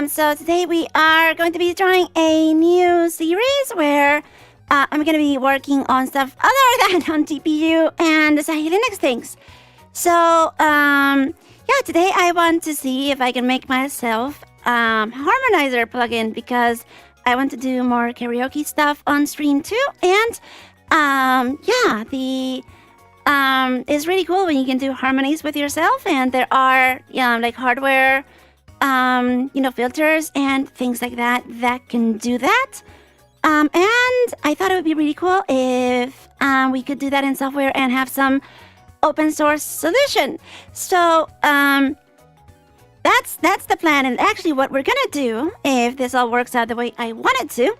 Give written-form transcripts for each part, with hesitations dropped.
So today we are going to be trying a new series where I'm going to be working on stuff other than on GPU and Asahi Linux things. So, yeah, today I want to see if I can make myself harmonizer plugin because I want to do more karaoke stuff on stream too. And, yeah, it's really cool when you can do harmonies with yourself, and there are, like hardware, filters and things like that that can do that. And I thought it would be really cool if we could do that in software and have some open source solution. So that's the plan. And actually what we're gonna do, if this all works out the way I want it to,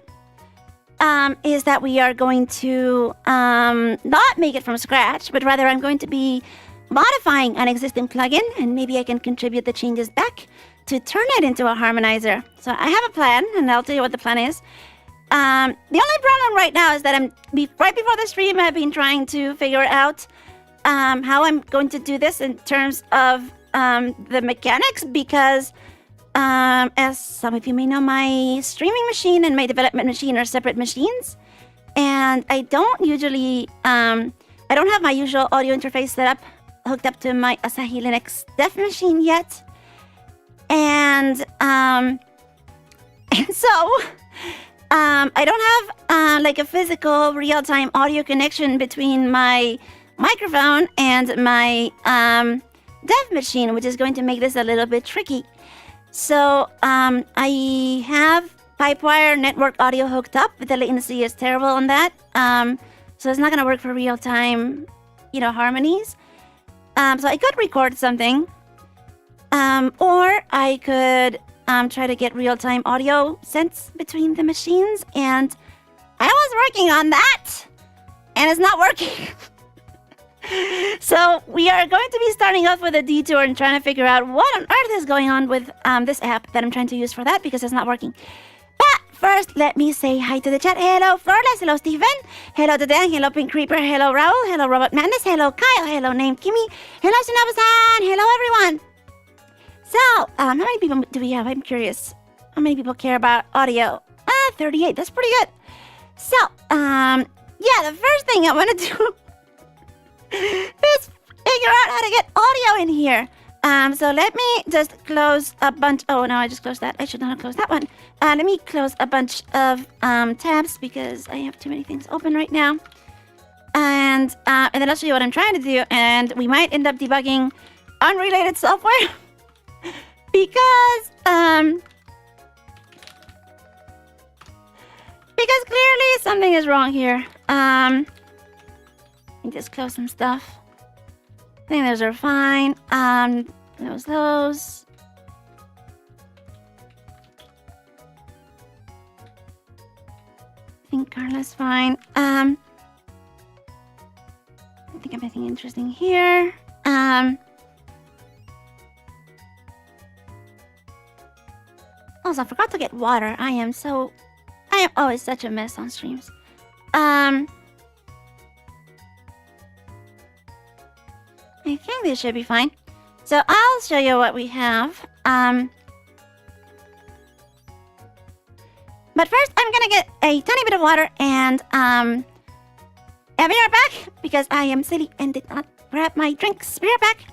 is that we are going to not make it from scratch, but rather I'm going to be modifying an existing plugin, and maybe I can contribute the changes back to turn it into a harmonizer. So I have a plan, and I'll tell you what the plan is. The only problem right now is that right before the stream, I've been trying to figure out how I'm going to do this in terms of the mechanics, because as some of you may know, my streaming machine and my development machine are separate machines, and I don't usually, I don't have my usual audio interface set up, hooked up to my Asahi Linux dev machine yet. And so I don't have like a physical real-time audio connection between my microphone and my dev machine, which is going to make this a little bit tricky. So I have Pipewire network audio hooked up, but the latency is terrible on that. So it's not going to work for real-time, harmonies. So I could record something. Or I could try to get real-time audio sense between the machines, and I was working on that, and it's not working. So we are going to be starting off with a detour and trying to figure out what on earth is going on with this app that I'm trying to use for that, because it's not working. But first, let me say hi to the chat. Hello, Florless. Hello, Stephen. Hello, Dan. Hello, Pink Creeper. Hello, Raul. Hello, Robot Madness. Hello, Kyle. Hello, Named Kimmy. Hello, Shinobu-san. Hello, everyone. So, how many people do we have? I'm curious. How many people care about audio? 38. That's pretty good. So, yeah, the first thing I want to do is figure out how to get audio in here. So let me just close a bunch. Oh, no, I just closed that. I should not have closed that one. Let me close a bunch of tabs because I have too many things open right now. And then I'll show you what I'm trying to do. And we might end up debugging unrelated software. Because clearly something is wrong here. Let me just close some stuff. I think those are fine. Those. I think Carla's fine. I think I'm anything interesting here. Also, I forgot to get water. I am always such a mess on streams. I think this should be fine. So I'll show you what we have. But first, I'm gonna get a tiny bit of water and I'll be right back because I am silly and did not grab my drinks. Be right back.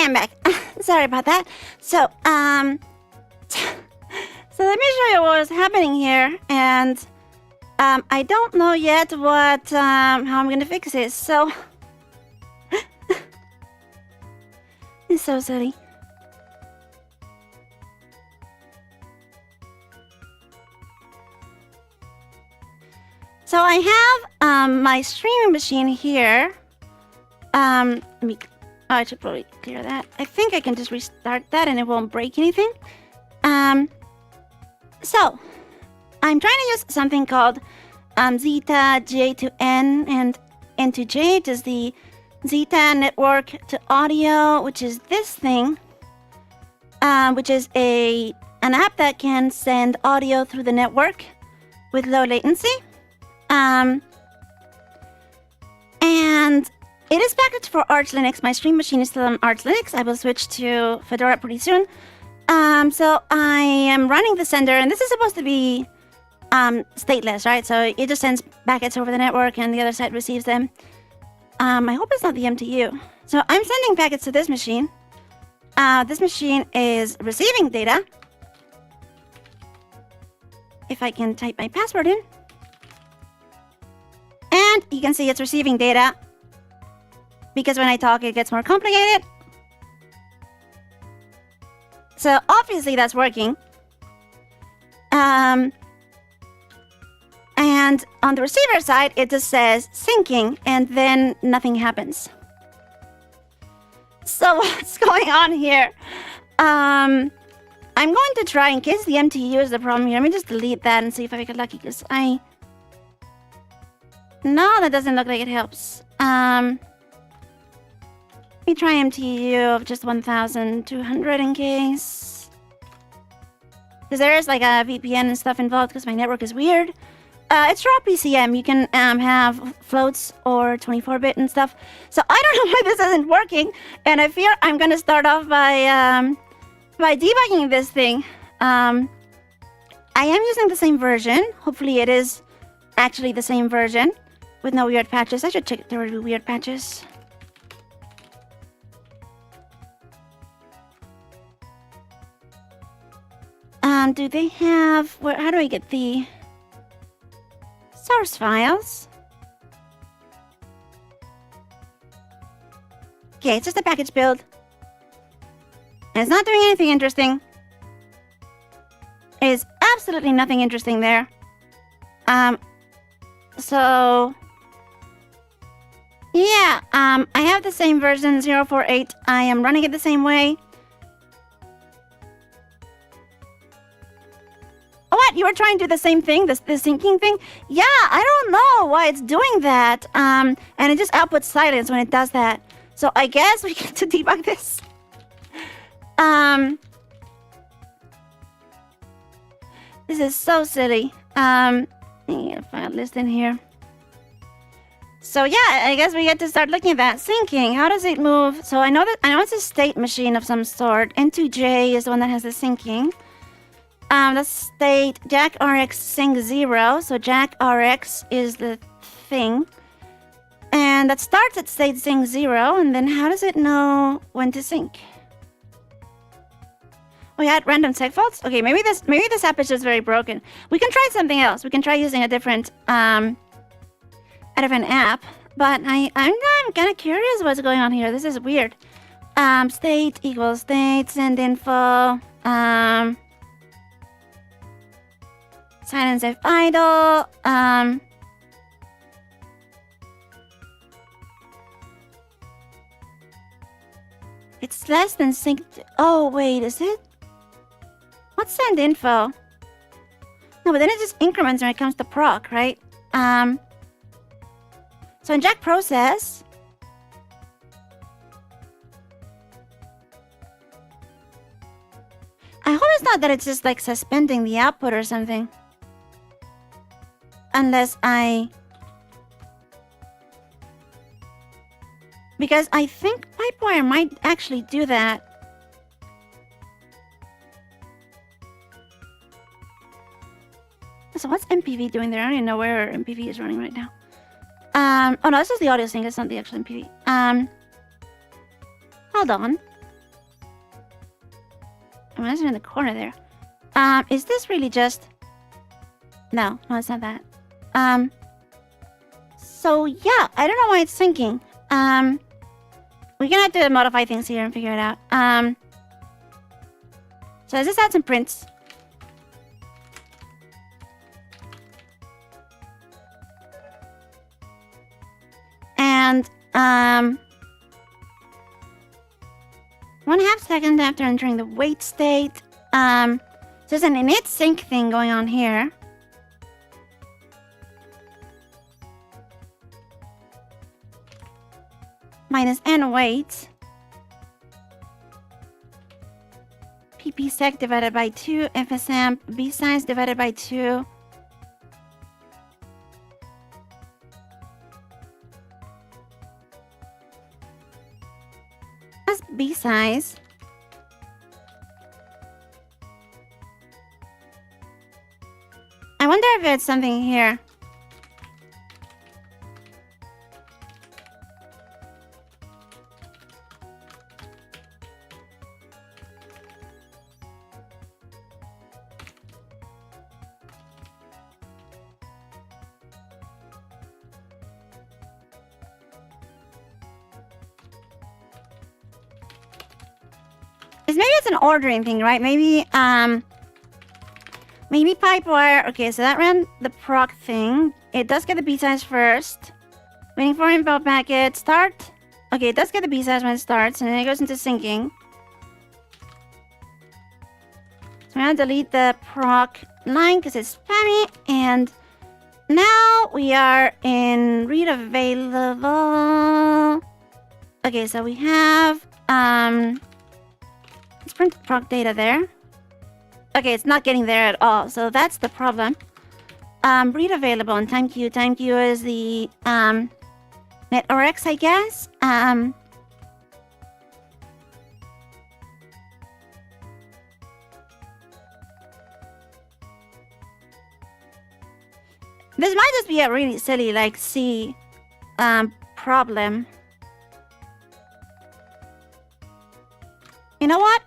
I'm back. Sorry about that. So, so let me show you what was happening here, and I don't know yet what how I'm gonna fix this. So it's so silly. So I have my streaming machine here. I should probably clear that. I think I can just restart that and it won't break anything. So I'm trying to use something called Zeta J to N and N to J, which is the Zeta network to audio, which is this thing, which is an app that can send audio through the network with low latency. And it is packaged for Arch Linux. My stream machine is still on Arch Linux. I will switch to Fedora pretty soon. So I am running the sender, and this is supposed to be stateless, right? So it just sends packets over the network, and the other side receives them. I hope it's not the MTU. So I'm sending packets to this machine. This machine is receiving data. If I can type my password in. And you can see it's receiving data. Because when I talk, it gets more complicated. So obviously that's working. And on the receiver side, it just says syncing, and then nothing happens. So what's going on here? I'm going to try, in case the MTU is the problem here, let me just delete that and see if I get lucky, because No, that doesn't look like it helps. Let me try MTU of just 1,200 in case. Because there is like a VPN and stuff involved because my network is weird. It's raw PCM. You can have floats or 24-bit and stuff. So I don't know why this isn't working. And I fear I'm going to start off by debugging this thing. I am using the same version. Hopefully it is actually the same version with no weird patches. I should check if there were weird patches. Do they have... how do I get the source files? Okay, it's just a package build. And it's not doing anything interesting. It is absolutely nothing interesting there. So... yeah, I have the same version, 048. I am running it the same way. What? You were trying to do the same thing? The syncing thing? Yeah, I don't know why it's doing that. And it just outputs silence when it does that. So I guess we get to debug this. This is so silly. I need a file list in here. So yeah, I guess we get to start looking at that. Syncing, how does it move? So I know it's a state machine of some sort. N2J is the one that has the syncing. The state Jack RX sync 0. So Jack RX is the thing. And that starts at state sync 0. And then how does it know when to sync? We had random seg faults? Okay, maybe this app is just very broken. We can try something else. We can try using a different app. But I'm kind of curious what's going on here. This is weird. State equals state, send info. Silence if idle. It's less than sync. Oh wait, is it? What's send info? No, but then it just increments when it comes to proc, right? So in Jack process, I hope it's not that it's just like suspending the output or something. Unless because I think Pipewire might actually do that. So what's MPV doing there? I don't even know where MPV is running right now. Oh no, this is the audio sync. It's not the actual MPV. Hold on. harmonizer in the corner there. Is this really just... No, it's not that. So yeah, I don't know why it's syncing. We're gonna have to modify things here and figure it out. So let's just add some prints. And 1/2 second after entering the wait state. So there's an init sync thing going on here. Minus n wait. ppsec divided by 2. fsamp b size divided by 2. That's b size. I wonder if it's something here. Maybe it's an ordering thing, right? Maybe pipe wire. Okay, so that ran the proc thing. It does get the B size first. Waiting for info packet. Start. Okay, it does get the B size when it starts, and then it goes into syncing. So I'm gonna delete the proc line because it's spammy, and now we are in read available. Okay, so we have let's print the proc data there. Okay, it's not getting there at all, so that's the problem. Read available and time queue. Time queue is the netRx, I guess. This might just be a really silly, like, C problem. You know what?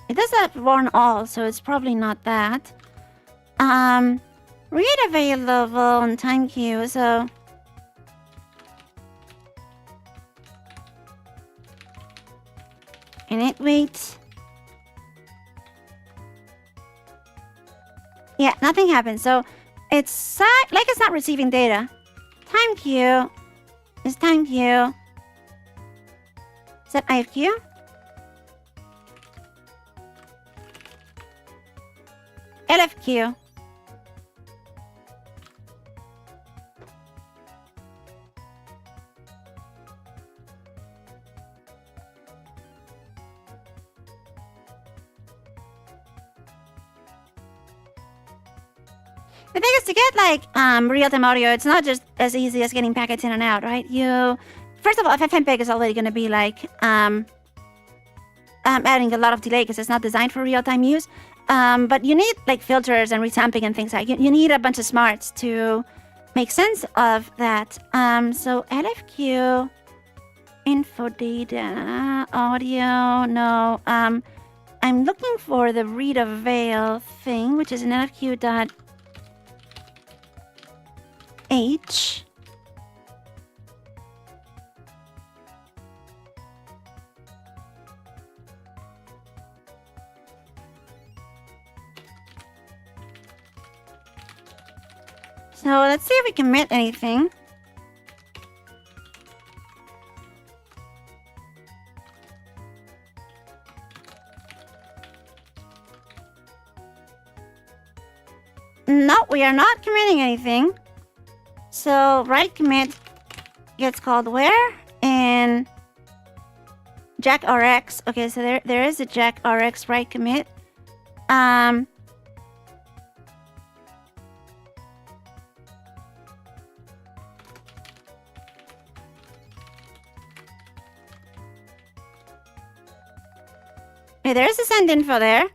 It does have warn all, so it's probably not that. Read available and time queue, so init wait. Yeah, nothing happened. So it's like it's not receiving data. Time queue is time queue. Is that IFQ? LFQ. The thing is, to get like real-time audio, it's not just as easy as getting packets in and out, right? First of all, FFmpeg is already going to be like adding a lot of delay because it's not designed for real-time use. But you need like filters and resampling and things like you need a bunch of smarts to make sense of that. So LFQ, info data, audio, no. I'm looking for the read avail thing, which is an LFQ.h. So let's see if we can commit anything. No, we are not committing anything. So write commit gets called where? In jack-rx. Okay, so there is a jack-rx write commit. Okay, there is a send info there,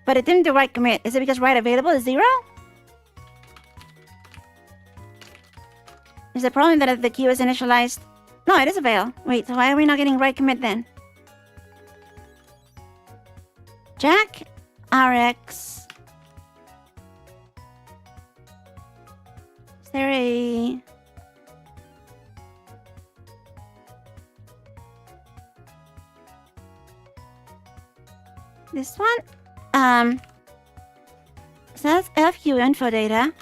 but it didn't do write commit. Is it because write available is 0? Is the problem that the queue is initialized? No, it is a fail. Wait, so why are we not getting right commit then? Jack RX. Is there a... This one? So that's FQ info data.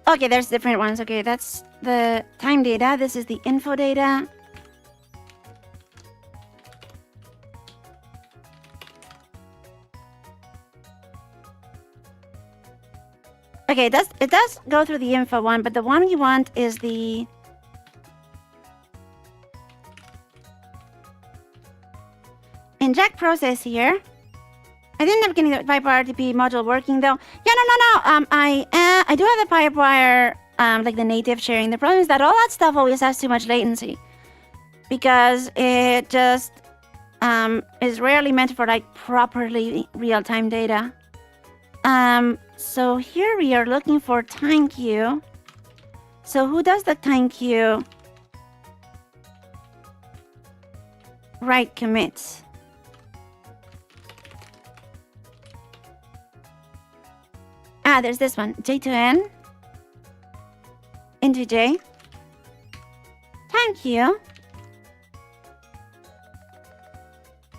Okay, there's different ones. Okay, that's the time data. This is the info data. Okay, it does go through the info one, but the one we want is the... In Jack process here, I didn't end up getting the PipeWire RTP module working though. Yeah, no. I do have the PipeWire, like the native sharing. The problem is that all that stuff always has too much latency because it just is rarely meant for like properly real-time data. So here we are looking for time queue. So who does the time queue? Write commits. Ah, there's this one. J to N into J. Time queue.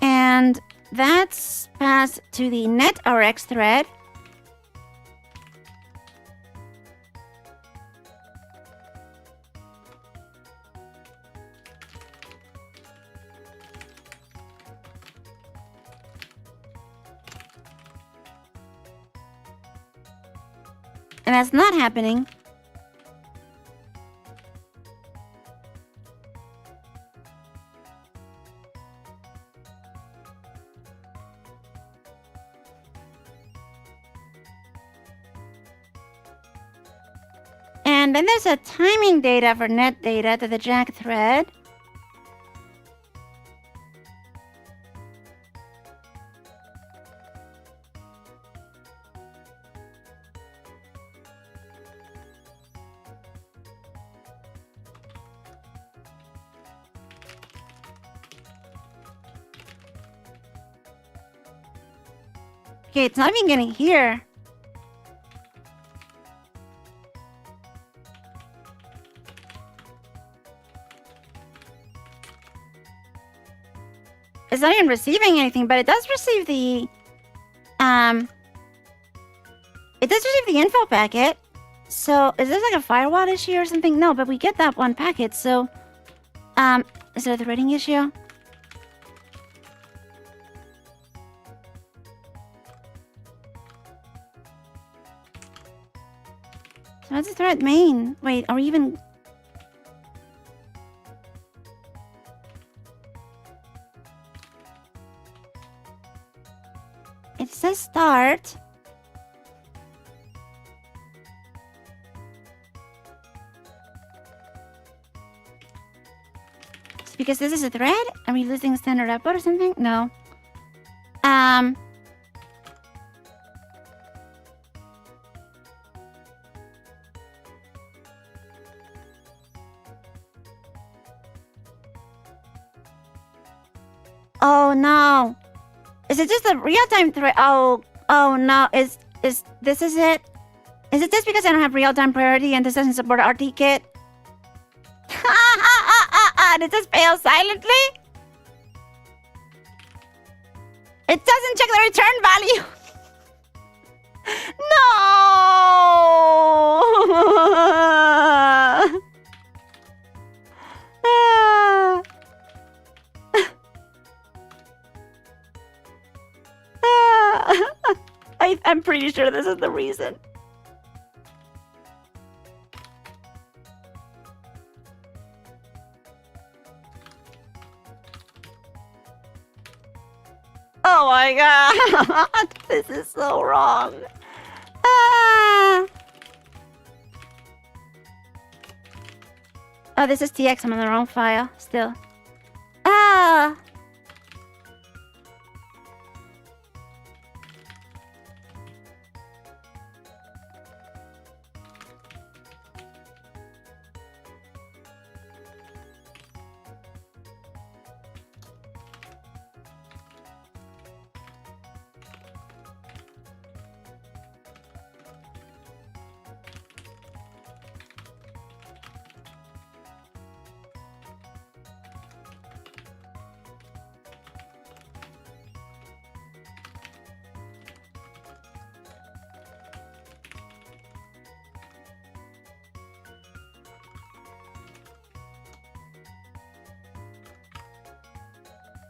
And that's passed to the net RX thread. And that's not happening. And then there's a timing data for net data to the Jack thread. Okay, it's not even getting here. It's not even receiving anything, but it does receive the info packet. So is this like a firewall issue or something? No, but we get that one packet, so is it a threading issue? So what's the thread main? Wait, are we even... It says start. It's because this is a thread? Are we losing standard output or something? No. Oh no. Is it just a real-time thread? Oh no. Is it? Is it just because I don't have real-time priority and this doesn't support RT kit? Did this fail silently? It doesn't check the return value. No. I'm pretty sure this is the reason. Oh my god! This is so wrong. Oh, this is TX. I'm on the wrong file still.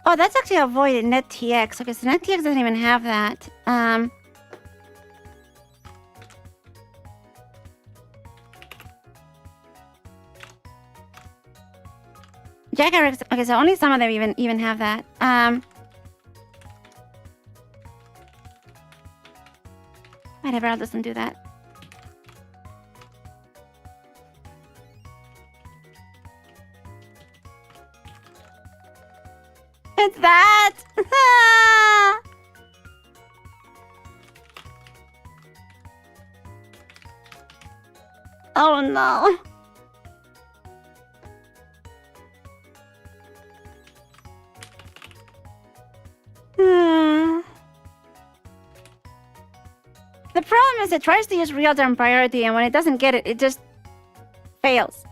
Oh, that's actually avoided NetTX. Okay, so NetTX doesn't even have that. Jack-RX. Okay, so only some of them even have that. Whatever, I'll just undo that. It's that! Oh no. The problem is it tries to use real-time priority, and when it doesn't get it, it just fails.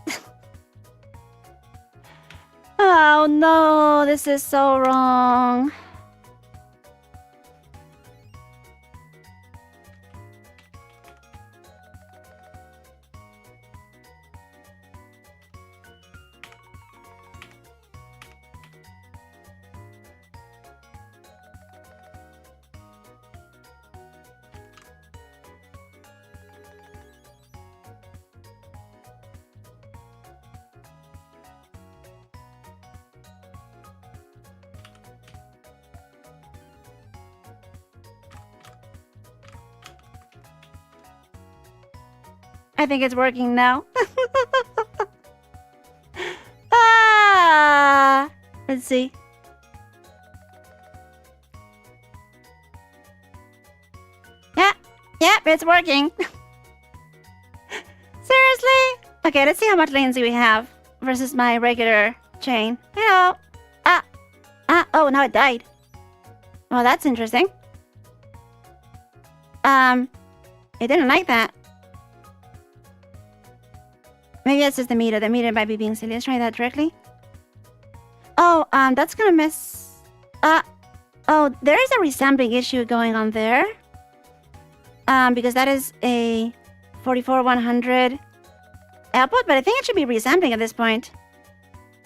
Oh no, this is so wrong. I think it's working now. Let's see. Yeah, it's working. Seriously? Okay, let's see how much latency we have versus my regular chain. Hello. Oh, now it died. Well, that's interesting. It didn't like that. Maybe that's just the meter. The meter might be being silly. Let's try that directly. Oh, that's gonna miss. Oh, there is a resampling issue going on there. Because that is a 44100 output, but I think it should be resampling at this point.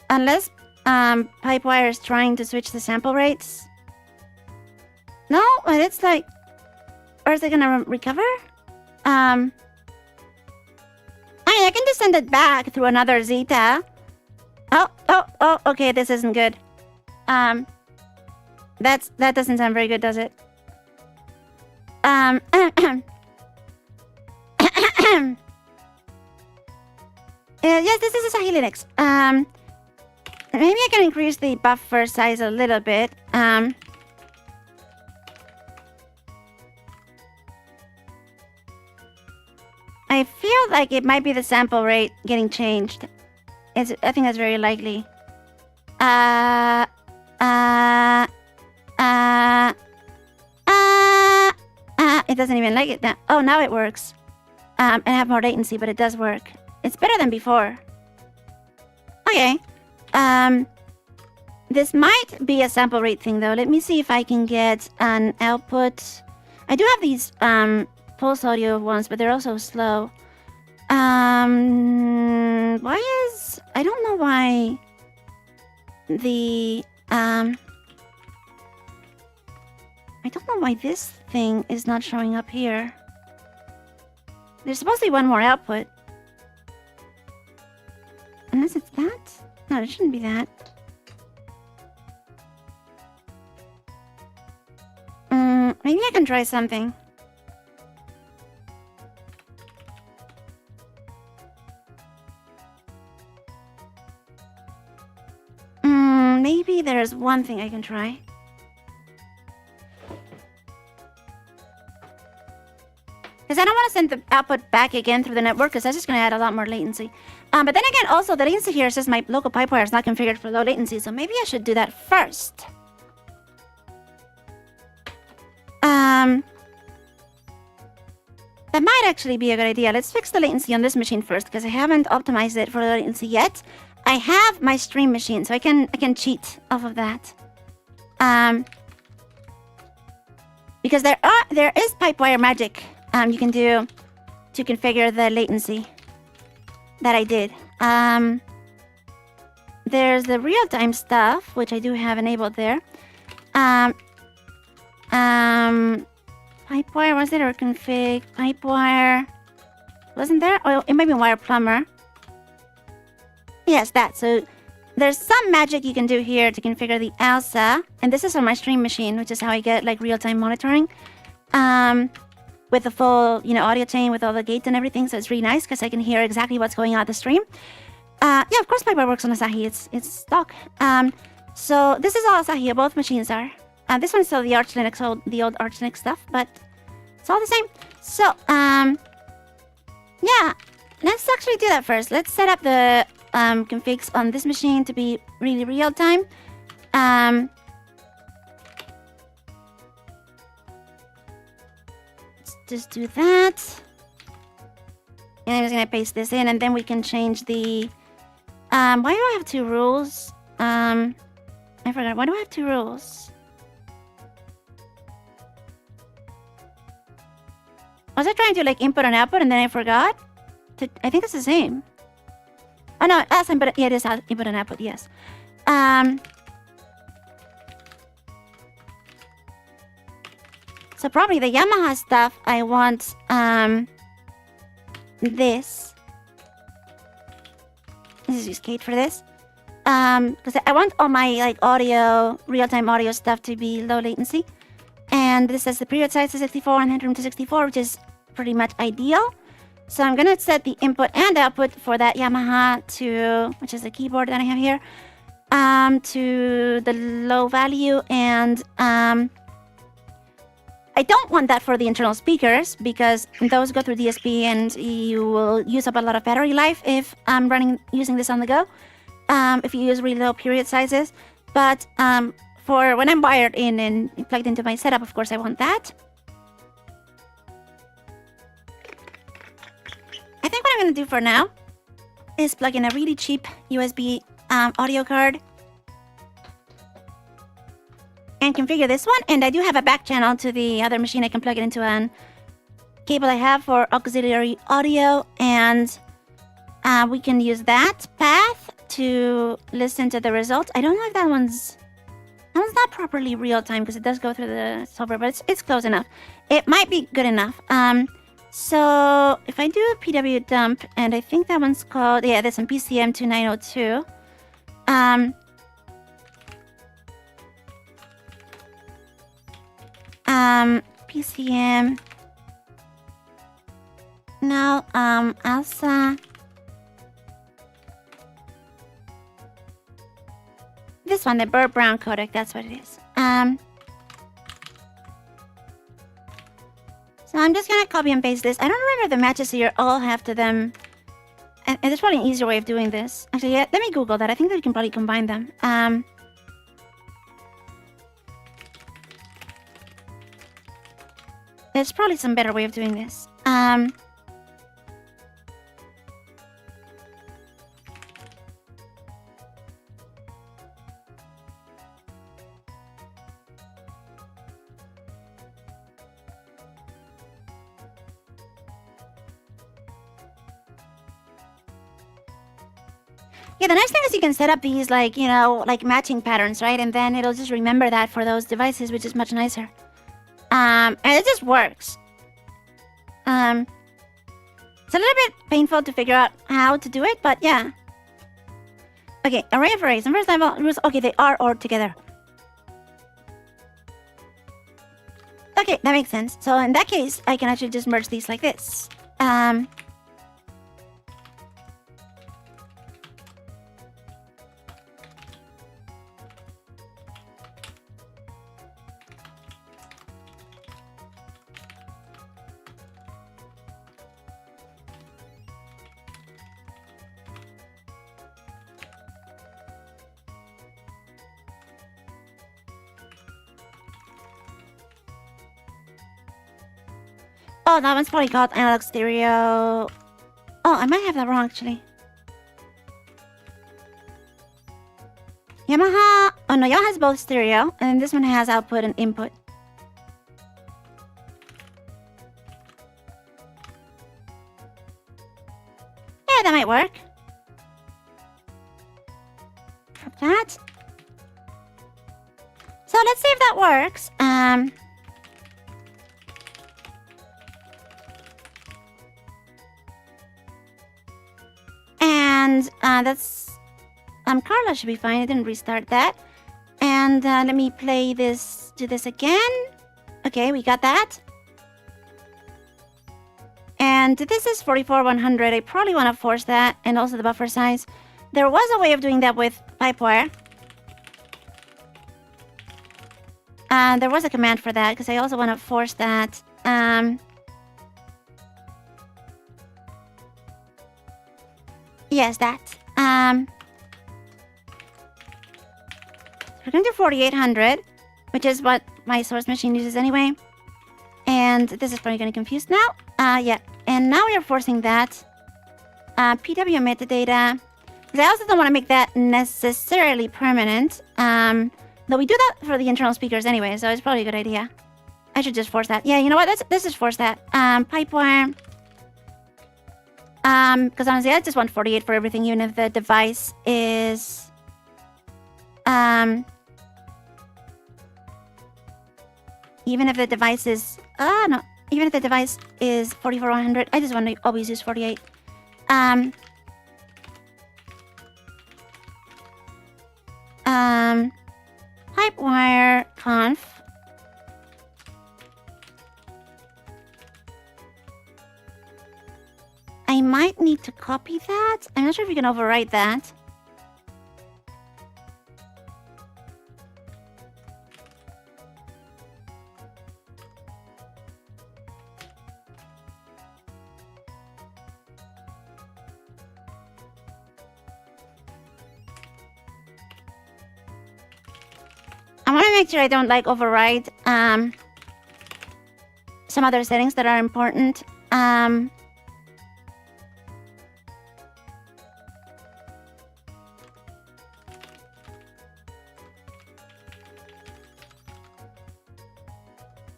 Unless, Pipewire is trying to switch the sample rates. No, but it's like... Or is it gonna recover? I can just send it back through another Zeta. Oh, okay, this isn't good. That doesn't sound very good, does it? Yes, this is Asahi Lina. Maybe I can increase the buffer size a little bit. I feel like it might be the sample rate getting changed. I think that's very likely. It doesn't even like it now. Oh, now it works. And I have more latency, but it does work. It's better than before. Okay. This might be a sample rate thing, though. Let me see if I can get an output. I do have these pulse audio ones, but they're also slow. Why is... I don't know why the... I don't know why this thing is not showing up here. There's supposed to be one more output. Unless it's that? No, it shouldn't be that. Maybe I can try something. Maybe there's one thing I can try. Because I don't want to send the output back again through the network, because that's just going to add a lot more latency. But then again, also, the latency here says my local pipe wire is not configured for low latency, so maybe I should do that first. That might actually be a good idea. Let's fix the latency on this machine first, because I haven't optimized it for low latency yet. I have my stream machine, so I can cheat off of that. Because there is pipewire magic you can do to configure the latency that I did. there's the real-time stuff, which I do have enabled there. Pipewire, was it, or config? Pipewire. Wasn't there? Oh, it might be wire plumber. Yes, that. So there's some magic you can do here to configure the ALSA. And this is on my stream machine, which is how I get like real-time monitoring. With the full, audio chain with all the gates and everything. So it's really nice because I can hear exactly what's going on at the stream. Yeah, of course Pipewire works on Asahi. It's stock. So this is all Asahi. Both machines are. This one's still the Arch Linux, the old Arch Linux stuff, but it's all the same. So, yeah, let's actually do that first. Let's set up the configs on this machine to be really real time. Let's just do that. And I'm just gonna paste this in, and then we can change the. Why do I have 2 rules? I forgot. Why do I have 2 rules? Was I trying to like input and output and then I forgot? I think it's the same. Oh no, that's input. Yeah, it is input and output. Yes. So probably the Yamaha stuff. I want this. This is use Kate for this. Because I want all my like audio, real-time audio stuff to be low latency. And this is the period size to 64 and headroom to 64, which is pretty much ideal. So I'm gonna set the input and output for that Yamaha to, which is the keyboard that I have here, to the low value. And I don't want that for the internal speakers because those go through DSP and you will use up a lot of battery life if I'm using this on the go. If you use really low period sizes, but for when I'm wired in and plugged into my setup, of course, I want that. I think what I'm going to do for now is plug in a really cheap USB audio card and configure this one. And I do have a back channel to the other machine. I can plug it into a cable I have for auxiliary audio, and we can use that path to listen to the results. I don't know if that one's not properly real time because it does go through the software, but it's close enough. It might be good enough. So if I do a PW dump, and I think that one's called, yeah, this one, PCM 2902. PCM. No, ALSA. This one, the Bird Brown codec, that's what it is. So I'm just gonna copy and paste this. I don't remember the matches here all have to them. And there's probably an easier way of doing this. Actually, yeah, let me Google that. I think that we can probably combine them. There's probably some better way of doing this. Yeah, the nice thing is you can set up these, like, like matching patterns, right? And then it'll just remember that for those devices, which is much nicer. And it just works. It's a little bit painful to figure out how to do it, but yeah. Okay, array of arrays. And first level rules. Okay, they are OR together. Okay, that makes sense. So in that case, I can actually just merge these like this. Oh, that one's probably called analog stereo. Oh, I might have that wrong, actually. Yamaha... Oh, no, Yamaha has both stereo. And this one has output and input. Yeah, that might work. that. So let's see if that works. And that's Carla should be fine. I didn't restart that. And let me play this, do this again. Okay, we got that. And this is 44,100. I probably want to force that, and also the buffer size. There was a way of doing that with Pipewire. There was a command for that, because I also want to force that. Yes, that. We're going to do 4,800, which is what my source machine uses anyway. And this is probably going to confuse now. Yeah, and now we are forcing that. PW metadata. Because I also don't want to make that necessarily permanent. Though we do that for the internal speakers anyway, so it's probably a good idea. I should just force that. Yeah, you know what? Let's just force that. Pipewire. Because honestly, I just want 48 for everything, even if the device is... even if the device is... no. Even if the device is 44,100, I just want to always use 48. Pipewire conf. I might need to copy that. I'm not sure if you can overwrite that. I want to make sure I don't like override some other settings that are important.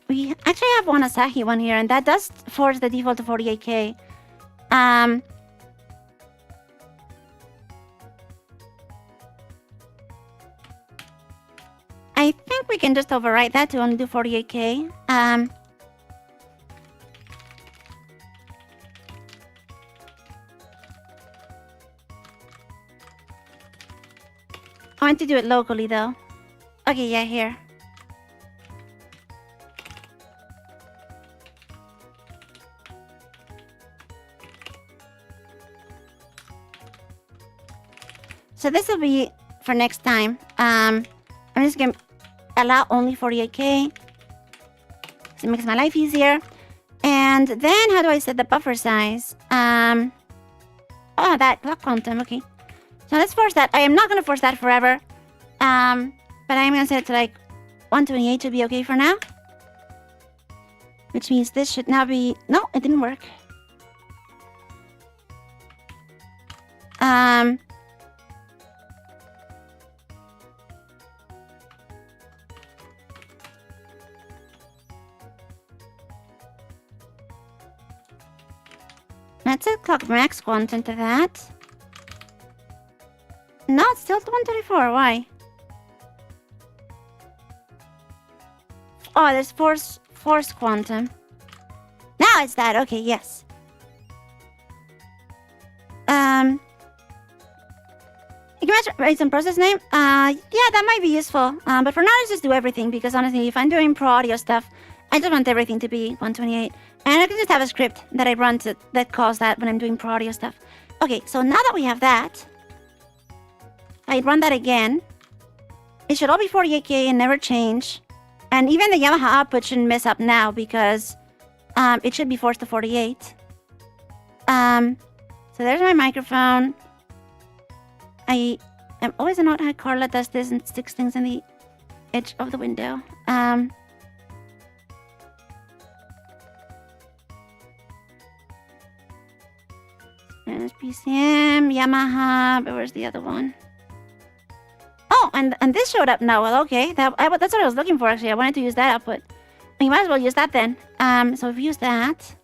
We actually have one Asahi one here, and that does force the default to 48K. I think we can just overwrite that to only do 48K. I want to do it locally though. Okay, yeah, here. So this will be for next time. I'm just gonna allow only 48K. So it makes my life easier. And then how do I set the buffer size? Oh, that clock quantum, okay. So let's force that. I am not gonna force that forever. But I'm gonna set it to like 128 to be okay for now. Which means this should now be... No, it didn't work. Let's set clock max quantum to that. No, it's still 134. Why? Oh, there's force quantum. Now it's that. Okay, yes. You can write some process name. Yeah, that might be useful. But for now, let's just do everything, because honestly, if I'm doing pro audio stuff, I just want everything to be 128. And I can just have a script that I run that calls that when I'm doing pro audio stuff. Okay, so now that we have that, I run that again. It should all be 48K and never change. And even the Yamaha output shouldn't mess up now, because it should be forced to 48. So there's my microphone. I am always annoyed how Carla does this and sticks things in the edge of the window. There's PCM, Yamaha, but where's the other one? Oh, and this showed up now. Well, okay, that's what I was looking for, actually. I wanted to use that output. We might as well use that then. So if we use that...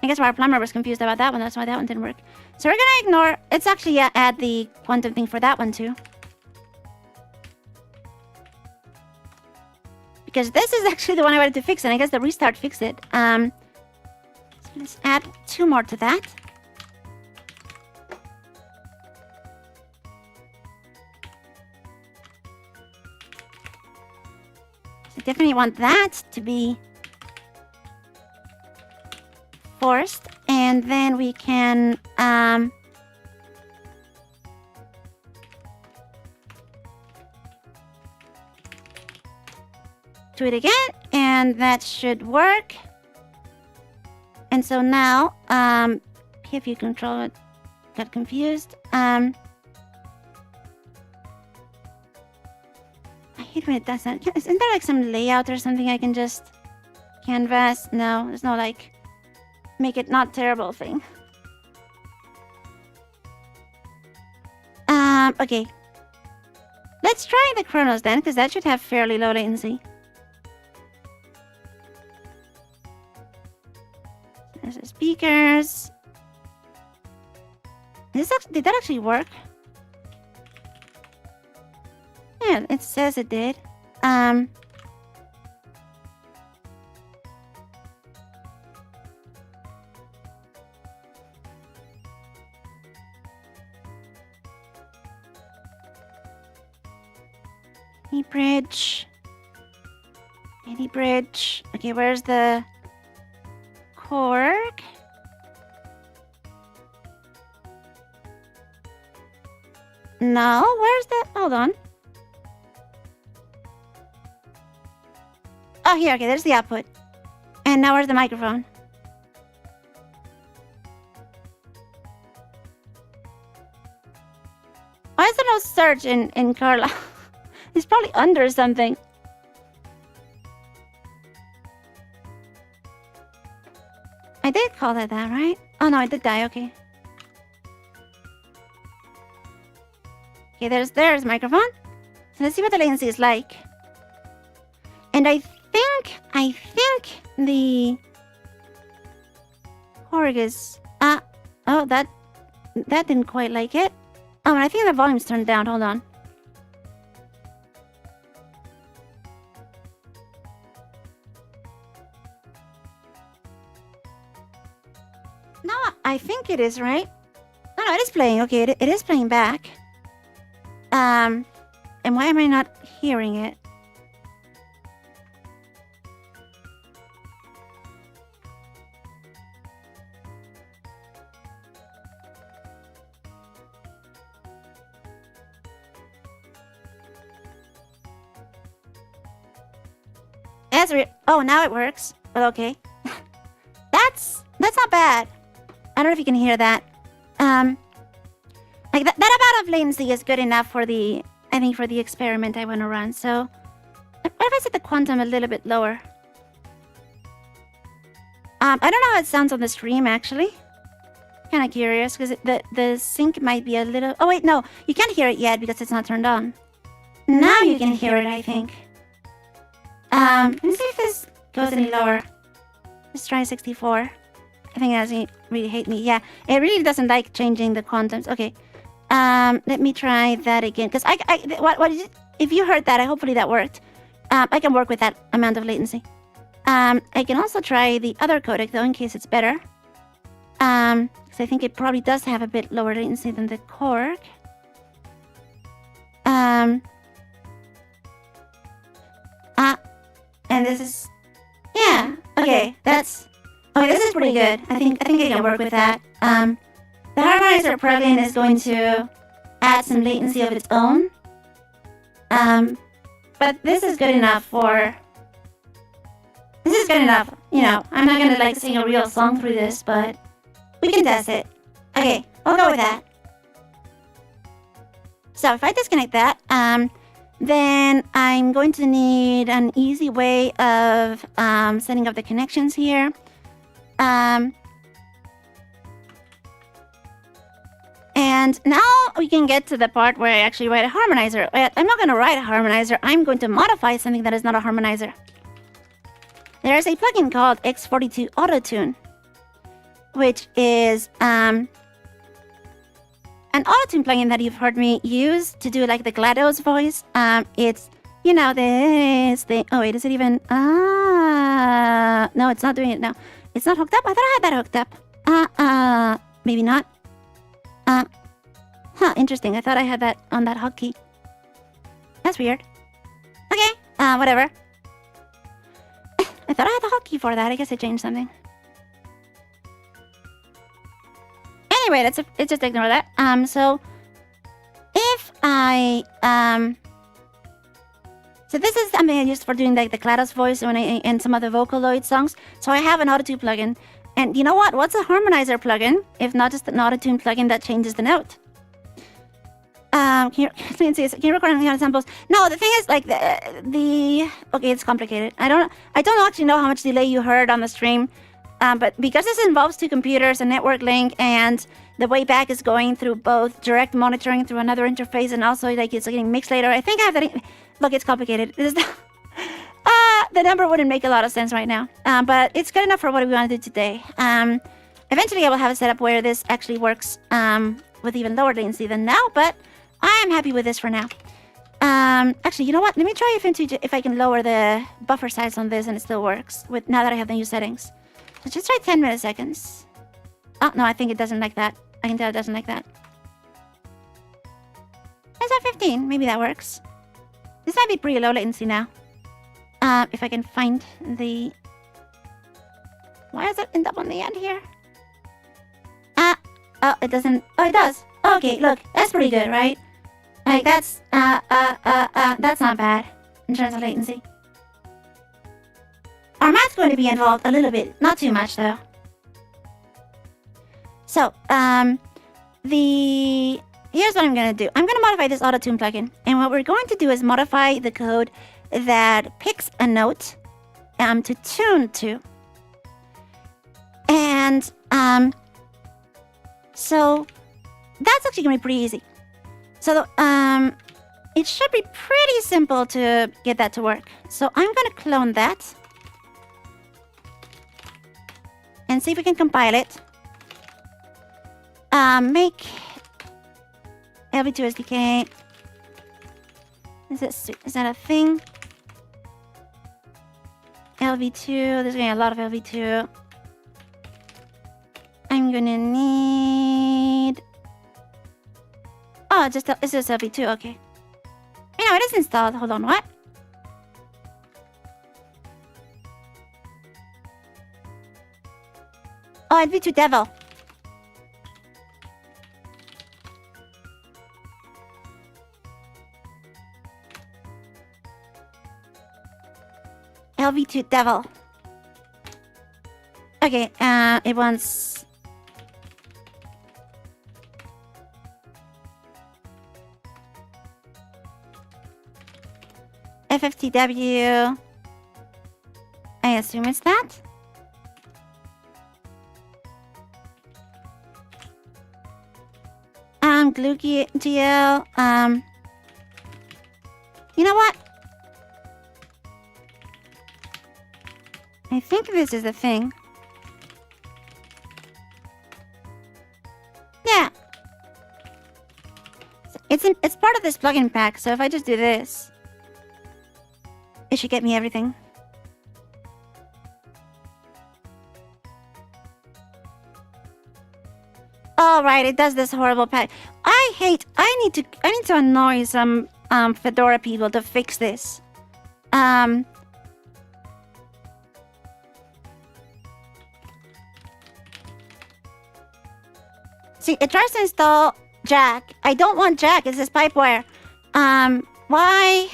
I guess our plumber was confused about that one. That's why that one didn't work. So we're gonna ignore... Let's actually add the quantum thing for that one too. Because this is actually the one I wanted to fix, and I guess the restart fixed it. So let's add 2 more to that. So definitely want that to be forced, and then we can do it again, and that should work. And so now PFU controller got confused. I hate when it does that. Isn't there like some layout or something I can just canvas? No, there's no like make it not terrible thing. Okay. Let's try the Chronos then, because that should have fairly low latency. There's the speakers. Did that actually work? Yeah, it says it did. Any bridge. Okay, where's the cork? No, where's the... Hold on. Oh, here. Okay, there's the output. And now where's the microphone? Why is there no search in Carla? He's probably under something. I did call it that, right? Oh no, it did die, okay. Okay, there's microphone. So let's see what the latency is like. And I think the Korg is oh, that didn't quite like it. Oh, and I think the volume's turned down. Hold on. No, I think it is, right? No, it is playing. Okay, it is playing back. And why am I not hearing it? That's weird. Oh, now it works. But okay. That's not bad. I don't know if you can hear that. Like that amount of latency is good enough for the, I think, for the experiment I want to run. So, what if I set the quantum a little bit lower? I don't know how it sounds on the stream actually. Kind of curious because the sync might be a little. Oh wait, no, you can't hear it yet because it's not turned on. Now you can hear it, I think. Let me see if this goes any lower. Let's try 64. I think it doesn't really hate me. Yeah, it really doesn't like changing the quantums. Okay. Let me try that again. Because if you heard that, hopefully that worked. I can work with that amount of latency. I can also try the other codec though, in case it's better. Because I think it probably does have a bit lower latency than the Korg. And this is, yeah, okay, that's, okay, this is pretty good. I think I can work with that. The harmonizer plugin is going to add some latency of its own. But this is good enough for, you know, I'm not gonna like sing a real song through this, but we can test it. Okay, we'll go with that. So if I disconnect that, then I'm going to need an easy way of setting up the connections here. And now we can get to the part where I actually write a harmonizer. I'm not going to write a harmonizer. I'm going to modify something that is not a harmonizer. There's a plugin called X42 Autotune. which is an autotune plugin that you've heard me use to do like the GLaDOS voice. It's, you know, this thing. Oh, wait, is it even? No, it's not doing it now. It's not hooked up. I thought I had that hooked up. Maybe not. Interesting. I thought I had that on that hotkey. That's weird. Okay, whatever. I thought I had the hotkey for that. I guess I changed something. Anyway, let's just ignore that. So if I so this is something I used for doing like the GLaDOS voice and some of the Vocaloid songs. So I have an autotune plugin, and you know what? What's a harmonizer plugin if not just an autotune plugin that changes the note? Can you record on samples? No, the thing is like the okay, it's complicated. I don't actually know how much delay you heard on the stream. But because this involves two computers, a network link, and the way back is going through both direct monitoring through another interface, and also like it's getting mixed later. I think I have that. Look, it's complicated. The number wouldn't make a lot of sense right now. But it's good enough for what we want to do today. Eventually, I will have a setup where this actually works with even lower latency than now. But I am happy with this for now. Actually, you know what? Let me try if I can lower the buffer size on this and it still works with now that I have the new settings. Let's just try 10 milliseconds. Oh, no, I think it doesn't like that. I can tell it doesn't like that. Let's try 15. Maybe that works. This might be pretty low latency now. If I can find the... Why does it end up on the end here? Oh, it doesn't... Oh, it does. Okay, look. That's pretty good, right? Like, that's not bad in terms of latency. Our math's going to be involved a little bit. Not too much, though. So, here's what I'm going to do. I'm going to modify this autotune plugin. And what we're going to do is modify the code that picks a note to tune to. And, so, that's actually going to be pretty easy. So, it should be pretty simple to get that to work. So, I'm going to clone that. And see if we can compile it. Make LV2 SDK. Is that a thing? LV2. There's gonna be a lot of LV2. I'm gonna need... Oh, it's just LV2. Okay. You know, it is installed. Hold on, what? Oh, LV2 Devil. LV2 Devil. Okay, it wants... FFTW. I assume it's that. GL. You know what? I think this is the thing. Yeah. It's part of this plugin pack, so if I just do this, it should get me everything. All right, it does this horrible pack. I need to annoy some Fedora people to fix this. See, it tries to install Jack. I don't want Jack. It's this pipewire. Why?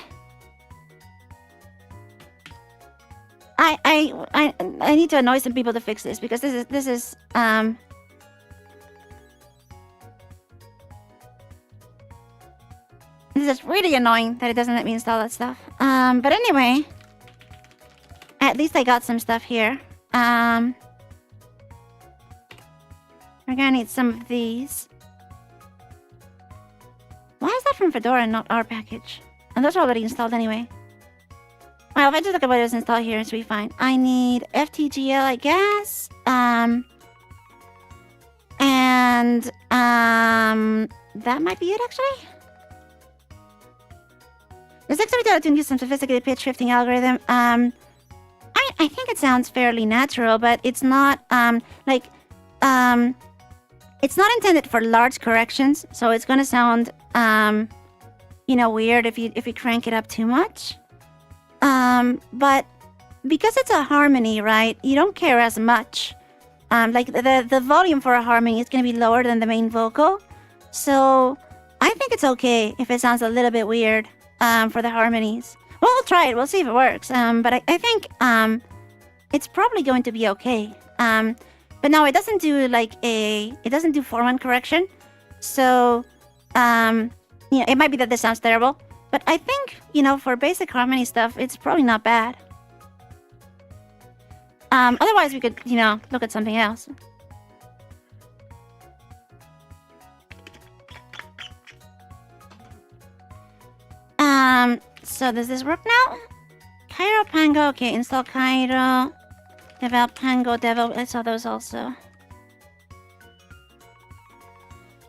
I need to annoy some people to fix this because this is This is really annoying that it doesn't let me install that stuff. But anyway, at least I got some stuff here. We're gonna need some of these. Why is that from Fedora and not our package? And those are already installed anyway. Well, if I just look at what is installed here, it should be fine. I need FTGL, I guess. And that might be it actually. Does XRT autotune use some sophisticated pitch shifting algorithm? I think it sounds fairly natural, but it's not it's not intended for large corrections, so it's gonna sound weird if you crank it up too much. But because it's a harmony, right? You don't care as much. Like the volume for a harmony is gonna be lower than the main vocal, so I think it's okay if it sounds a little bit weird for the harmonies. Well, we'll try it. We'll see if it works. But I think it's probably going to be okay. But no, it doesn't do it doesn't do form correction. So it might be that this sounds terrible. But I think, for basic harmony stuff, it's probably not bad. Otherwise we could, look at something else. So does this work now? Cairo Pango, okay, install Cairo. Develop Pango, develop, I saw those also.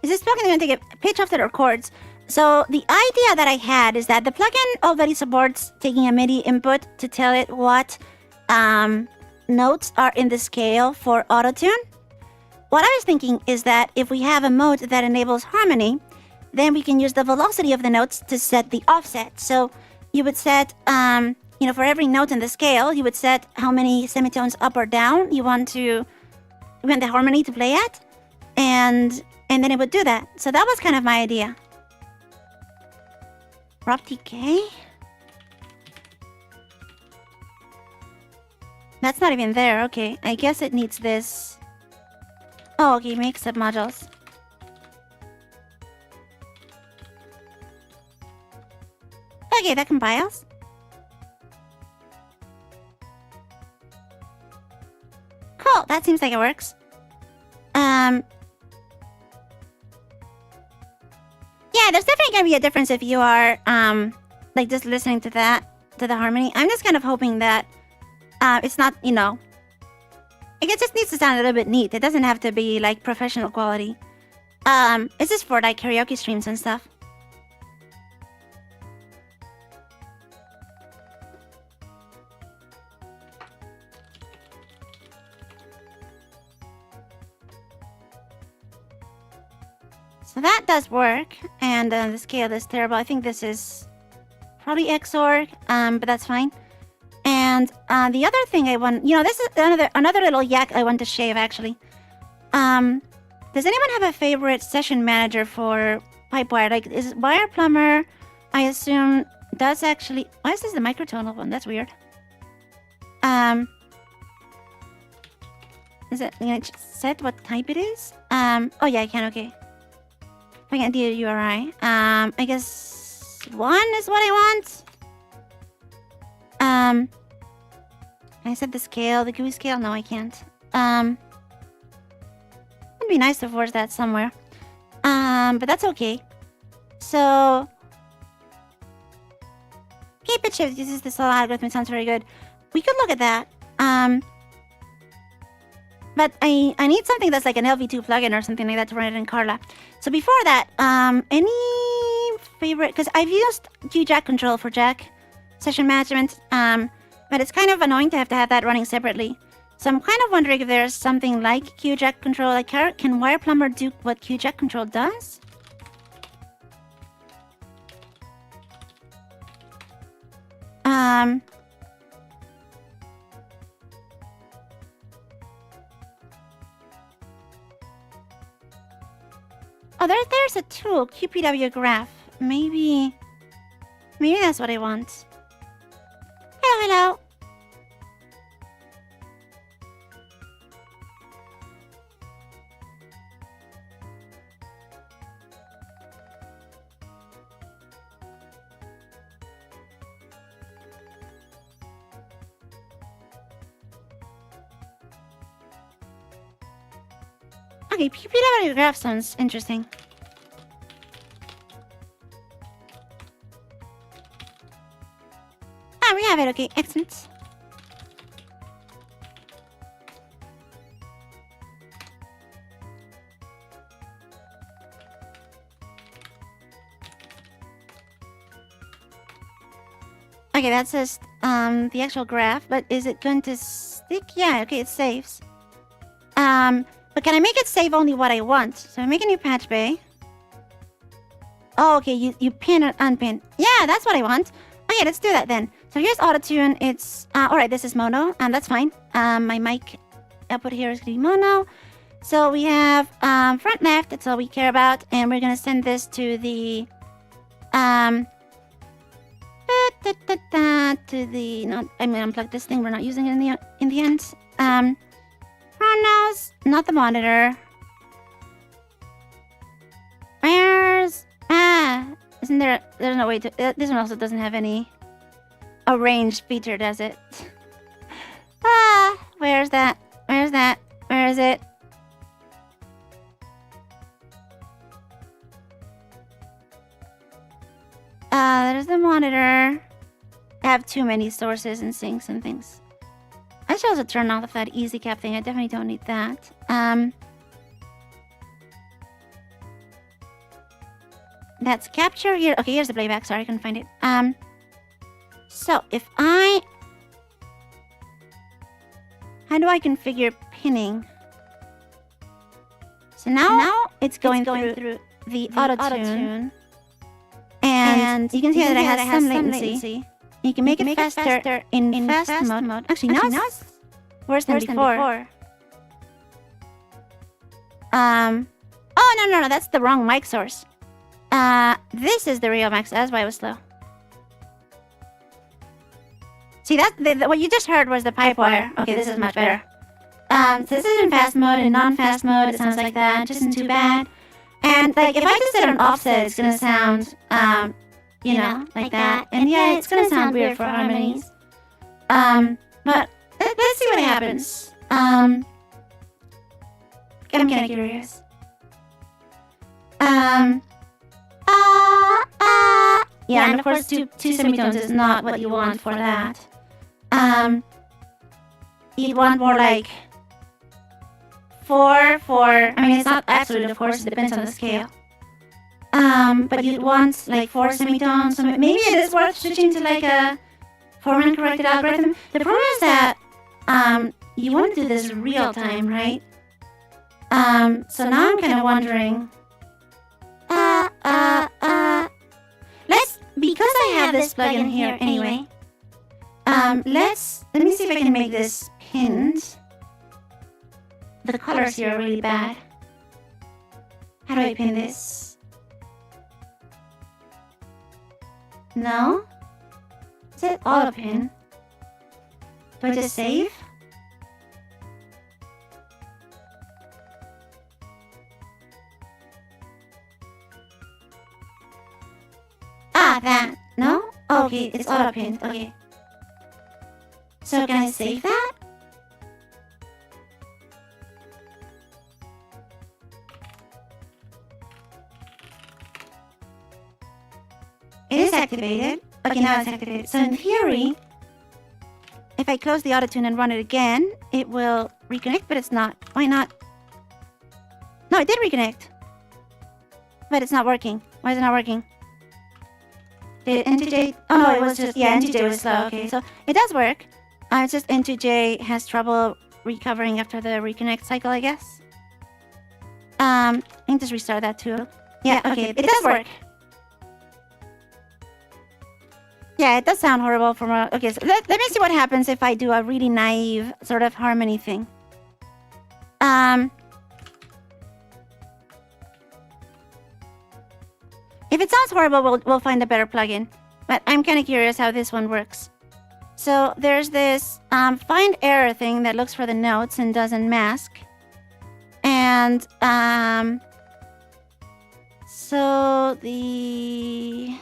Is this plugin going to take a pitch offset or chords? So the idea that I had is that the plugin already supports taking a MIDI input to tell it what notes are in the scale for autotune. What I was thinking is that if we have a mode that enables harmony, then we can use the velocity of the notes to set the offset. So you would set, for every note in the scale, you would set how many semitones up or down you want the harmony to play at, and then it would do that. So that was kind of my idea. Rob TK? That's not even there. Okay, I guess it needs this. Oh, okay, make submodules. Okay, that compiles. Cool, that seems like it works. Yeah, there's definitely gonna be a difference if you are just listening to the harmony. I'm just kind of hoping that it's not, it just needs to sound a little bit neat. It doesn't have to be like professional quality. It's just for like karaoke streams and stuff. So that does work, and the scale is terrible. I think this is probably XOR, but that's fine. And the other thing I want, this is another little yak I want to shave actually. Does anyone have a favorite session manager for Pipewire? Like, is Wire Plumber? I assume does actually. Why is this the microtonal one? That's weird. Is it? Set what type it is? Oh yeah, I can. Okay. I can do URI. I guess 1 is what I want. Can I set the scale, the GUI scale? No, I can't. It'd be nice to force that somewhere. But that's okay. So keep it shift uses the solo algorithm. It sounds very good. We could look at that. But I need something that's like an LV2 plugin or something like that to run it in Carla. So before that, any favorite? Because I've used QJack control for Jack session management, but it's kind of annoying to have that running separately. So I'm kind of wondering if there's something like QJack control. Like, can Wire Plumber do what QJack control does? Oh, there's a tool, QPW graph. Maybe that's what I want. Hello. Okay, QPW graph sounds interesting. Ah, we have it. Okay, excellent. Okay, that says the actual graph, but is it going to stick? Yeah, okay, it saves. But can I make it save only what I want? So I make a new patch bay. Oh, okay, you pin or unpin. Yeah, that's what I want. Okay, let's do that then. So here's autotune. It's alright, this is mono, and that's fine. My mic output here is gonna be mono. So we have front left, that's all we care about, and we're gonna send this to the I'm gonna unplug this thing, we're not using it in the end. Chronos, not the monitor. Where's isn't there's no way to this one also doesn't have any arrange feature, does it? Where's that? Where's that? Where is it? There's the monitor. I have too many sources and sinks and things. I should also turn off that easy cap thing. I definitely don't need that. That's capture here. Okay, here's the playback. Sorry, I couldn't find it. So if I... How do I configure pinning? So now it's going through the autotune. And you can see that it has some latency. You can make it faster in fast mode. Actually, now it's worse than before. Oh, no, that's the wrong mic source. This is the real max. That's why it was slow. See, what you just heard was the pipe wire. Okay, this is much better. So this is in fast mode. In non-fast mode, it sounds like that. Just isn't too bad. And, like, if I just set an offset, it's gonna sound, you know, like that. And yeah, it's gonna sound weird for harmonies. But let's see what happens. I'm kinda curious. Yeah, and of course, two semitones is not what you want for that. You'd want more like 4. I mean, it's not absolute, of course, it depends on the scale. But you'd want like 4 semitones. So maybe it is worth switching to like a Foreman corrected algorithm. The problem is that you want to do this real time, right? So now I'm kind of wondering. Because I have this plugin here anyway. Let me see if I can make this pinned. The colors here are really bad. How do I pin this? No? Is it auto pin? Do I just save? That. No? Okay, it's auto pinned. Okay. So can I save that? It is activated. Okay, now it's activated. So in theory, if I close the autotune and run it again, it will reconnect, but it's not. Why not? No, it did reconnect. But it's not working. Why is it not working? Did NTJ... Oh no, it was just... Yeah, NTJ was slow. Okay, so it does work. It's just NTJ has trouble recovering after the reconnect cycle, I guess. I can just restart that too. Yeah, okay, it does work. Yeah, it does sound horrible from a... Okay, so let me see what happens if I do a really naive sort of harmony thing. If it sounds horrible, we'll find a better plugin. But I'm kind of curious how this one works. So there's this find error thing that looks for the notes and doesn't mask. And so the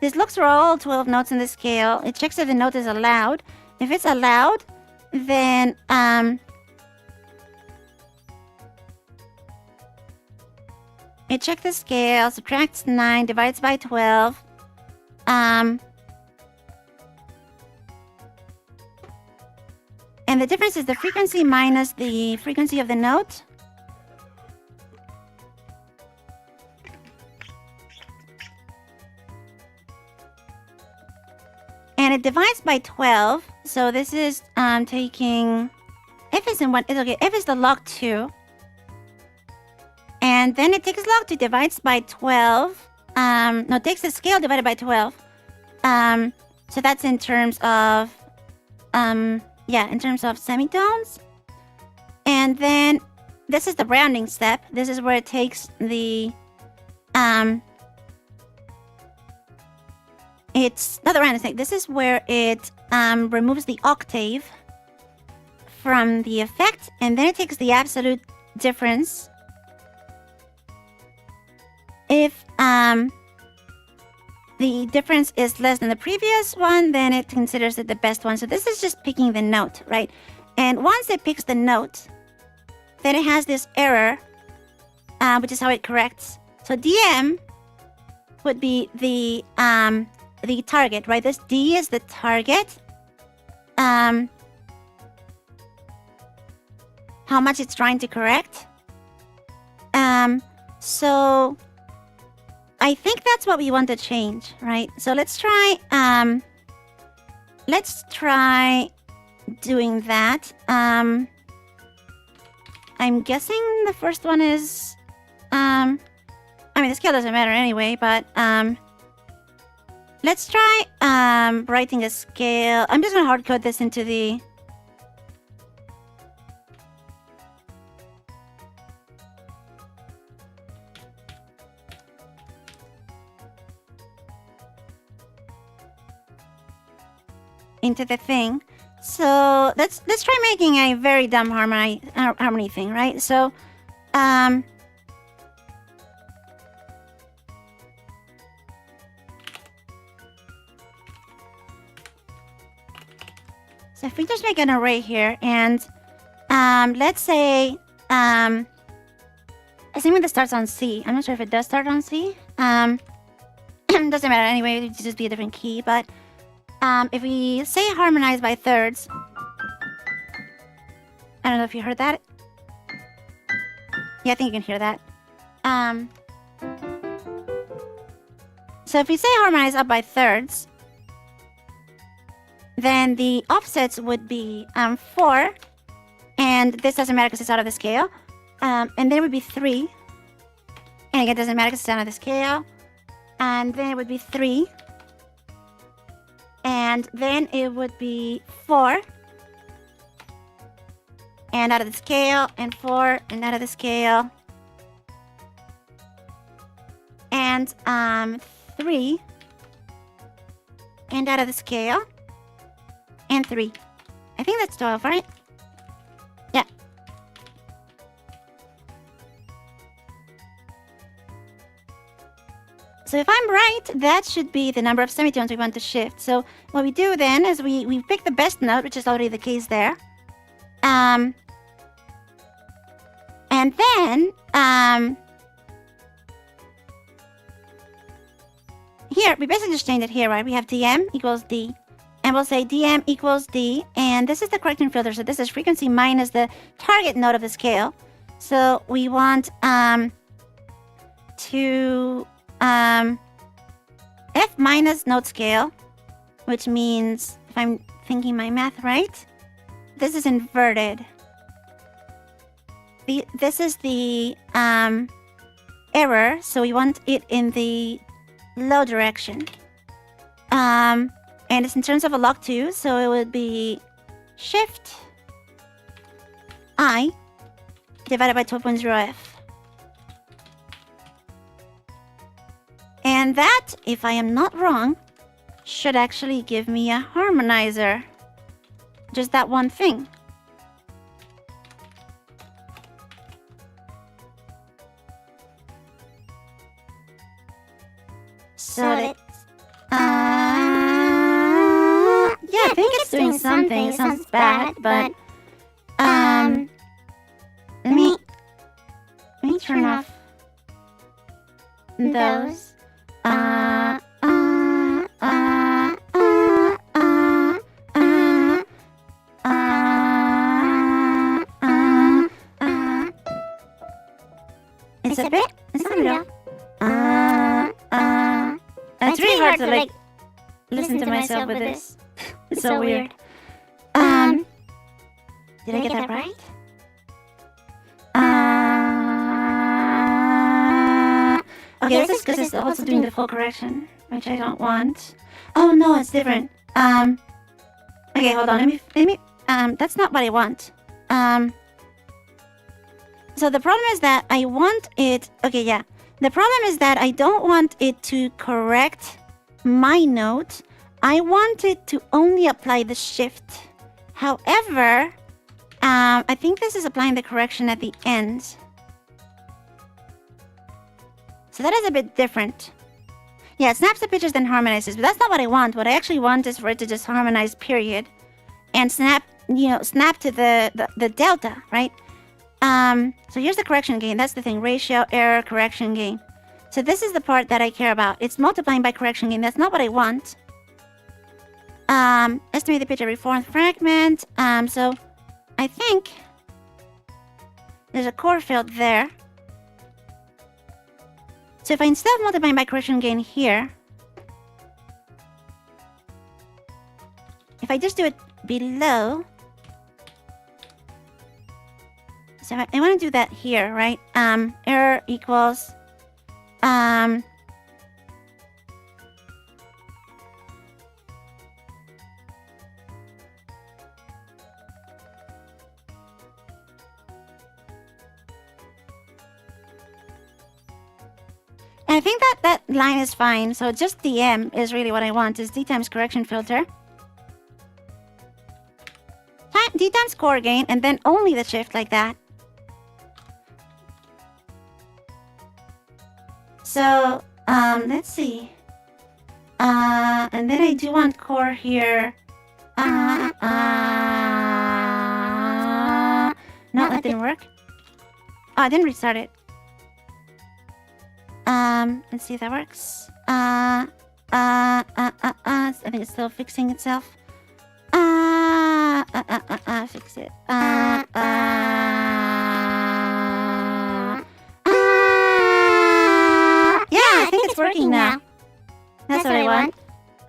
this looks for all 12 notes in the scale. It checks if the note is allowed. If it's allowed, then it checks the scale, subtracts 9, divides by 12. And the difference is the frequency minus the frequency of the note. it divides by 12. So this is taking f is in 1. It's okay. F is the log 2. And then it takes log 2, divides by 12. No, takes the scale divided by 12. So that's in terms of, in terms of semitones. And then this is the rounding step. This is where it takes the, it's not the rounding step. This is where it removes the octave from the effect. And then it takes the absolute difference. If the difference is less than the previous one, then it considers it the best one. So this is just picking the note, right? And once it picks the note, then it has this error, which is how it corrects. So DM would be the target, right? This D is the target. How much it's trying to correct. So I think that's what we want to change, right? So let's try doing that. I'm guessing the first one is I mean the scale doesn't matter anyway, but let's try writing a scale. I'm just gonna hard code this into the thing. So let's try making a very dumb harmony thing, right? So so if we just make an array here and let's say assuming this starts on C. I'm not sure if it does start on C. Doesn't matter anyway, it would just be a different key, but if we say harmonize by thirds, I don't know if you heard that. Yeah, I think you can hear that. So if we say harmonize up by thirds, then the offsets would be 4, and this doesn't matter because it's out of the scale. And then it would be 3, and again, it doesn't matter because it's out of the scale. And then it would be 3. And then it would be 4. And out of the scale. And 4. And out of the scale. And 3. And out of the scale. And 3. I think that's 12, right? Yeah. So if I'm right, that should be the number of semitones we want to shift. So what we do then is we pick the best note, which is already the case there. And then here, we basically just change it here, right? We have DM equals D. And we'll say DM equals D. And this is the correcting filter. So this is frequency minus the target note of the scale. So we want to F minus note scale, which means, if I'm thinking my math right, this is inverted. This is the error, so we want it in the low direction. And it's in terms of a log 2, so it would be shift I divided by 12.0f. And that, if I am not wrong, should actually give me a harmonizer. Just that one thing. So it's... yeah, I think it's doing something. It sounds bad, but... let me turn off those. It's a bit. It's a little. It's really hard to like listen to myself with this. so weird. Did I get that right? Okay, this is because it's also doing the full correction, which I don't want. Oh no, it's different. Okay, hold on. Let me. That's not what I want. So the problem is that I want it. Okay, yeah. The problem is that I don't want it to correct my note. I want it to only apply the shift. However, I think this is applying the correction at the end. So that is a bit different. Yeah, it snaps the pitches then harmonizes, but that's not what I want. What I actually want is for it to just harmonize, period. And snap, snap to the delta, right? So here's the correction gain. That's the thing. Ratio, error, correction gain. So this is the part that I care about. It's multiplying by correction gain. That's not what I want. Estimate the pitch every fourth fragment. So I think there's a core field there. So if I instead of multiplying by correction gain here, if I just do it below, so I want to do that here, right? Error equals I think that line is fine. So just dm is really what I want, is d times correction filter. D times core gain, and then only the shift like that. So, let's see. And then I do want core here. No, that didn't work. Oh, I didn't restart it. Let's see if that works. I think it's still fixing itself. Fix it. Yeah, I think it's working now. That's what I want.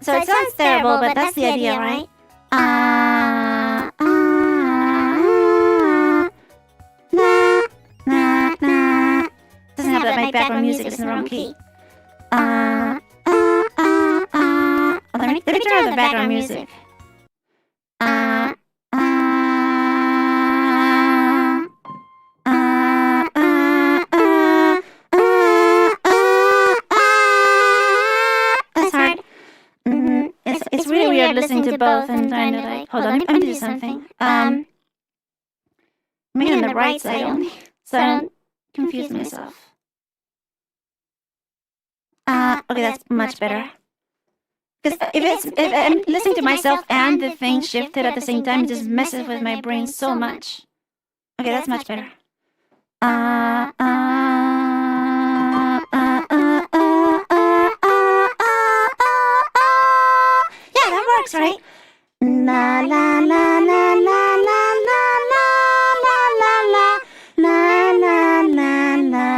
So it sounds terrible, but that's the idea, right? Doesn't have that my background music is in the wrong key. Let me turn on the background music. That's hard. It's really weird listening to both and trying to like. Hold on, let me do something. Make it on the right side only, so I don't confuse myself. Okay, that's much better. Because if I'm listening to myself and the thing shifted at the same time, it just messes with my brain so much. Okay, that's much better. Yeah, that works, right? La la la la la la la la la la la la la.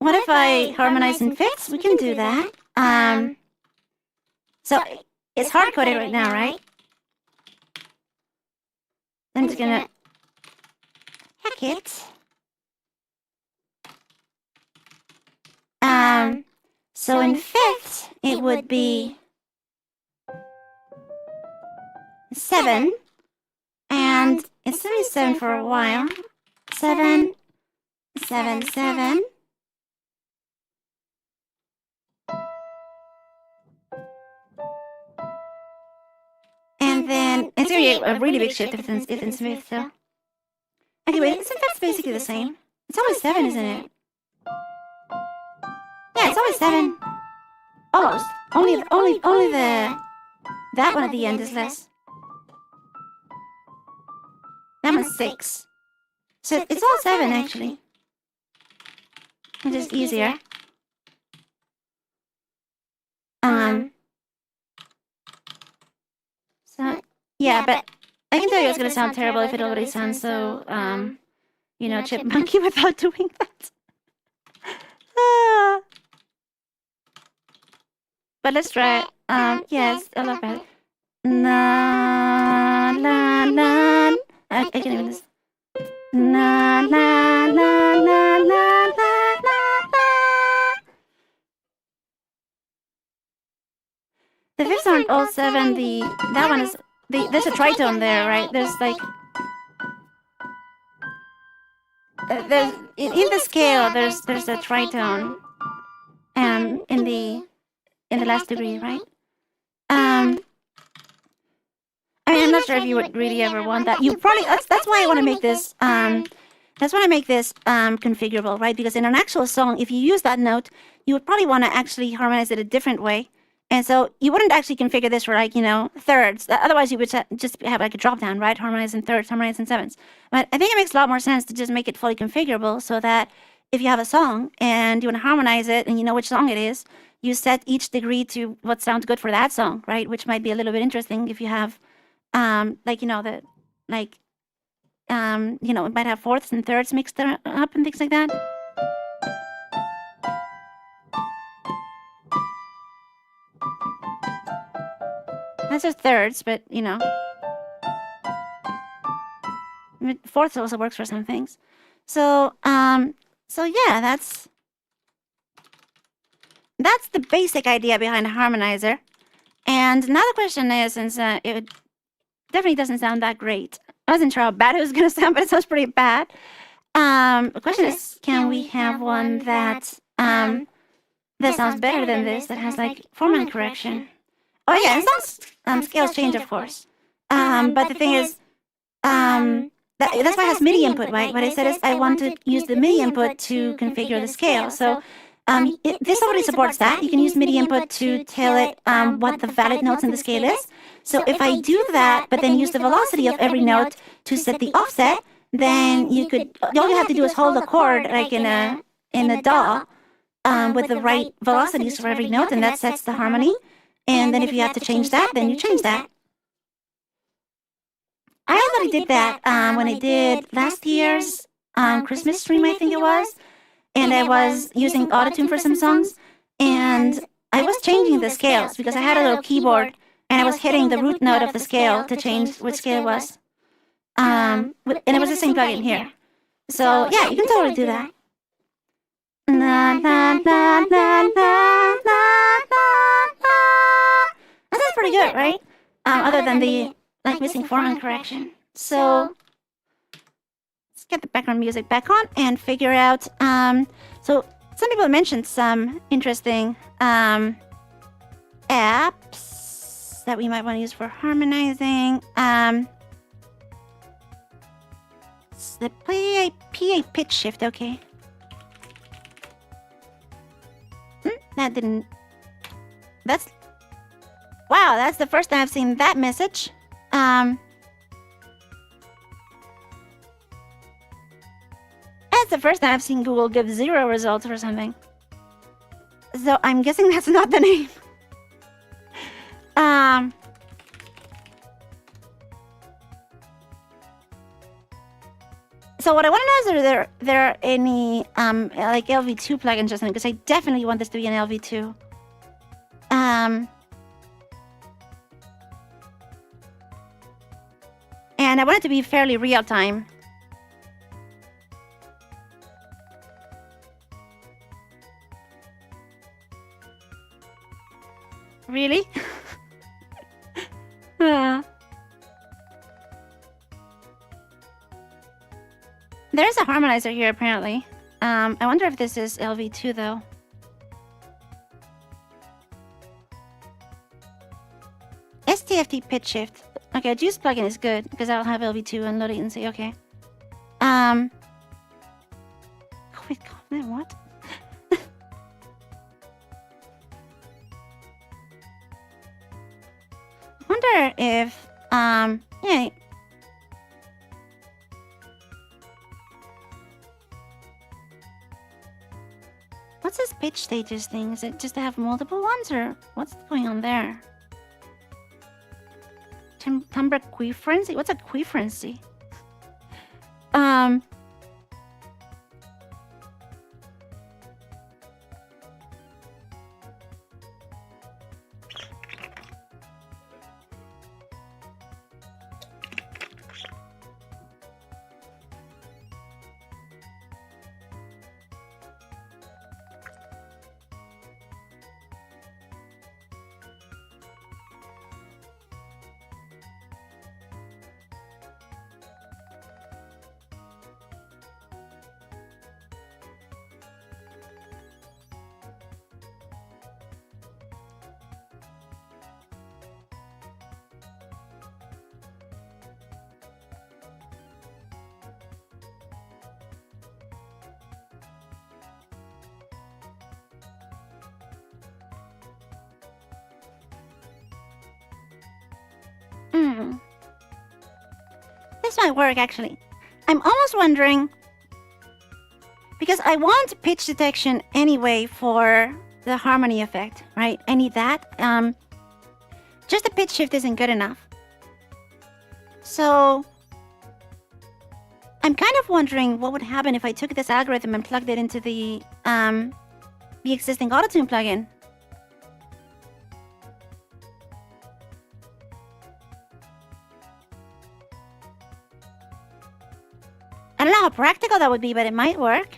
What if I harmonize in fifths? We can do that. So it's hard-coded right now, right? I'm just gonna hack it. So in fifths, it would be 7, and it's gonna be 7 for a while. 7, 7, 7. And then it's gonna be a really big shift if it's in smooth, so. Okay, wait, isn't that basically the same? It's always 7, isn't it? Yeah, it's always 7. Almost. Only the that one at the end is less. That one's 6. So it's all 7 actually. Which is easier. So yeah, but I can tell you it's gonna sound terrible if it already sounds so chipmunky without doing that. but let's try. Yes, I love that. Na la la. I can't even this. Na la la la la la la la. The fifths aren't all seven. That one is there's a tritone there, right? There's like there's in the scale there's a tritone in the last degree, right? I mean, I'm not sure if you would really ever want that. You probably that's why I want to make this configurable, right? Because in an actual song, if you use that note, you would probably want to actually harmonize it a different way. And so you wouldn't actually configure this for like, thirds. Otherwise, you would just have like a drop down, right? Harmonize in thirds, harmonize in sevenths. But I think it makes a lot more sense to just make it fully configurable so that if you have a song and you want to harmonize it and you know which song it is, you set each degree to what sounds good for that song, right? Which might be a little bit interesting if you have, it might have fourths and thirds mixed up and things like that. That's just thirds, but fourths also works for some things. So yeah, that's the basic idea behind a harmonizer. And now the question is, since it definitely doesn't sound that great. I wasn't sure how bad it was going to sound, but it sounds pretty bad. The question is, can we have one that sounds better than this, that has like formant correction? Oh yeah, and some scales change, of course. But the thing is, that's why it has MIDI input, right? What I said is I want to use the MIDI input to configure the scale. So this already supports that. You can use MIDI input to tell it what the valid notes in the scale is. So if I do that, but then use the velocity of every note to set the offset, then all you have to do is hold a chord like in a DAW with the right velocities for every note, and that sets the harmony. And then if you have to change that, then you change that. I already did that when I did last year's Christmas stream, I think it was. And I was using autotune for some songs. And I was changing the scales because I had a little keyboard and I was hitting the root note of the scale to change which scale it was. And it was the same plugin here. So yeah, you can totally do that. La, la, la, la, la, la, la. That's pretty good, right? Other than the missing formant correction. So let's get the background music back on and figure out. So some people mentioned some interesting apps that we might want to use for harmonizing. The PA pitch shift, okay. That didn't. Wow, that's the first time I've seen that message. That's the first time I've seen Google give 0 results or something. So I'm guessing that's not the name. So what I want to know is are there any like LV2 plugins or something, because I definitely want this to be an LV2. And I want it to be fairly real time. Really? There's a harmonizer here, apparently. I wonder if this is LV2, though. STFT pitch shift. Okay, a Juice plugin is good, because I'll have LV2 and low latency, okay. Wait, what? Wonder if, yeah. What's this pitch stages thing? Is it just to have multiple ones, or what's going on there? Timbre quiferency? What's a quiferency? This might work, actually. I'm almost wondering... Because I want pitch detection anyway for the harmony effect, right? I need that. Just the pitch shift isn't good enough. So... I'm kind of wondering what would happen if I took this algorithm and plugged it into the existing autotune plugin. I don't know how practical that would be, but it might work.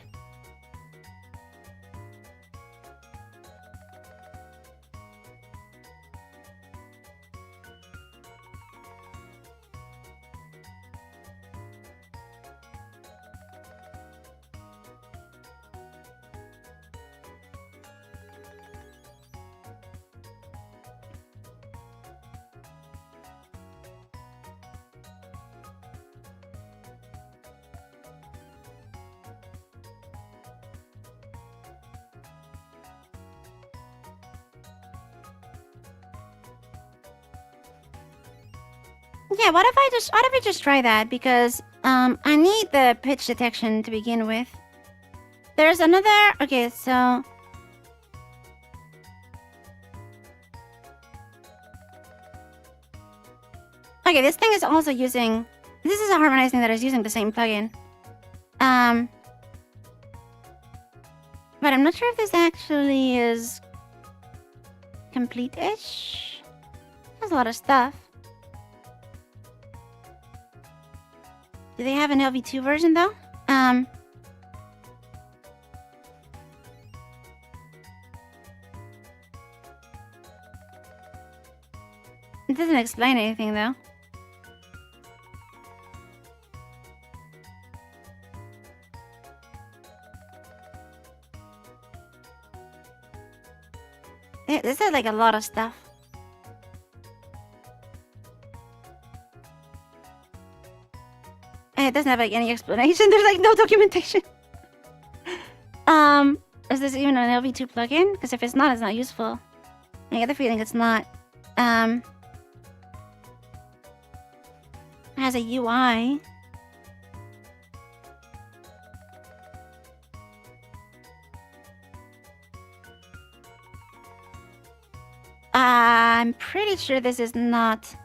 Yeah, what if I just try that? Because I need the pitch detection to begin with. There's another... Okay, so... Okay, this thing is also using... This is a harmonizing that is using the same plugin. But I'm not sure if this actually is... complete-ish. There's a lot of stuff. Do they have an LV2 version, though? It doesn't explain anything, though. This is like a lot of stuff. It doesn't have like any explanation. There's like no documentation. Is this even an LV2 plugin? Because if it's not, it's not useful. I get the feeling it's not. It has a UI. I'm pretty sure this is not...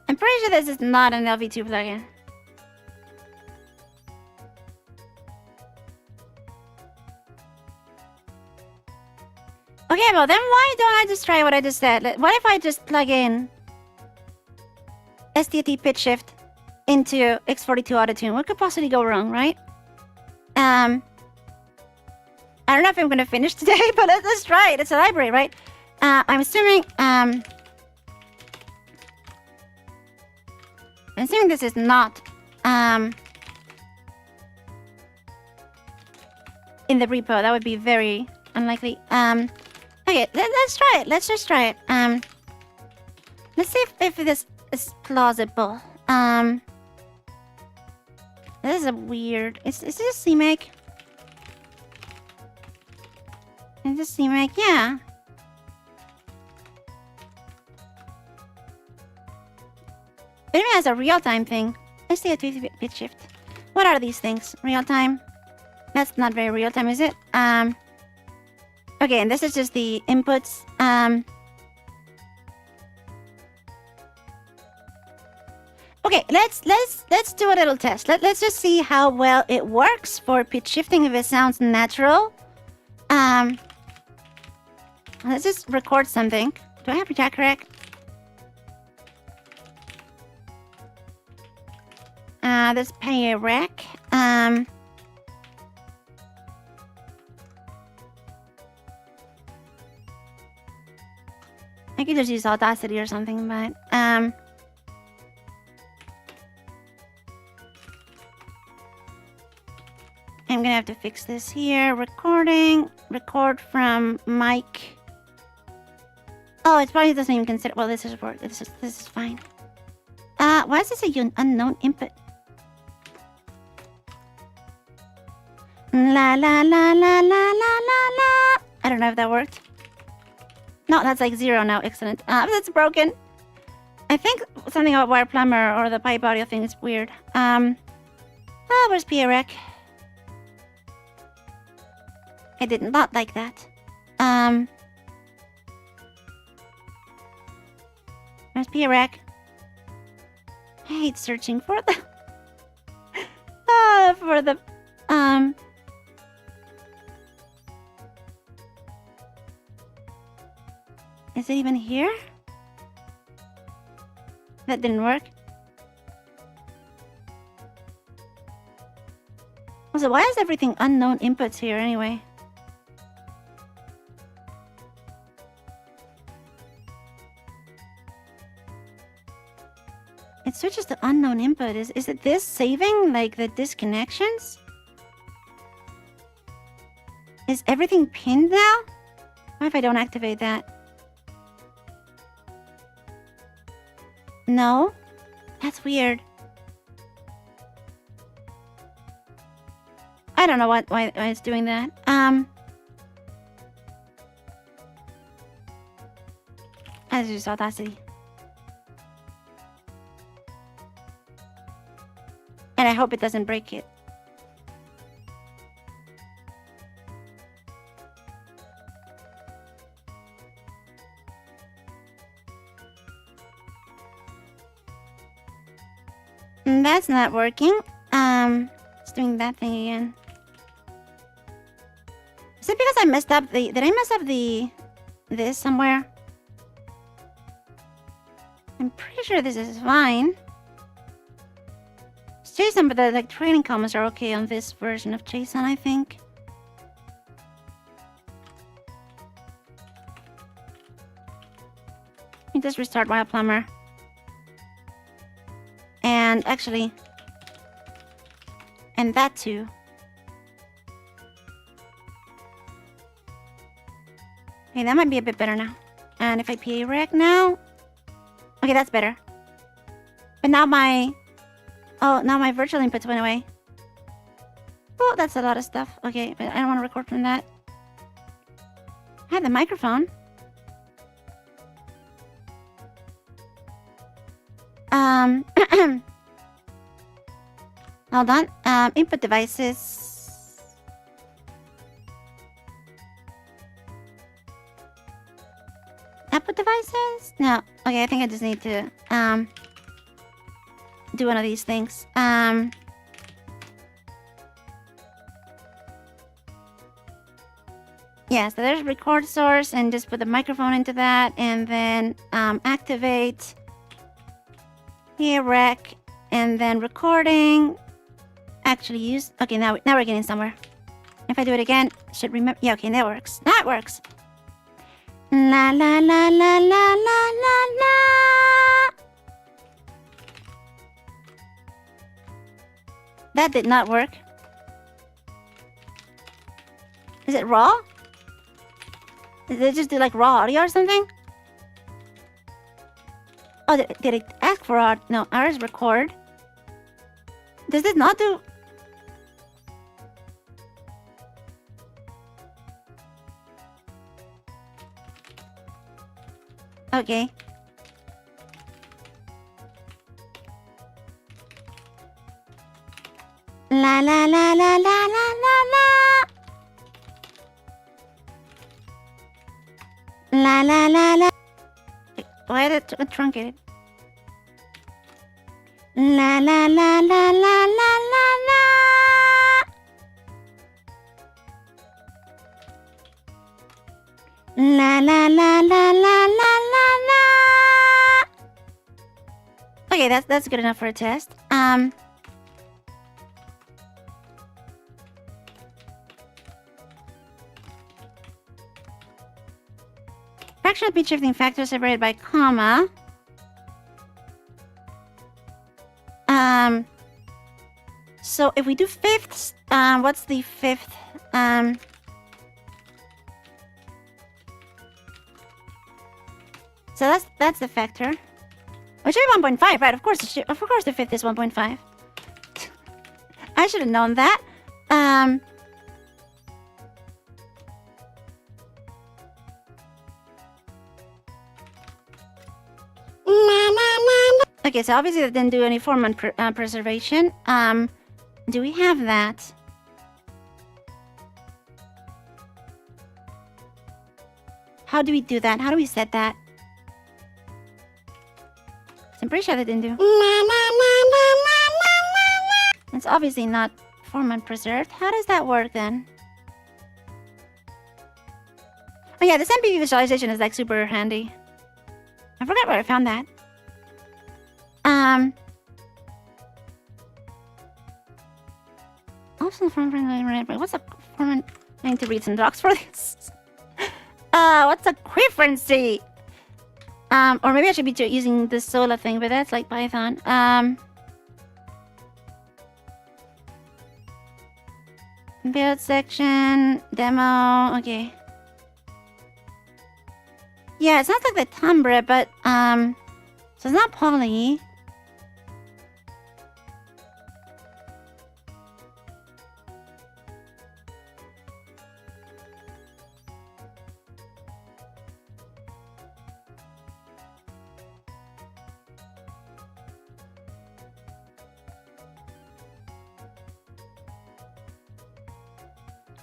I'm pretty sure this is not an LV2 plugin. Okay, well then why don't I just try what I just said? What if I just plug in STFT pitch shift into X42 autotune? What could possibly go wrong, right? I don't know if I'm gonna finish today, but let's try it. It's a library, right? I'm assuming this is not in the repo. That would be very unlikely. Okay, let's try it. Let's just try it. Let's see if this is plausible. This is a weird... Is this a CMake? Is this CMake? Yeah. It even has a real-time thing. Let's see a pitch shift. What are these things? Real-time? That's not very real-time, is it? Okay, and this is just the inputs. Okay, let's do a little test. Let's just see how well it works for pitch shifting, if it sounds natural. Let's just record something. Do I have a jack rack? Let's pay a rack. I could just use Audacity or something, but I'm gonna have to fix this here. Recording. Record from mic. Oh, it probably doesn't even consider... Well, this is work. This is fine. Why is this a unknown input? La la la la la la la la. I don't know if that worked. No, that's like 0 now. Excellent. That's broken. I think something about wire plumber or the pipe audio thing is weird. Where's PA rec? I did not like that. Where's PA rec? I hate searching for the Is it even here? That didn't work. Also, why is everything unknown inputs here anyway? It switches to unknown input. Is it this saving, like, the disconnections? Is everything pinned now? What if I don't activate that? No? That's weird. I don't know why it's doing that. That's just Audacity. And I hope it doesn't break it. That's not working. It's doing that thing again. Is it because I messed up the... Did I mess up this somewhere? I'm pretty sure this is fine. It's JSON, but the like training comments are okay on this version of JSON, I think. Let me just restart Wild Plumber. And actually... And that too. Okay, that might be a bit better now. And if I PA rec now... Okay, that's better. But now my... Oh, now my virtual inputs went away. Oh, that's a lot of stuff. Okay, but I don't want to record from that. I have the microphone. Hold on. Input devices. Output devices? No. Okay, I think I just need to do one of these things. Yeah, so there's record source and just put the microphone into that and then activate here rec and then recording. Actually use... Okay, now we're getting somewhere. If I do it again, should remember... Yeah, okay, that works. That works. La la la la la la la la. That did not work. Is it raw? Did it just do like raw audio or something? Oh, did it ask for audio? No, ours record. Does it not do... Okay. La la la la la la la la. La la la la. Why is it truncated? La la la la la la la la. La la la la la la la la. Okay, that's good enough for a test. Fractional pitch shifting factor separated by comma. So if we do fifths, what's the fifth? So that's the factor. Which is 1.5, right? Of course the fifth is 1.5. I should have known that. La la la Okay, so obviously that didn't do any format preservation. Do we have that? How do we do that? How do we set that? I'm pretty sure that didn't do. It's obviously not format preserved. How does that work then? Oh yeah, this MPV visualization is like super handy. I forgot where I found that. Also what's the format? I need to read some docs for this. What's a frequency? Or maybe I should be using the Sola thing, but that's like Python. Build section, demo, okay. Yeah, it sounds like the timbre, but, so it's not poly.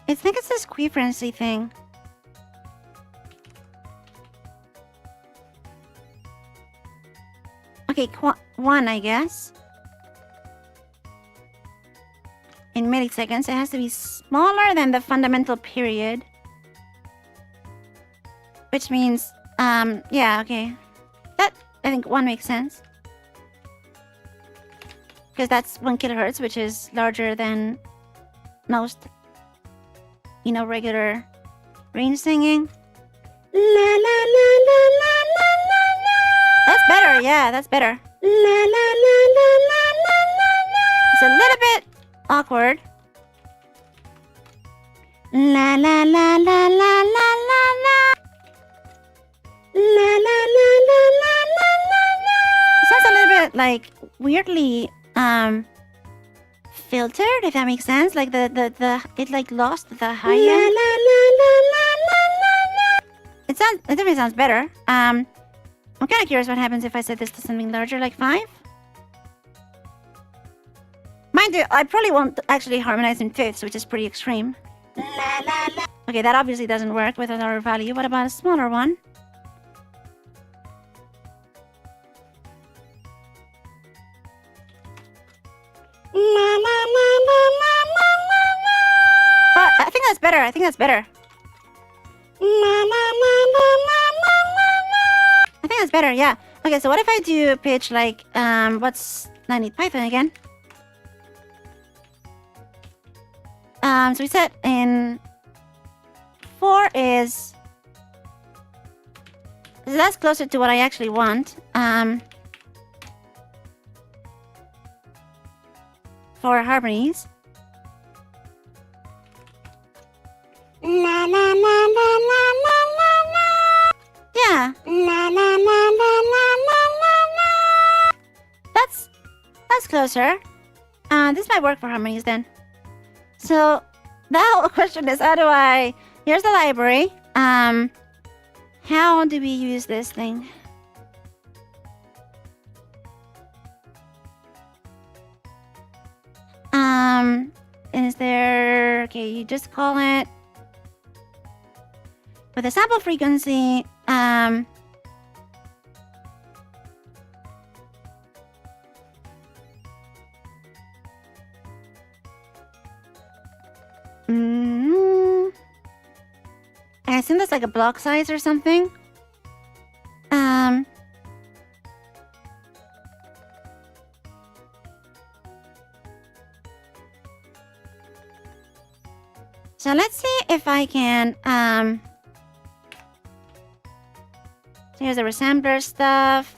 I think it's this frequency thing. Okay, 1, I guess. In milliseconds, it has to be smaller than the fundamental period. Which means, yeah, okay. That, I think 1 makes sense. Because that's 1 kilohertz, which is larger than most, you know, regular range singing. La la la la la la la la. That's better, yeah, that's better. La la la la la la la la. It's a little bit awkward. La la la la la la la la. La la la la la la la la. It sounds a little bit like weirdly filtered, if that makes sense. Like the it like lost the high end. La la la la la la la la. It definitely sounds better. I'm kind of curious what happens if I set this to something larger, like 5. Mind you, I probably won't actually harmonize in fifths, which is pretty extreme. La, la, la. Okay, that obviously doesn't work with another value. What about a smaller one? La, la, la, la, la, la, la, la. I think that's better. I think that's better. La, la, la, la, la, la, la, la. I think that's better, yeah. Okay, so what if I do pitch like, what's... I need Python again. So we set in 4 is... So that's closer to what I actually want. For harmonies. La la la la la la la la. Yeah. La la la la la la la la. That's closer. This might work for harmonies then. So the whole question is, how do I... Here's the library. How do we use this thing? Is there... Okay, you just call it... With a sample frequency, I assume that's like a block size or something. So let's see if I can, so here's the resampler stuff.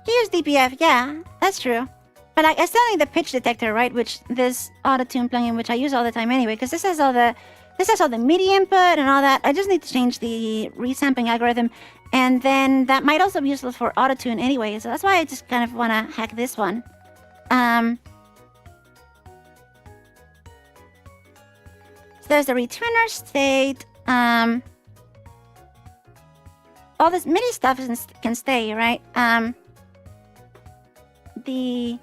Here's DPF, yeah, that's true. But like, I still need the pitch detector, right? Which this autotune plugin, which I use all the time anyway, because this has all the MIDI input and all that. I just need to change the resampling algorithm, and then that might also be useful for autotune anyway. So that's why I just kind of want to hack this one. So there's the retuner state. All this MIDI stuff can stay, right? The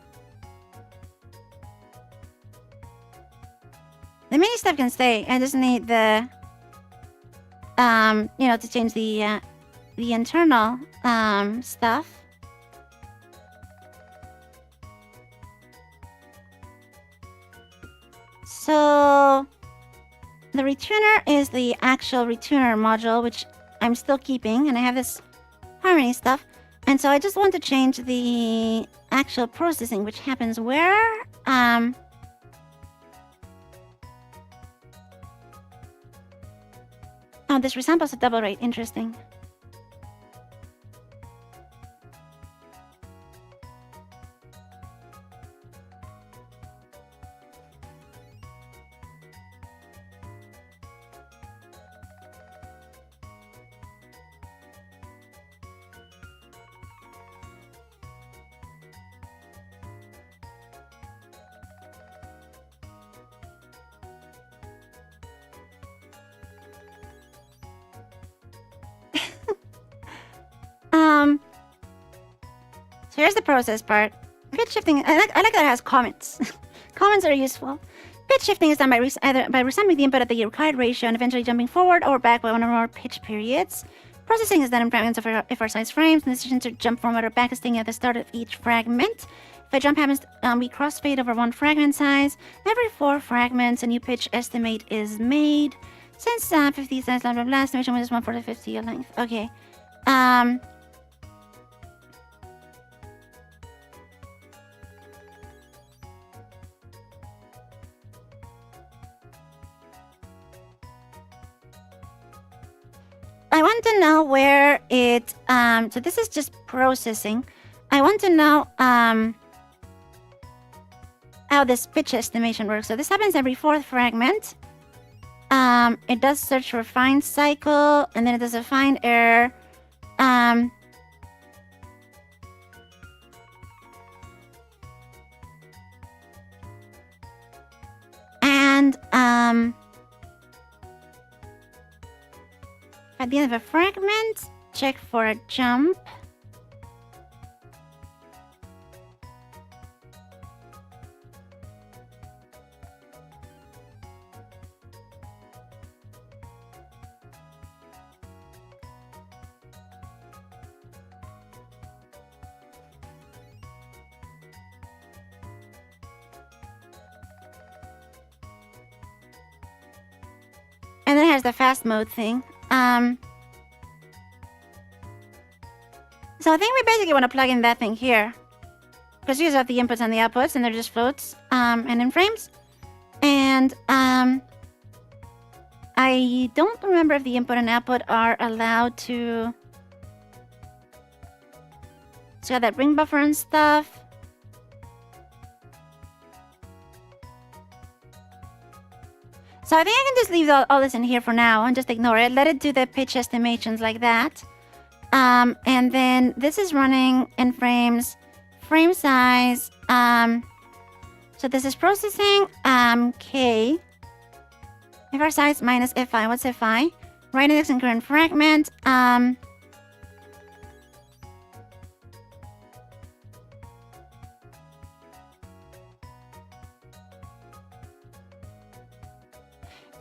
MIDI stuff can stay. I just need the to change the internal stuff. So the retuner is the actual retuner module, which I'm still keeping, and I have this harmony stuff. And so I just want to change the actual processing, which happens where? Oh, this resamples a double rate. Interesting. So here's the process part. Pitch shifting. I like that it has comments. Comments are useful. Pitch shifting is done by either by resampling the input at the required ratio and eventually jumping forward or back by one or more pitch periods. Processing is done in fragments of FR-size frames. The decision to jump forward or back is taken at the start of each fragment. If a jump happens, we crossfade over one fragment size. Every 4 fragments, a new pitch estimate is made. Since 50 size blah blah blah, estimation was 1 for the 50 length. Okay. I want to know where it, so this is just processing. I want to know, how this pitch estimation works. So this happens every 4th fragment. It does search for find cycle, and then it does a find error. And, at the end of a fragment, check for a jump. And then there's the fast mode thing. So I think we basically want to plug in that thing here. Because these are the inputs and the outputs, and they're just floats, and in frames. And, I don't remember if the input and output are allowed to... So got that ring buffer and stuff. So I think I can just leave all this in here for now and just ignore it. Let it do the pitch estimations like that. And then this is running in frames, frame size. So this is processing, K. FR size minus FI. What's FI? Right index and current fragment.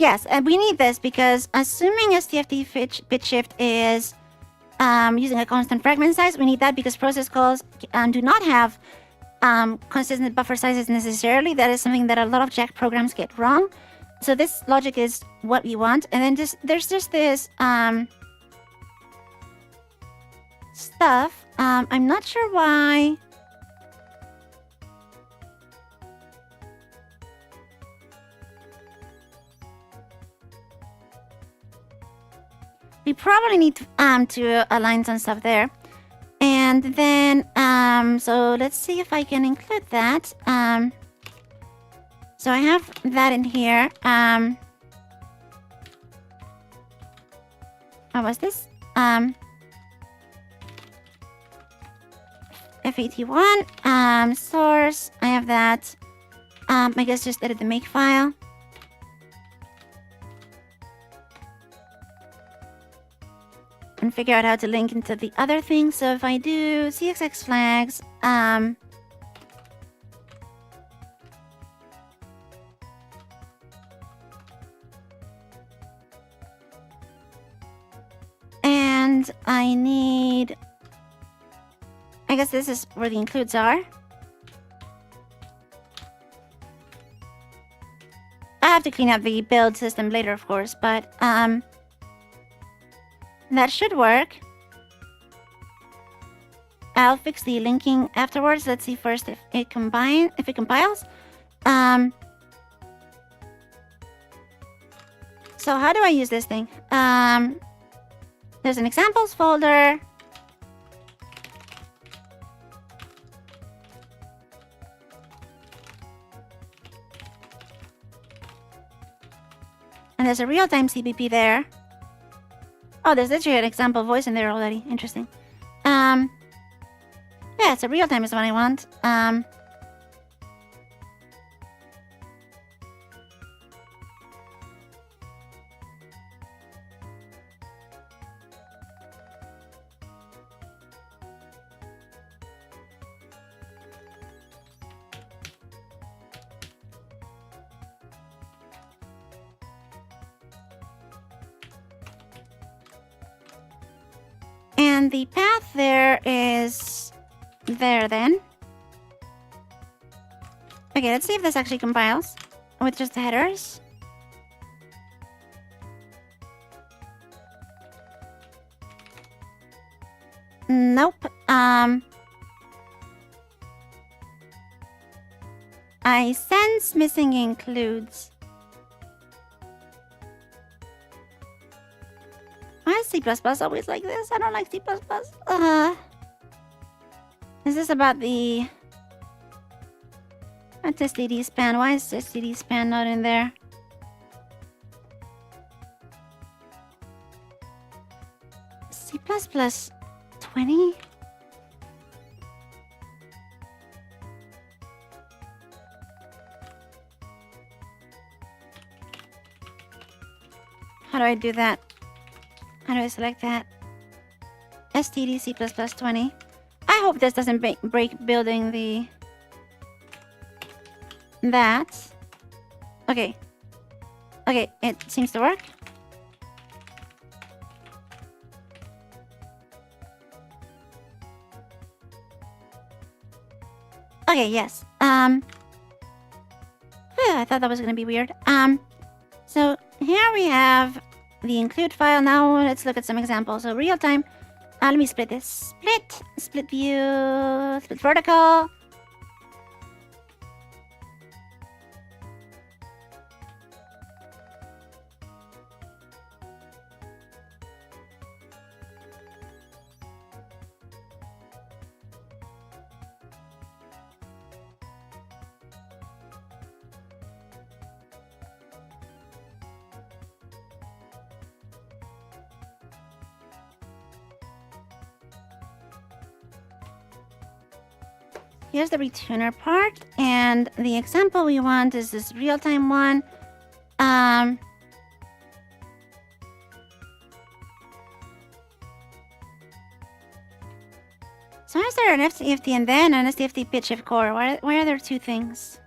Yes, and we need this because assuming STFT bit shift is using a constant fragment size, we need that because process calls do not have consistent buffer sizes necessarily. That is something that a lot of Jack programs get wrong. So this logic is what we want. And then there's just this stuff. I'm not sure why... We probably need to align some stuff there. And then, so let's see if I can include that. So I have that in here. What was this? FAT1, source, I have that. I guess just edit the make file. and figure out how to link into the other things. So if I do CXX flags, and I need, I guess this is where the includes are. I have to clean up the build system later, of course, but that should work. I'll fix the linking afterwards. Let's see first if it compiles. So how do I use this thing? There's an examples folder. And there's a real-time CPP there. Oh, there's literally an example voice in there already. Interesting. Yeah, it's a real-time is what I want. And the path there is there then. Okay, let's see if this actually compiles with just the headers. Nope. I sense missing includes. Why is C++ always like this? I don't like C++. Is this about the STD span? Why is STD span not in there? C++ 20? How do I do that? How do I select that? STD C++ 20. I hope this doesn't break building the... that. Okay. Okay, it seems to work. Okay, yes. I thought that was gonna be weird. So here we have the include file. Now let's look at some examples. So real time. Let me split this. Split view, split vertical. Here's the retuner part, and the example we want is this real-time one. So is there an STFT and then an STFT pitch shift core? Why are there two things?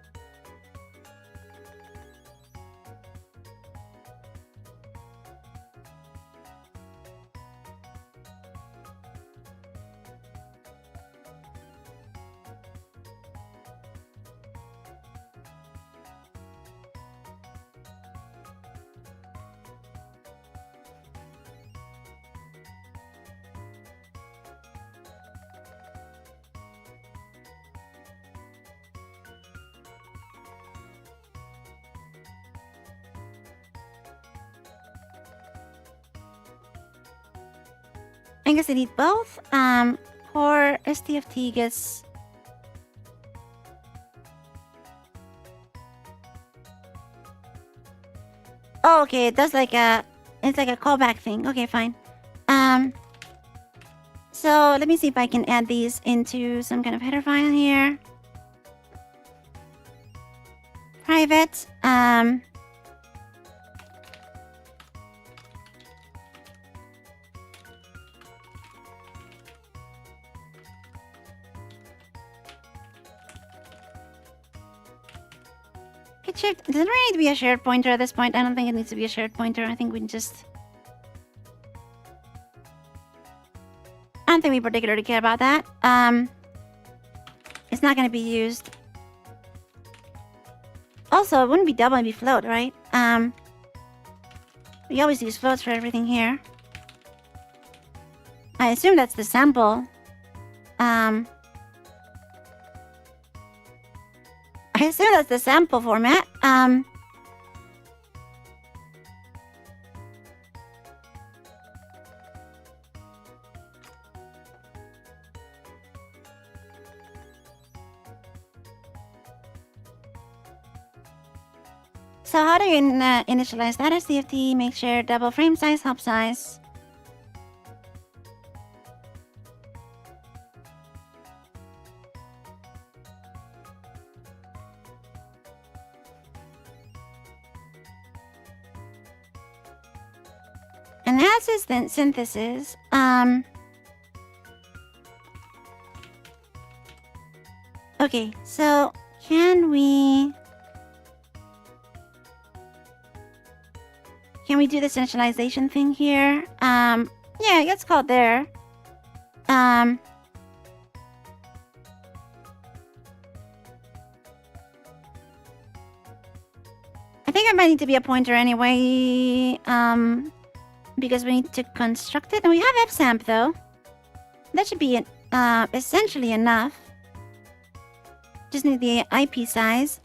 I guess I need both. Core STFT gets... Oh, okay, it does like a... It's like a callback thing. Okay, fine. So let me see if I can add these into some kind of header file here. Private. Pitch shift. Does it really need to be a shared pointer at this point? I don't think it needs to be a shared pointer. I think we just... I don't think we particularly care about that. It's not going to be used. Also, it wouldn't be double, it'd be float, right? We always use floats for everything here. I assume that's the sample. I assume that's the sample format. So how do you initialize that STFT? Make sure double frame size, hop size. Analysis, then synthesis. Okay, so can we do this initialization thing here? Yeah, let's call it there. I think it might need to be a pointer anyway. Because we need to construct it. And we have fsamp though. That should be essentially enough. Just need the IP size.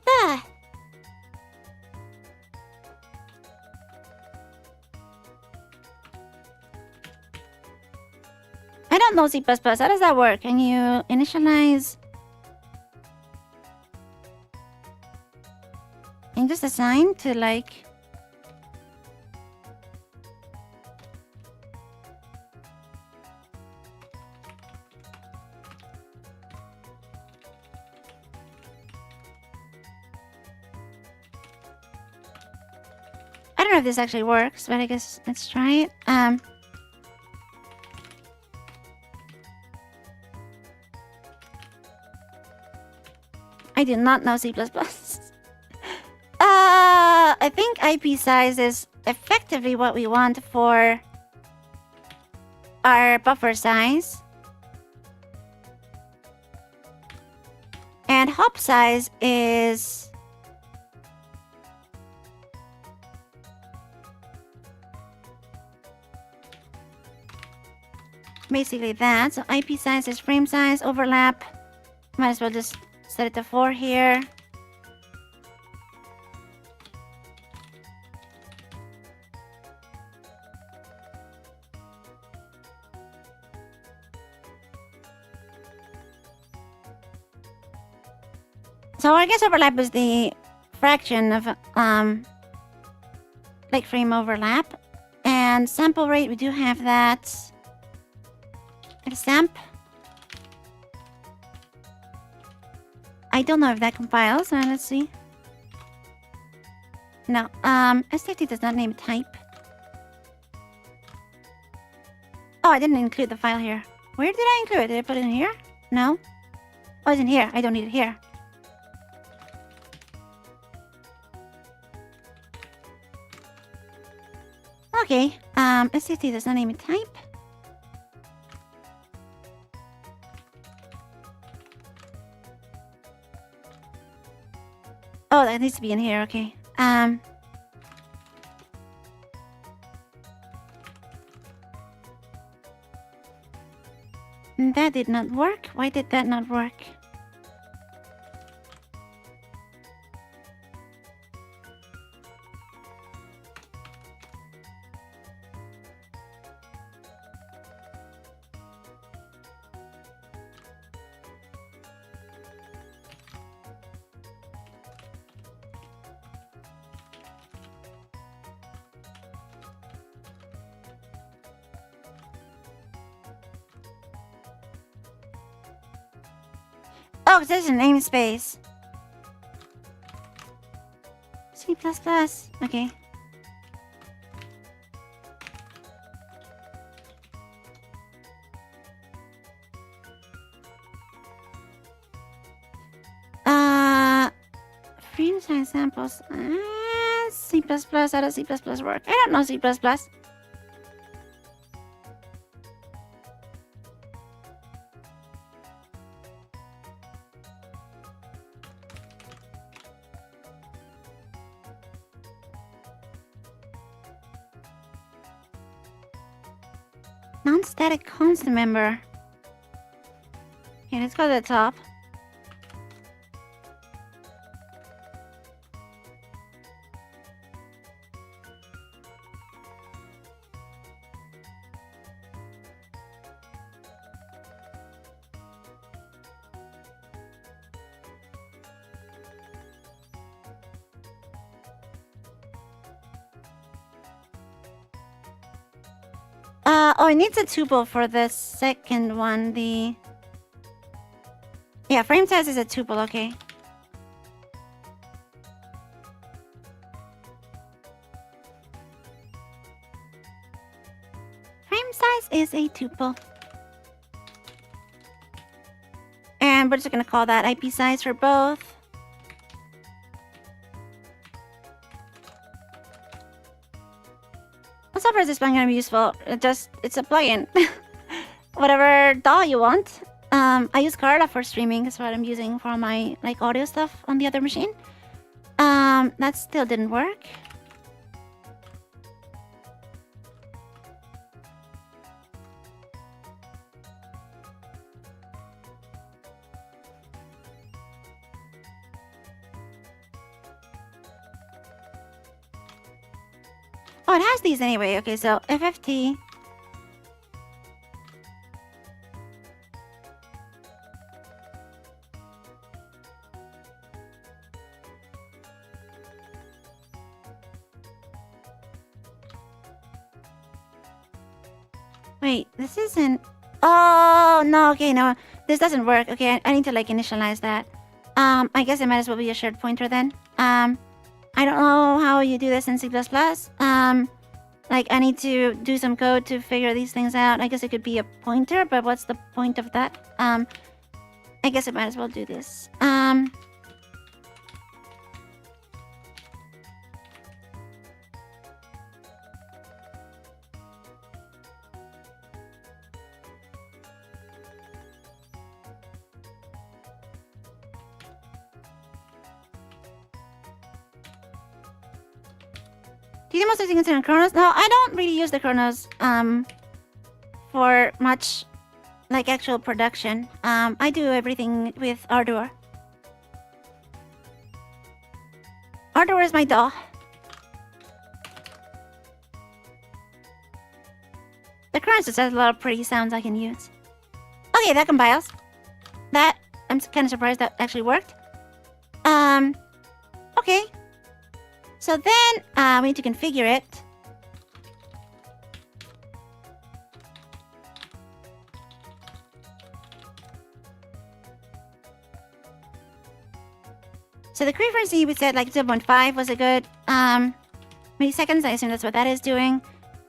Ah. I don't know C++. How does that work? Can you initialize? And just assign to like... I don't know if this actually works, but I guess let's try it. I do not know C++. I think IP size is effectively what we want for our buffer size. And hop size is... basically that. So IP size is frame size, overlap. Might as well just set it to 4 here. So I guess overlap is the fraction of like frame overlap. And sample rate, we do have that. Samp. I don't know if that compiles. Let's see. No, STFT does not name type. Oh, I didn't include the file here. Where did I include it? Did I put it in here? No. Oh, it's in here. I don't need it here. Okay, STFT does not name a type. Oh, that needs to be in here, okay. That did not work. Why did that not work? Oh, there's a namespace. C++. Okay. frame size samples. C++, how does C++ work? I don't know C++. Non-static constant member. Okay, let's go to the top. Oh, it needs a tuple for the second one. Yeah, frame size is a tuple, okay. Frame size is a tuple. And we're just gonna call that IP size for both. What software is this plugin gonna be useful? It's a plugin. Whatever DAW you want. I use Carla for streaming. That's what I'm using for my audio stuff on the other machine. That still didn't work. Oh, it has these anyway. Okay, so FFT. Wait, this isn't... Oh, no, okay, no. This doesn't work. Okay, I need to initialize that. I guess it might as well be a shared pointer then. I don't know how you do this in C++. I need to do some code to figure these things out. I guess it could be a pointer, but what's the point of that? I guess I might as well do this. Do you mostly consider Chronos? No, I don't really use the Chronos for much actual production. I do everything with Ardour. Ardour is my DAW. The Chronos just has a lot of pretty sounds I can use. Okay, that compiles. That, I'm kind of surprised that actually worked. Okay. So then, we need to configure it. So the current frequency we said 0.5 was a good milliseconds. I assume that's what that is doing.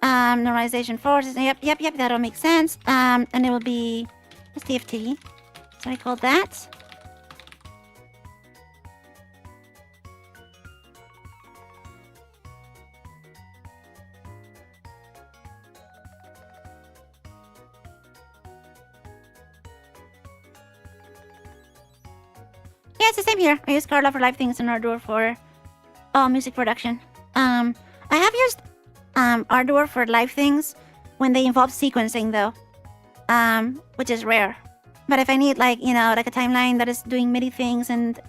Normalization force. Yep, that'll make sense. And it will be STFT. So I called that. Yeah, it's the same here. I use Carla for live things and Ardour for music production. I have used Ardour for live things when they involve sequencing though, which is rare. But if I need a timeline that is doing MIDI things and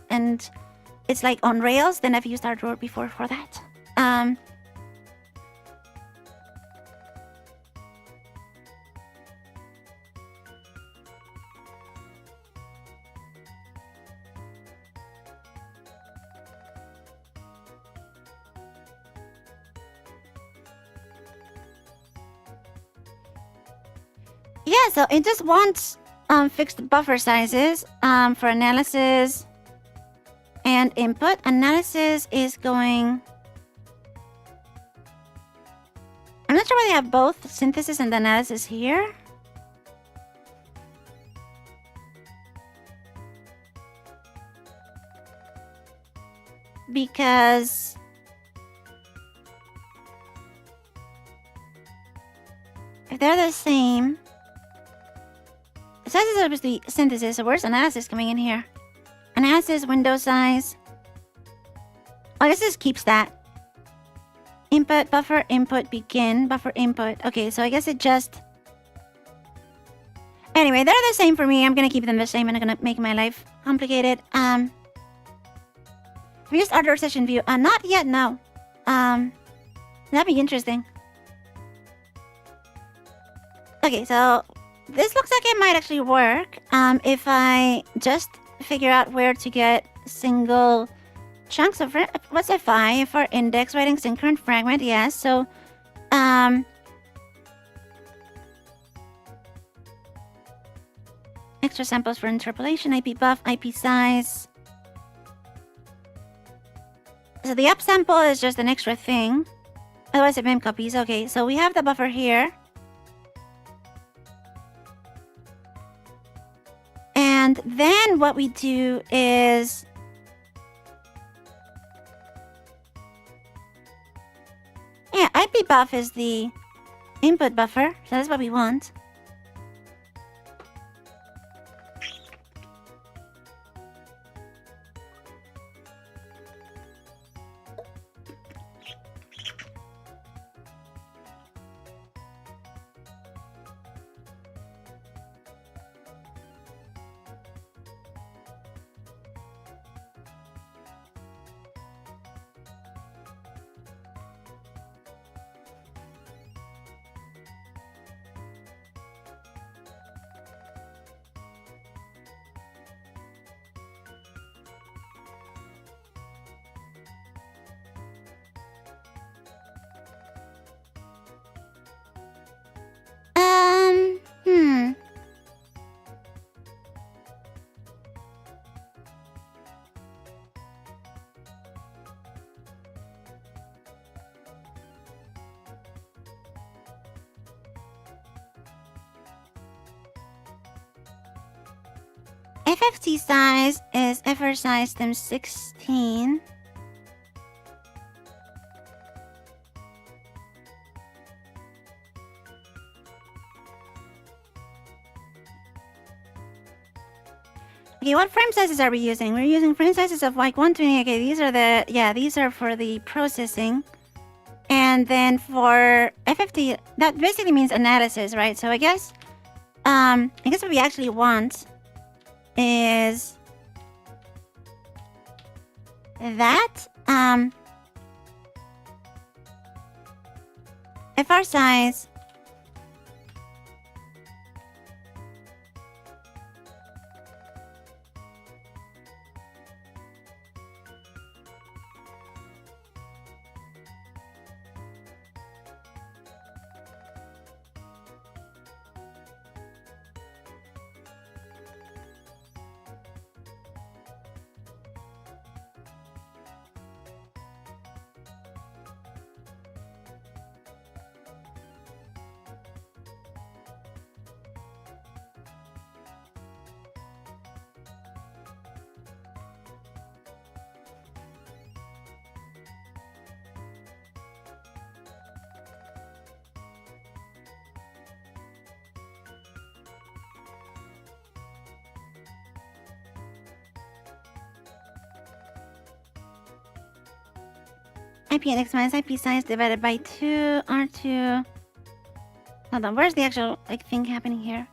it's on Rails, then I've used Ardour before for that. Yeah, so it just wants fixed buffer sizes for analysis and input. Analysis is going... I'm not sure why they have both synthesis and analysis here. because if they're the same, size is supposed to be synthesis, so where's analysis coming in here? Analysis, window size. Oh, I guess this keeps that. Input, buffer, input, begin, buffer, input. Okay, so I guess it just... Anyway, they're the same for me. I'm gonna keep them the same and I'm gonna make my life complicated. Have you used outdoor session view? Not yet, no. That'd be interesting. Okay, so this looks like it might actually work. If I just figure out where to get single chunks of... What's FI? For index, writing synchron fragment, yes. So, extra samples for interpolation, IP buff, IP size. So the upsample is just an extra thing. Otherwise it mem copies. Okay, so we have the buffer here. And then what we do is... Yeah, IP buff is the input buffer. So that's what we want. FFT size is FR size times 16. Okay, what frame sizes are we using? We're using frame sizes of like 120. Okay, these are the... Yeah, these are for the processing. And then for FFT, that basically means analysis, right? So I guess what we actually want is that FR size IP index minus IP size divided by 2 R2. Hold on, where's the actual like thing happening here?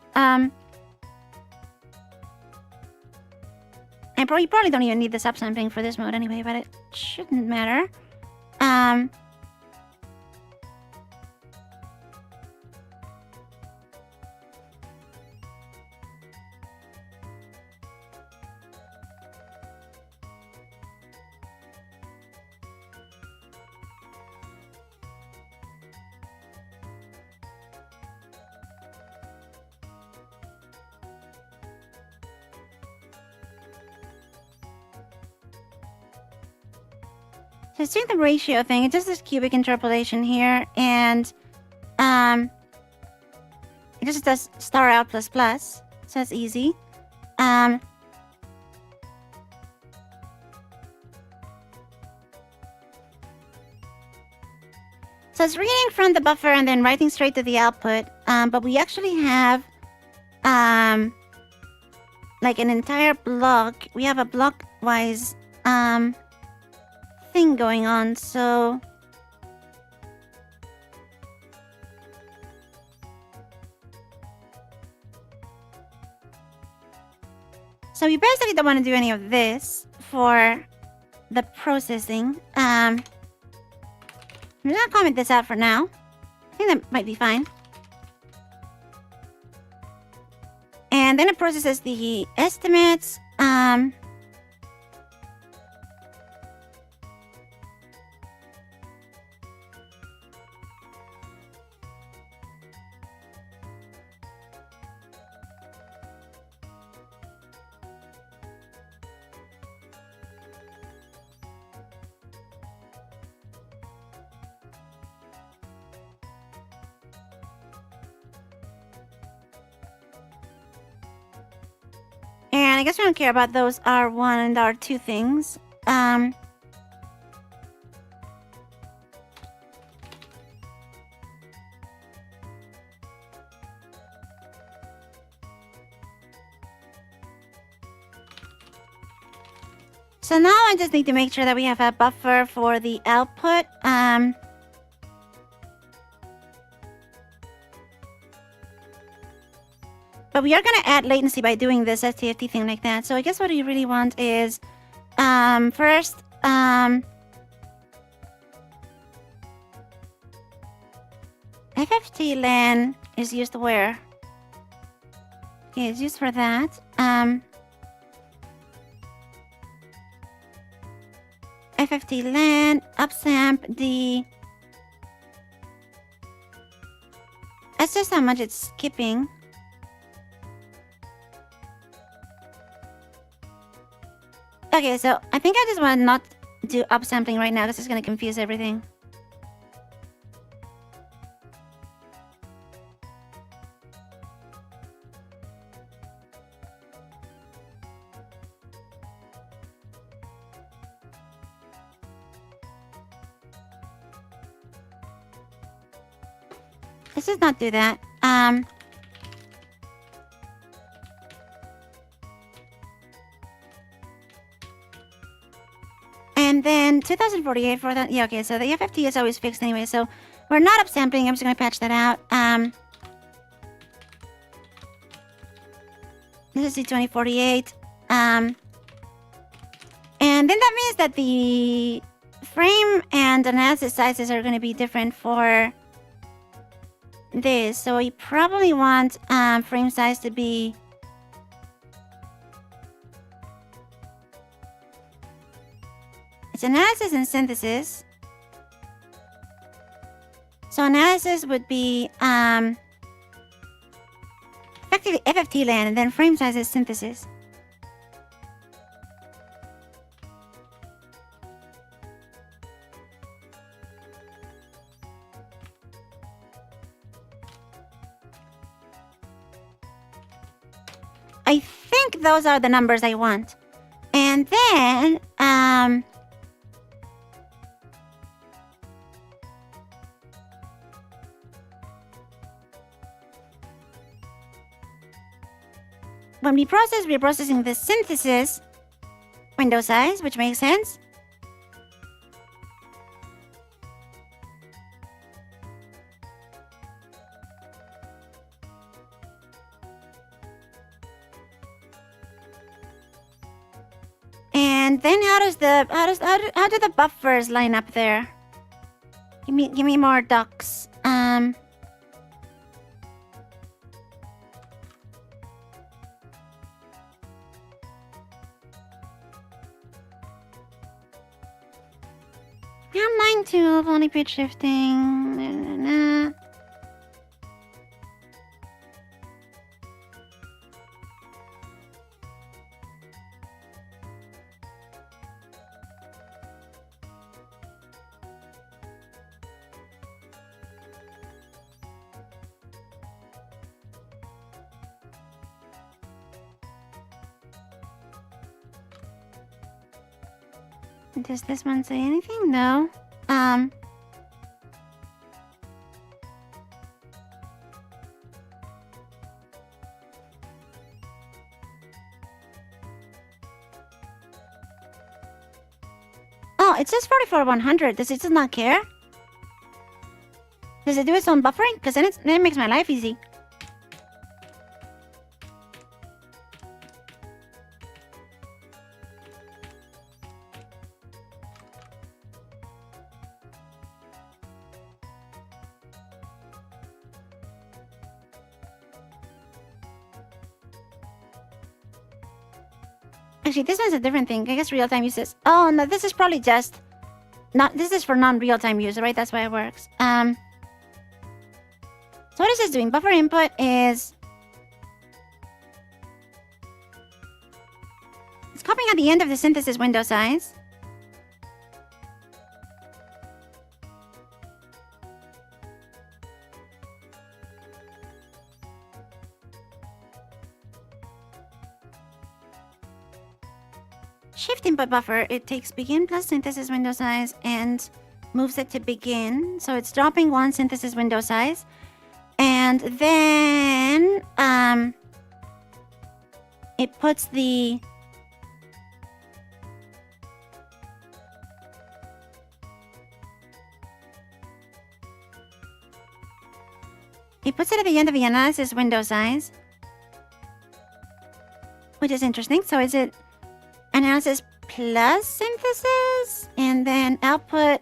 You probably don't even need the subsampling for this mode anyway, but it shouldn't matter. So it's doing the ratio thing. It's just this cubic interpolation here, and it just does star out plus plus, so it's easy. So it's reading from the buffer and then writing straight to the output. But we actually have like an entire block. We have a block-wise thing going on. So we basically don't want to do any of this for the processing. I'm gonna comment this out for now. I think that might be fine. And then it processes the estimates. And I guess we don't care about those R1 and R2 things. So now I just need to make sure that we have a buffer for the output. But we are going to add latency by doing this STFT thing like that. So I guess what we really want is, first, FFT LAN is used where? Okay, it's used for that. FFT LAN, upsamp D. That's just how much it's skipping. Okay, so I think I just want to not do upsampling right now because it's going to confuse everything. Let's just not do that. And then 2048 for that. Yeah, okay, so the FFT is always fixed anyway, so we're not upsampling. I'm just going to patch that out. This is the 2048. And then that means that the frame and analysis sizes are going to be different for this. So we probably want frame size to be it's analysis and synthesis. So analysis would be effectively FFT LAN, and then frame size is synthesis. I think those are the numbers I want. And then, when we process, we're processing the synthesis window size, which makes sense. And then how do the buffers line up there? Give me more ducks. How line 2, only page shifting. Does this one say anything? No. it says 44,100. Does it not care? Does it do its own buffering? Because then it makes my life easy. Actually, this one's a different thing. I guess real-time uses. Oh, no, this is probably just... This is for non-real-time use, right? That's why it works. So what is this doing? Buffer input is... It's copying at the end of the synthesis window size. Shift input buffer, it takes begin plus synthesis window size and moves it to begin. So it's dropping one synthesis window size. And then it puts the it at the end of the analysis window size, which is interesting. So is it analysis plus synthesis and then output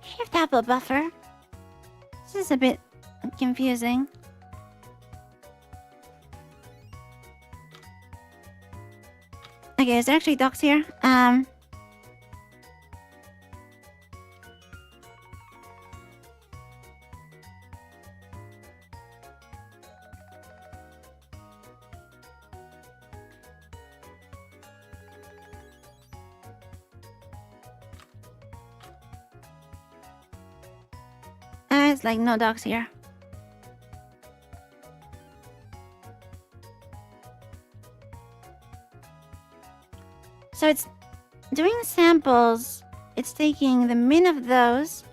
shift output buffer? This is a bit confusing. Okay, is there actually docs here? It's like no docs here. So it's doing samples. It's taking the min of those.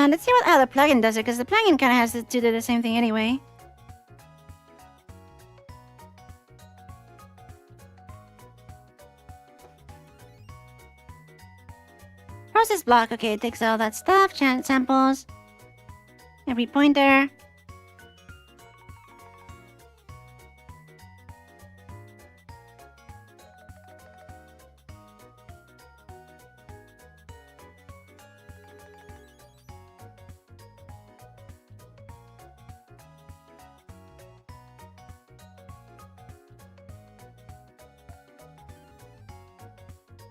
Let's see how the plugin does it, because the plugin kind of has to do the same thing anyway. Process block. Okay, it takes all that stuff. Chant samples. Every pointer.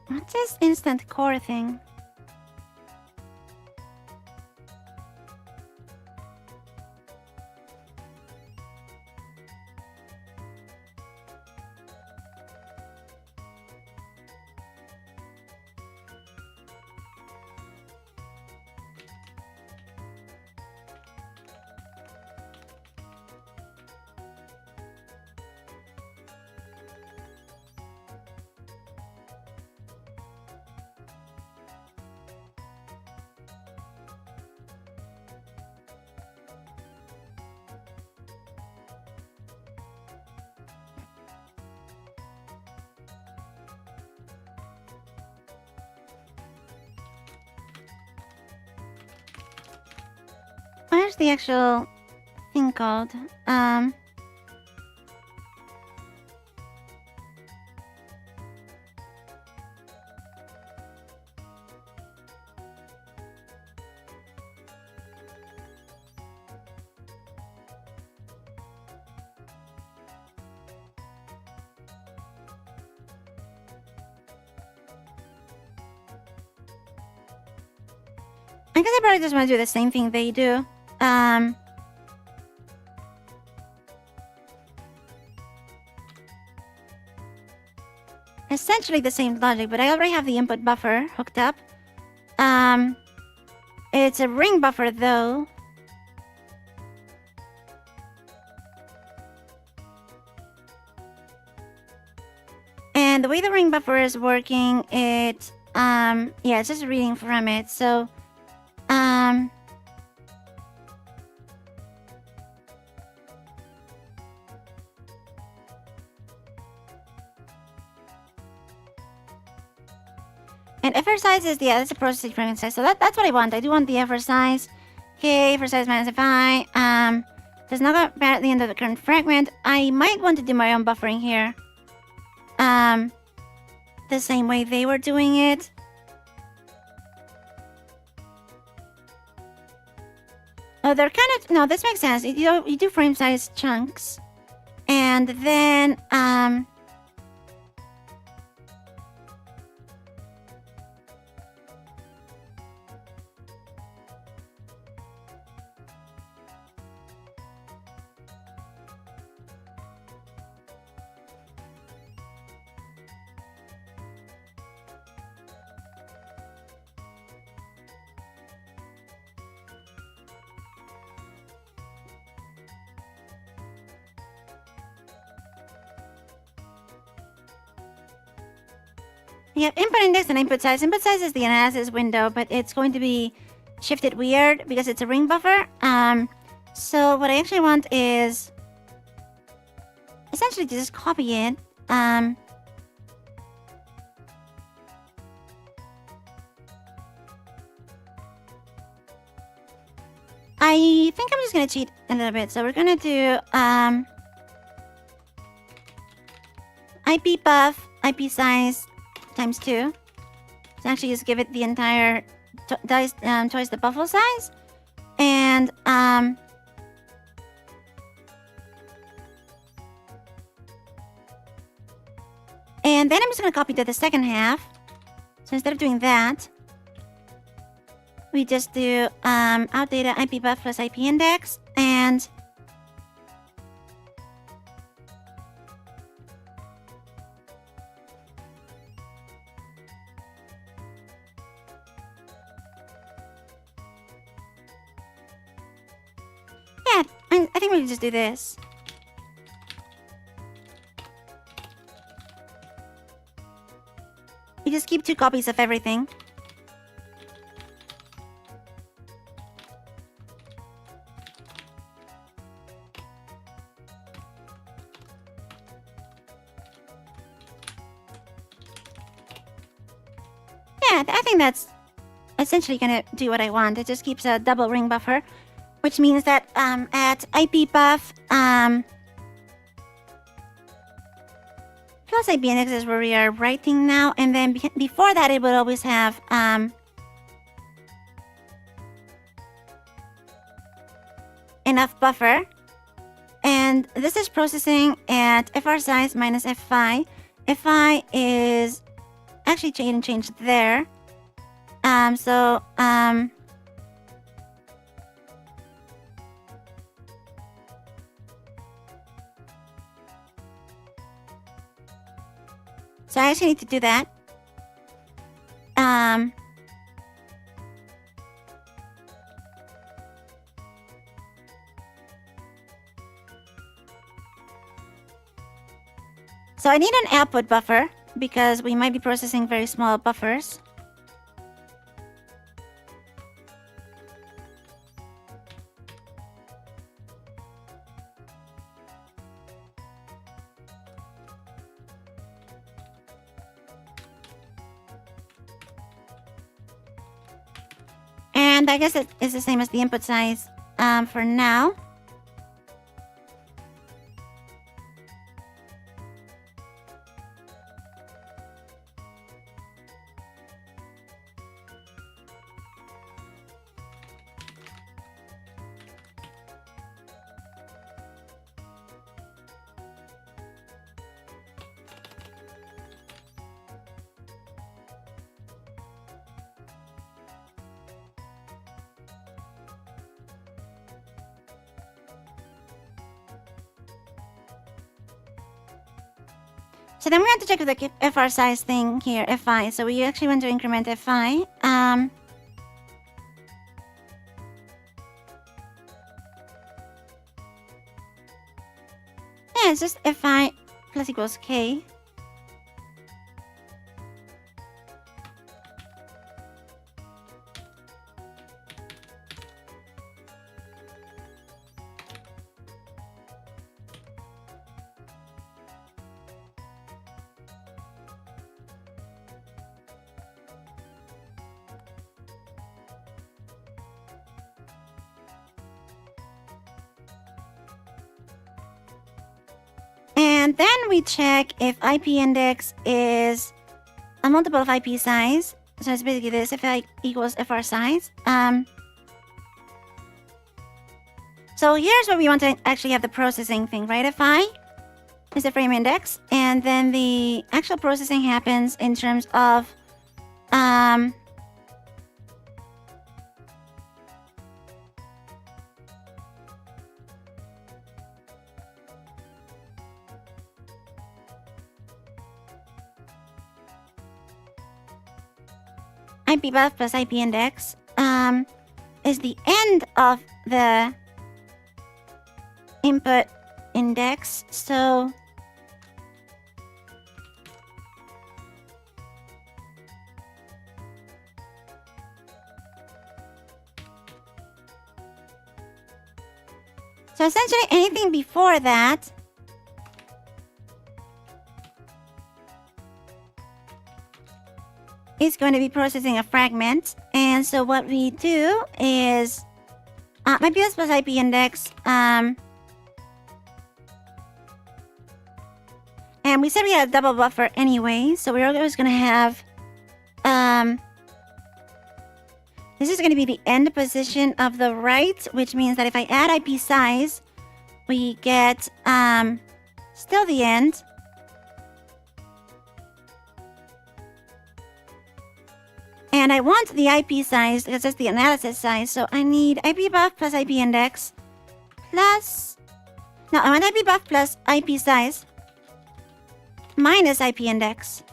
What's this instant core thing? Where's the actual thing called? I guess I probably just want to do the same thing they do. essentially the same logic, but I already have the input buffer hooked up. It's a ring buffer though. And the way the ring buffer is working, it's just reading from it. So, and FR size is, that's a processing fragment size. So that's what I want. I do want the FR size. Okay, FR size minus FI. Does not go at the end of the current fragment. I might want to do my own buffering here. The same way they were doing it. Oh, they're kind of, no, this makes sense. You do frame size chunks. And then, you have input index and input size. Input size is the analysis window, but it's going to be shifted weird because it's a ring buffer. So what I actually want is essentially to just copy it. I think I'm just gonna cheat a little bit. So we're gonna do IP buff, IP size times 2. So actually just give it the entire twice the buffer size. And then I'm just gonna copy to the second half. So instead of doing that, we just do out data IP buff plus IP index, and I think we can just do this. You just keep 2 copies of everything. Yeah, I think that's essentially gonna do what I want. It just keeps a double ring buffer, which means that at IP buff plus IP index is where we are writing now, and then before that it would always have enough buffer, and this is processing at FR size minus FI. FI is actually changed there. So I actually need to do that. So I need an output buffer because we might be processing very small buffers. And I guess it is the same as the input size for now. So then we have to check the FR size thing here, FI. So we actually want to increment FI. Yeah, it's just FI plus equals K. And then we check if IP index is a multiple of IP size. So it's basically this, if I equals FR size. So here's where we want to actually have the processing thing, right? FI is the frame index, and then the actual processing happens in terms of IP buff plus IP index is the end of the input index. So essentially anything before that is going to be processing a fragment. And so what we do is IP plus IP index, and we said we had a double buffer anyway, so we're always going to have this is going to be the end position of the write, which means that if I add IP size, we get still the end. And I want the IP size because that's the analysis size. So I need IP buff plus IP index plus... No, I want IP buff plus IP size minus IP index.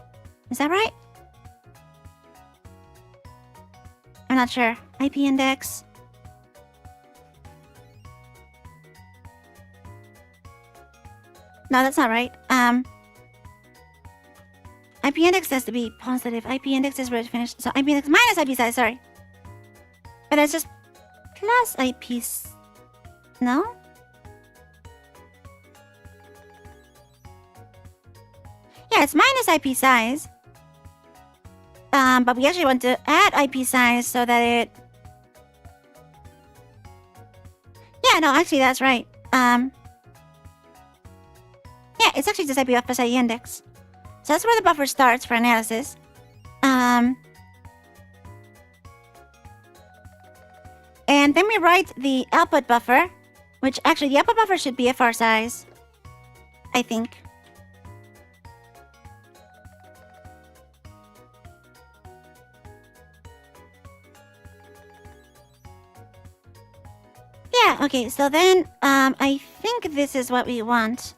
Is that right? I'm not sure. IP index. No, that's not right. IP index has to be positive. IP index is where it's finished. So IP index minus IP size, sorry. But it's just plus IP... No? Yeah, it's minus IP size. But we actually want to add IP size so that it... Yeah, no, actually that's right. Yeah, it's actually just IP buff plus IP index. So that's where the buffer starts for analysis. And then we write the output buffer, which actually the output buffer should be FR size, I think. Yeah, okay, so then I think this is what we want.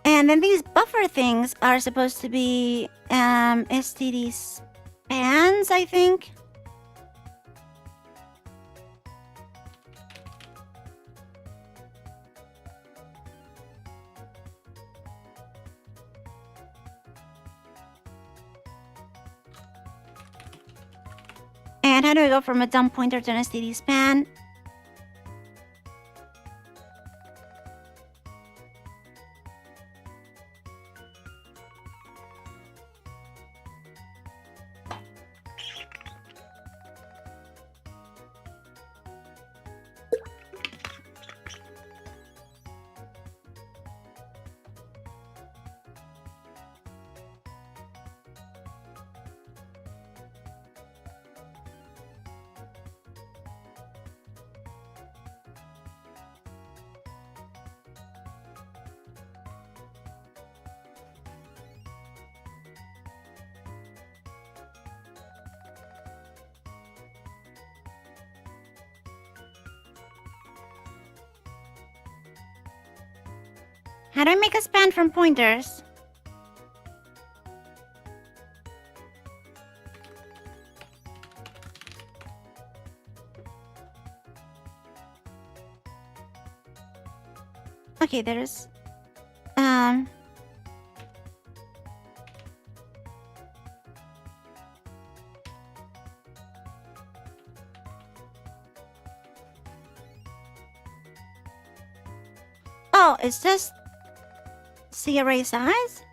And then these buffer things are supposed to be STD spans, I think. And how do I go from a dump pointer to an STD span? How do I make a span from pointers? Okay, there's oh, it's just C array size?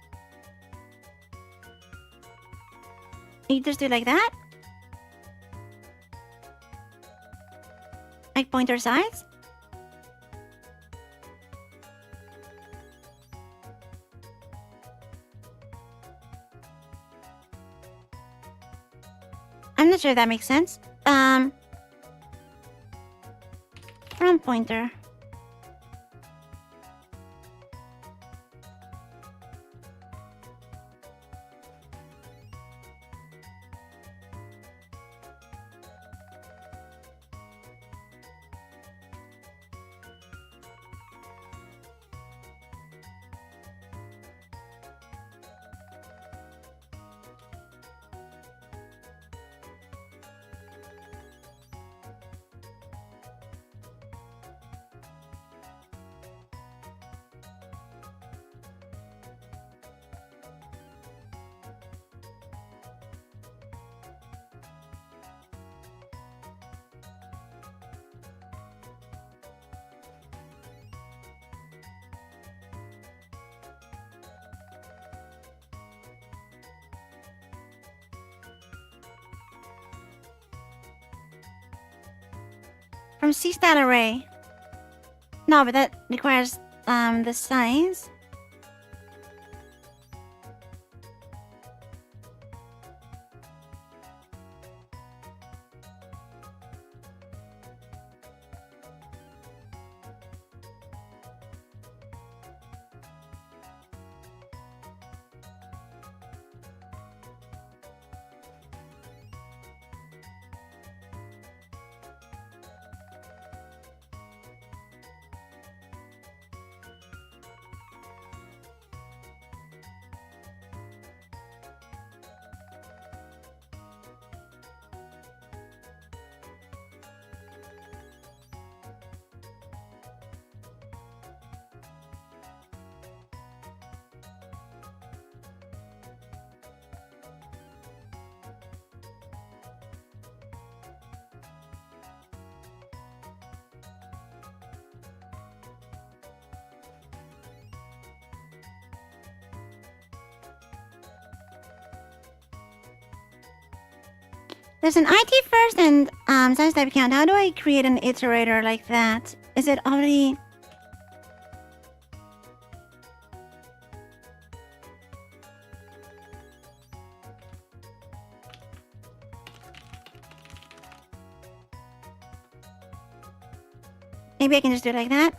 You just do it like that? Like pointer size? I'm not sure if that makes sense. From pointer. From C-style array. No, but that requires the size. There's an IT first and size type count. How do I create an iterator like that? Is it already... Maybe I can just do it like that.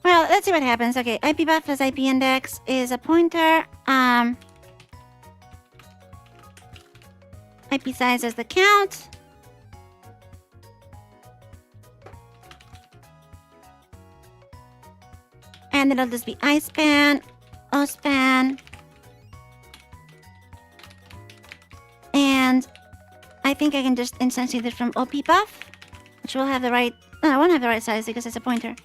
Well, let's see what happens. Okay, IP buff plus IP index is a pointer. IP size is the count. And it'll just be ispan, ospan. And I think I can just instantiate it from op buff, which will have the right... No, I won't have the right size because it's a pointer.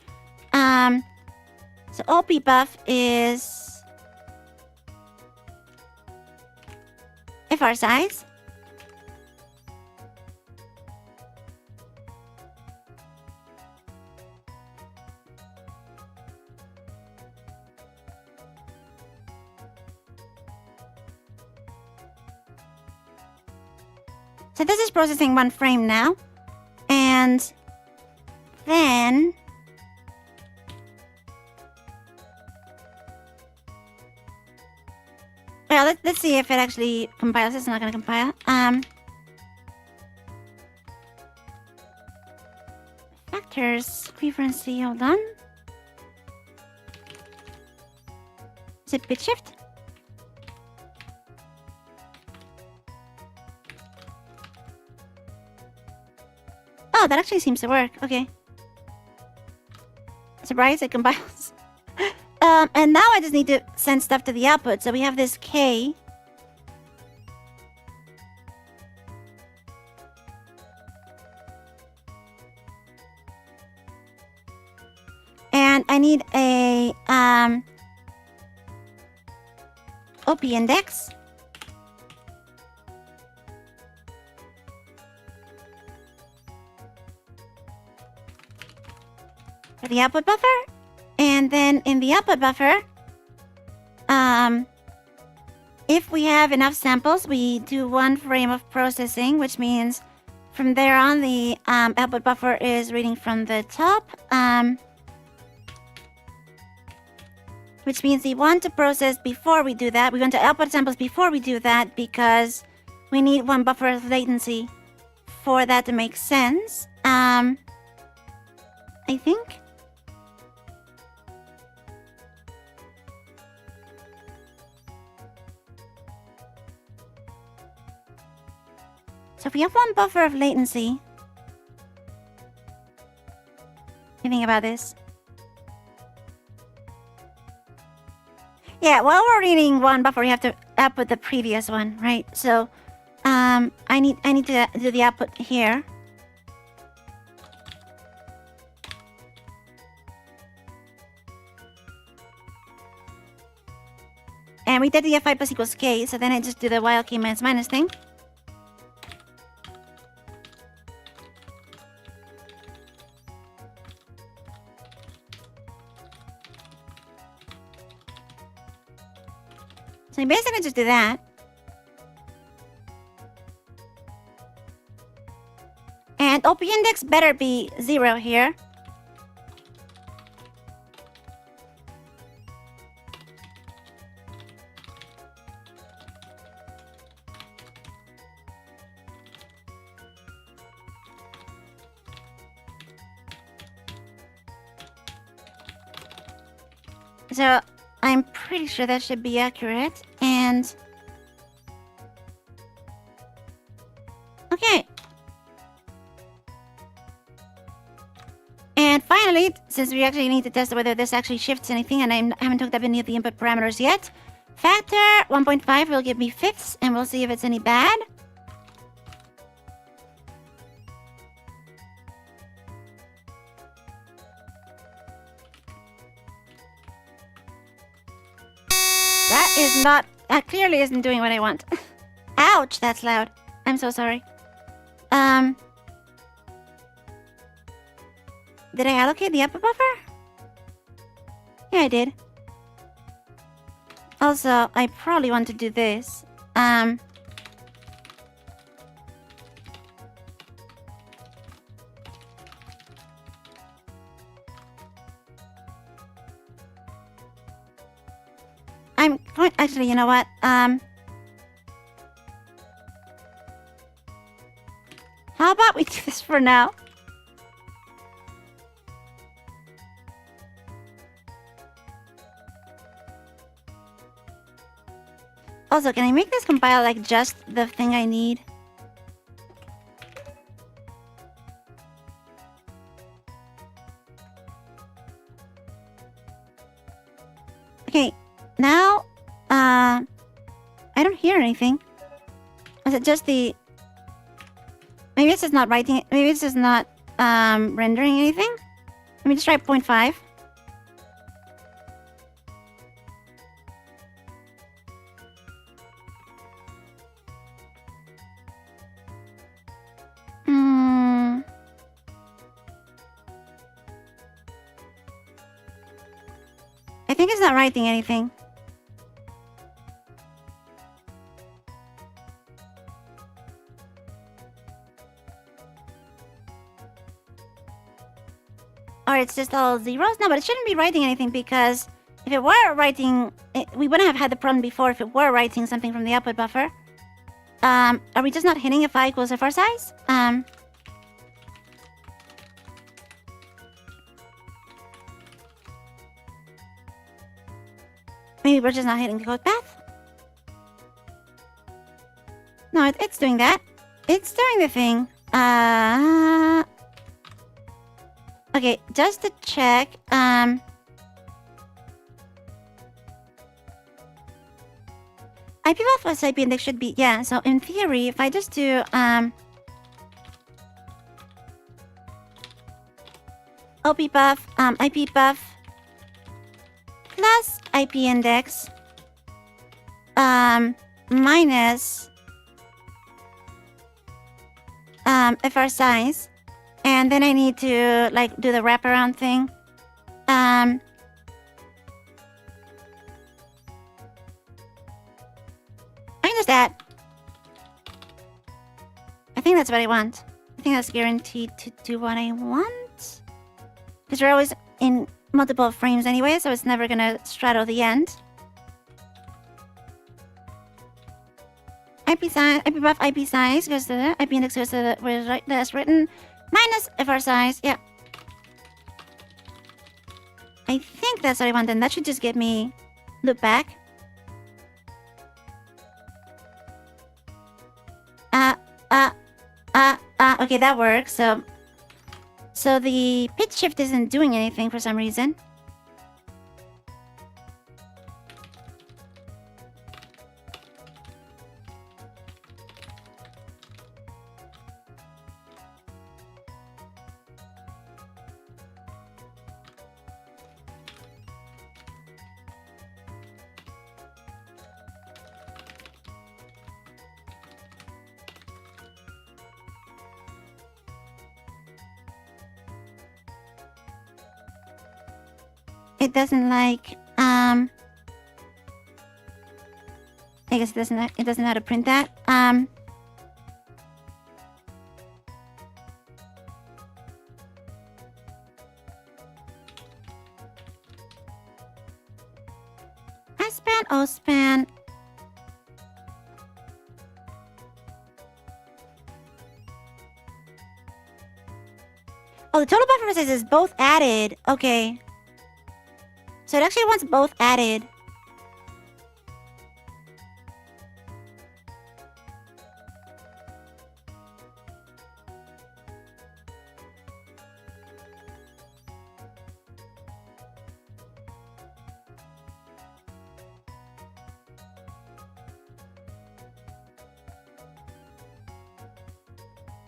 So op buff is FR size. So this is processing one frame now. And then Well, let's see if it actually compiles. It's not gonna compile. Factors, frequency, hold on. Is it pitch shift? Oh, that actually seems to work. Okay. Surprise, it compiles. And now I just need to send stuff to the output. So we have this K. And I need a OP index. For the output buffer. And then in the output buffer, if we have enough samples, we do 1 frame of processing, which means from there on, the output buffer is reading from the top. Which means we want to process before we do that. We want to output samples before we do that because we need 1 buffer of latency for that to make sense. I think. So if we have 1 buffer of latency, think about this. Yeah, while we're reading 1 buffer, we have to output the previous one, right? So, I need to do the output here. And we did the F5 plus equals K, so then I just do the while K minus thing. So I basically just do that. And OP index better be 0 here. So I'm pretty sure that should be accurate. And okay. And finally, since we actually need to test whether this actually shifts anything, and I haven't hooked up any of the input parameters yet, factor 1.5 will give me fifths, and we'll see if it's any bad. That is not... That clearly isn't doing what I want. Ouch, that's loud. I'm so sorry. Did I allocate the upper buffer? Yeah, I did. Also, I probably want to do this. I I'm going... Actually, you know what? How about we do this for now? Also, can I make this compile like just the thing I need? Okay, now, I don't hear anything. Is it just the... Maybe it's just not writing... Maybe it's just not, rendering anything? Let me just try 0.5. I think it's not writing anything. Or it's just all zeros? No, but it shouldn't be writing anything because If it were writing, we wouldn't have had the problem before if it were writing something from the output buffer. Are we just not hitting if I equals FR size? Maybe we're just not hitting the code path? No, it's doing that. It's doing the thing. Okay, just to check, IP buff plus IP index should be, yeah, so in theory, if I just do, OP buff, IP buff, plus IP index, minus, FR size, and then I need to, like, do the wraparound thing, minus that. I think that's what I want. I think that's guaranteed to do what I want. Because we're always in multiple frames anyway, so it's never gonna straddle the end. IP size, IP buff, IP size goes to the IP index goes to the where that's written. Minus FR size, yeah. I think that's what I want, and that should just get me loop back. Okay, that works. So the pitch shift isn't doing anything for some reason. It doesn't like, I guess it doesn't know how to print that. S-span, O-span. Oh, the total buffer size is both added. Okay. So it actually wants both added.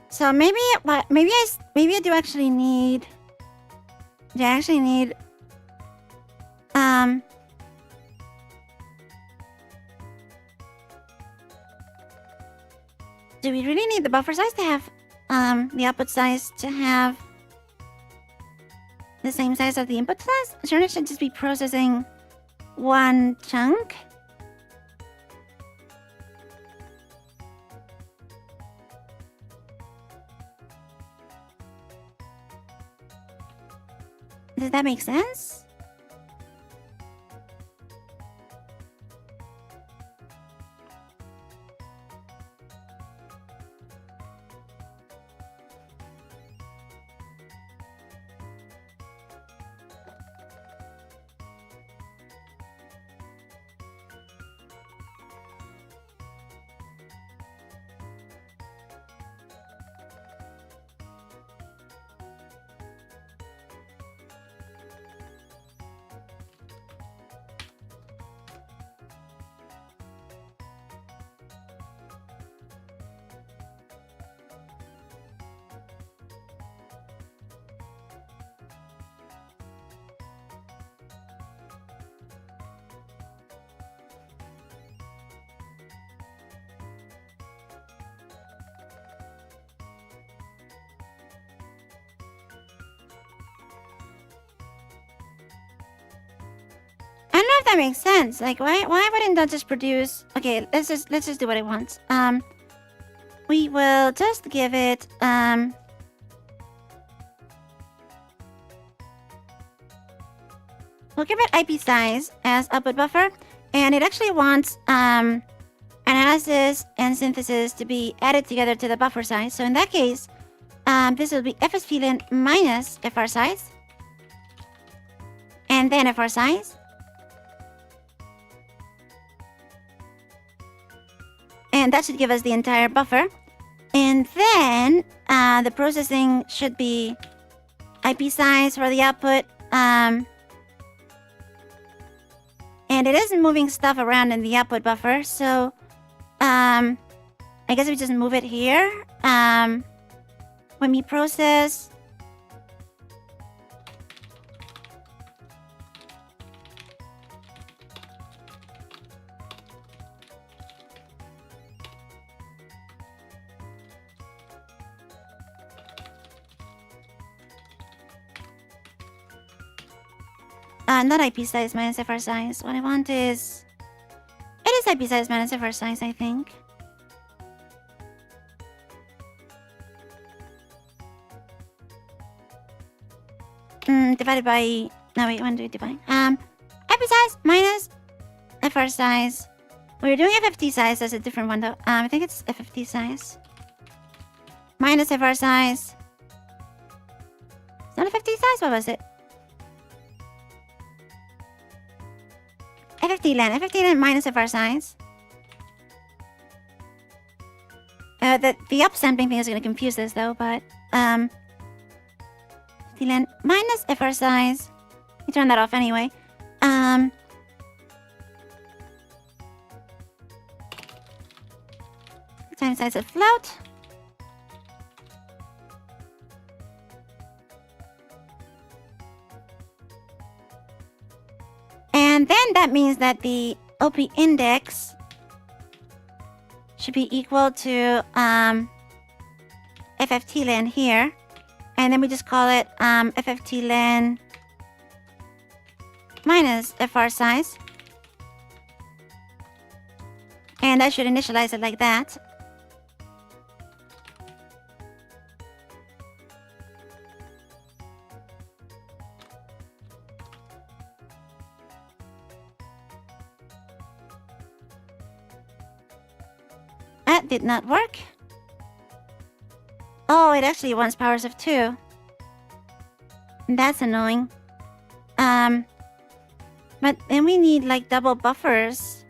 So maybe I do actually need. Do I actually need? Do we really need the buffer size to have the output size to have the same size as the input size? Sure, it should just be processing one chunk. Does that make sense? That makes sense. Like, why wouldn't that just produce? Okay, let's just do what it wants. We will just give it we'll give it IP size as output buffer, and it actually wants analysis and synthesis to be added together to the buffer size. So in that case, this will be FSP-lin minus FR size, and then FR size. And that should give us the entire buffer. And then the processing should be IP size for the output. And it isn't moving stuff around in the output buffer, so I guess we just move it here. When we process, not IP size minus FR size. What I want is... It is IP size minus FR size, I think. Divided by... No, wait, when do we divide? IP size minus FR size. We're doing FFT size, that's a different one though. I think it's FFT size. Minus FR size. It's not FFT size, what was it? FFT-lin minus FR size. The upsampling thing is going to confuse this though, but FFT-lin minus FR size. You turn that off anyway. Time size of float. And then that means that the OP index should be equal to FFT-lin here. And then we just call it FFT-lin minus FR size. And I should initialize it like that. That did not work. Oh, it actually wants powers of 2. That's annoying. But then we need like double buffers.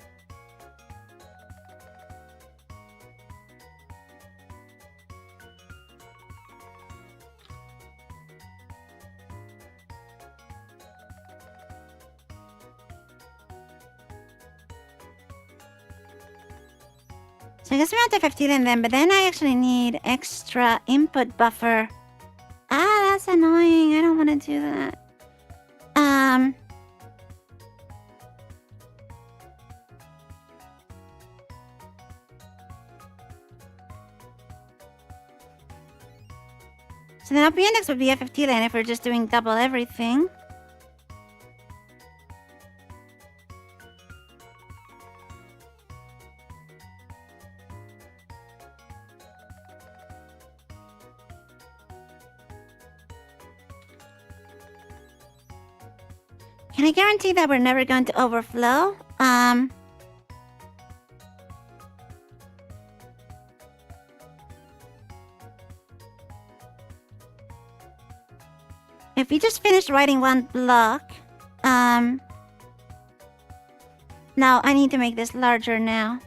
So I guess we want to 15 then, but then I actually need extra input buffer. Ah, that's annoying. I don't want to do that. So then OP index would be FFT-lin if we're just doing double everything. Can I guarantee that we're never going to overflow? If we just finished writing one block, now I need to make this larger now.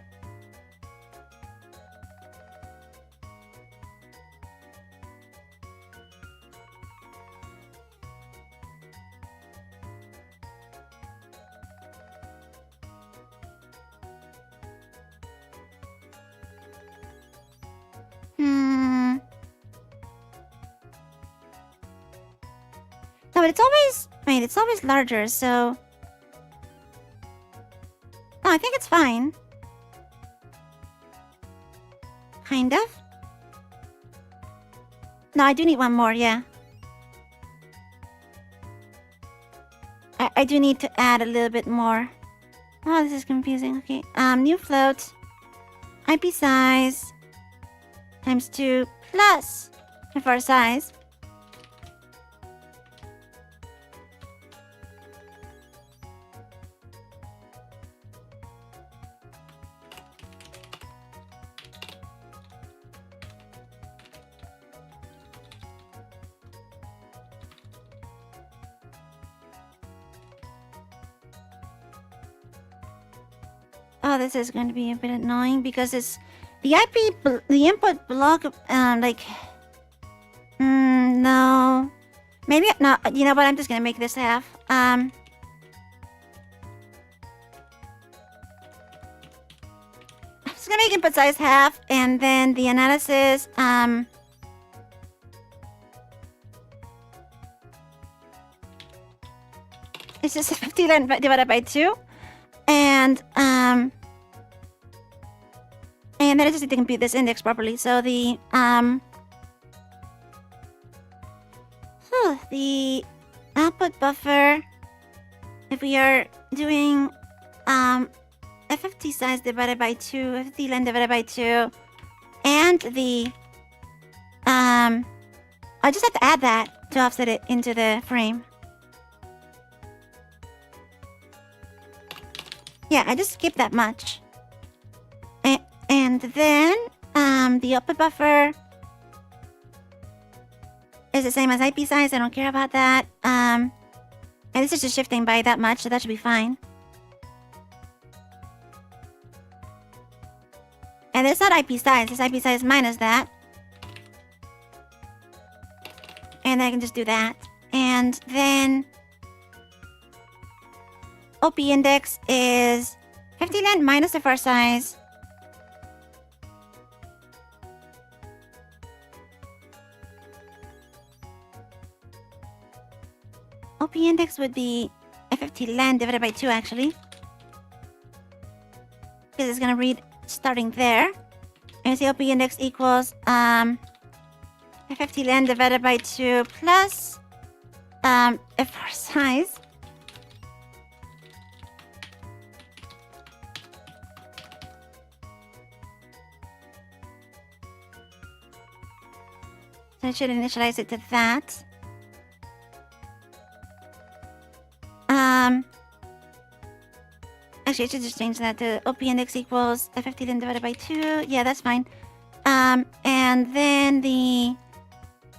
No, but it's always... Wait, it's always larger, so... No, I think it's fine. Kind of. No, I do need one more, yeah. I do need to add a little bit more. Oh, this is confusing. Okay, new float. IP size times 2 plus FR size. Oh, this is going to be a bit annoying because it's the the input block, no. Maybe, no, you know what, I'm just gonna make this half. I'm just gonna make input size half, and then the analysis, it's just 50 divided by 2. And then I just need to compute this index properly. So the output buffer, if we are doing FFT size divided by 2, FFT length divided by 2, and the I just have to add that to offset it into the frame. Yeah, I just skipped that much. And then the output buffer is the same as IP size. I don't care about that. And this is just shifting by that much, so that should be fine. And it's not IP size. It's IP size minus that. And I can just do that. And then OP index is 50 length minus the first size. OP index would be FFT length divided by 2 actually. Because it's gonna read starting there. And the OP index equals FFT length divided by 2 plus FR size. So I should initialize it to that. Actually, I should just change that to OP index equals FFT then divided by 2. Yeah, that's fine. And then the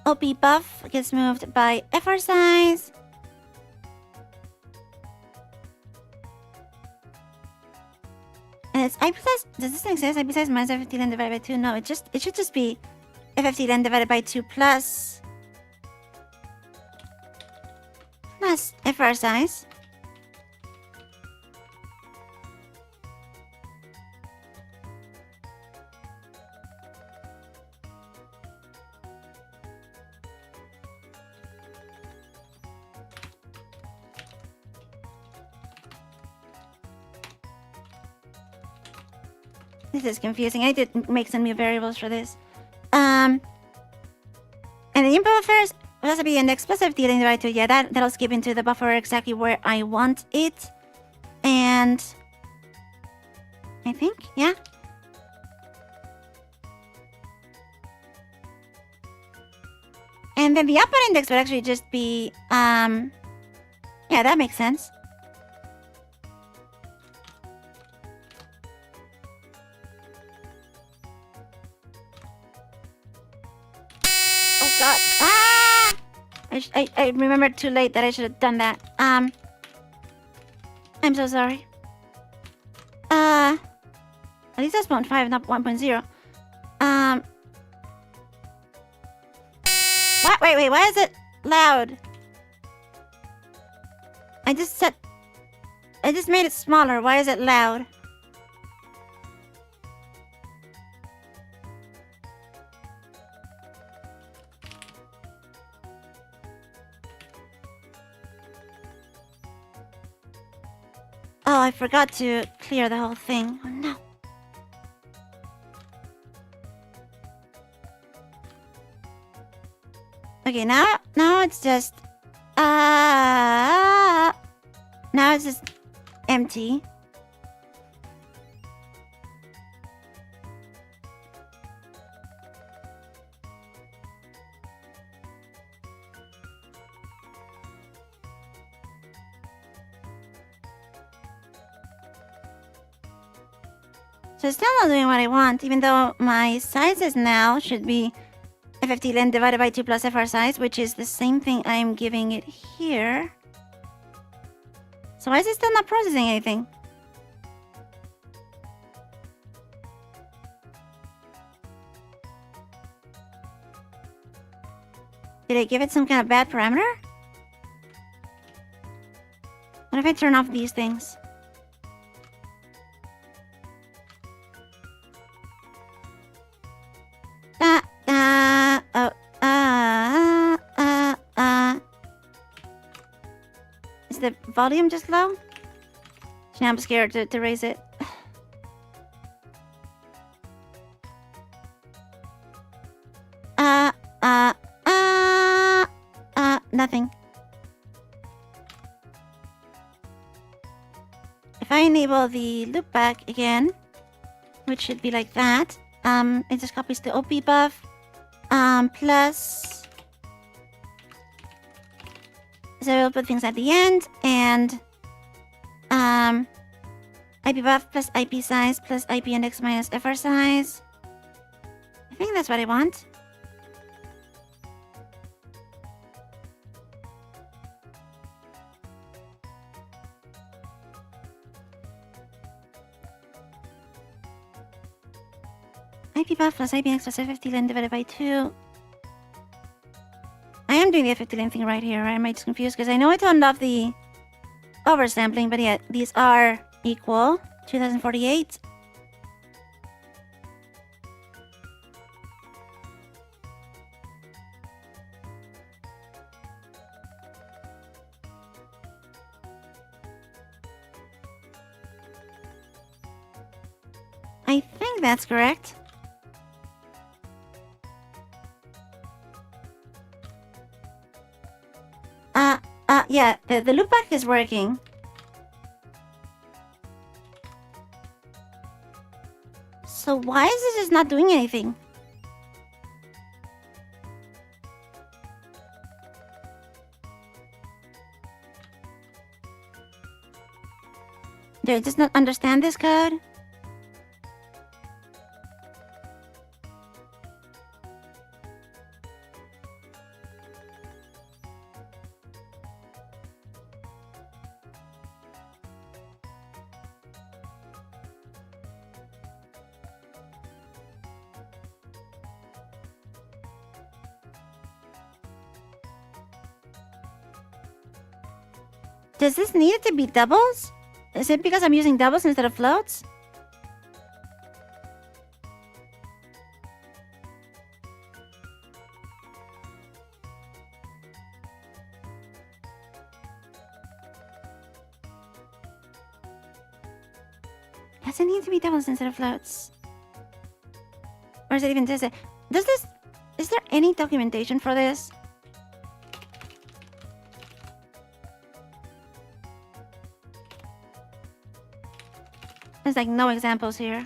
OP buff gets moved by FR size. And it's IP size. Does this thing say IP size minus FFT then divided by 2? No, it should just be FFT then divided by 2 plus FR size. This is confusing. I did make some new variables for this. And the input buffers will also be index plus FFT then divided by 2. Yeah, that'll skip into the buffer exactly where I want it. And I think, yeah. And then the output index would actually just be, yeah, that makes sense. Oh god. Ah! I remembered too late that I should have done that. I'm so sorry. At least that's 0.5, not 1.0. What? Wait, why is it loud? I just made it smaller. Why is it loud? Oh, I forgot to clear the whole thing. Oh no. Okay, now it's just now it's just empty. So it's still not doing what I want, even though my sizes now should be FFT length divided by 2 plus FR size, which is the same thing I'm giving it here. So why is it still not processing anything? Did I give it some kind of bad parameter? What if I turn off these things? Is the volume just low? Now I'm scared to raise it. Nothing. If I enable the loopback again, which should be like that, it just copies the OP buff, plus... So we'll put things at the end, and... IP buff plus IP size plus IP index minus FR size. I think that's what I want. IP buff plus IP index plus STFT len divided by 2. I am doing the STFT len thing right here, right? Am I just confused? Because I know I turned off the oversampling, but yeah, these are equal 2048. I think that's correct. Yeah, the loopback is working. So why is it just not doing anything? Do I just not understand this code? Does this need it to be doubles? Is it because I'm using doubles instead of floats? Does it need to be doubles instead of floats? Or is it even does it? Does this? Is there any documentation for this? There's like no examples here.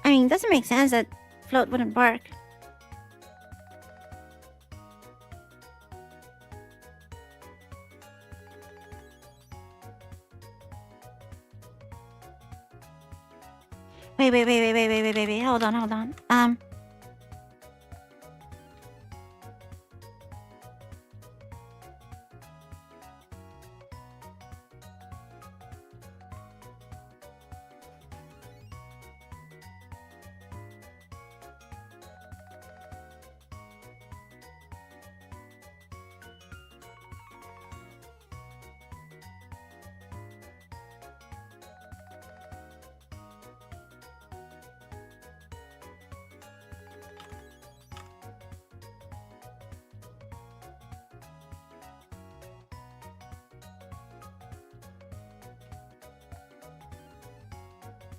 I mean, it doesn't make sense that float wouldn't work. Wait. Hold on.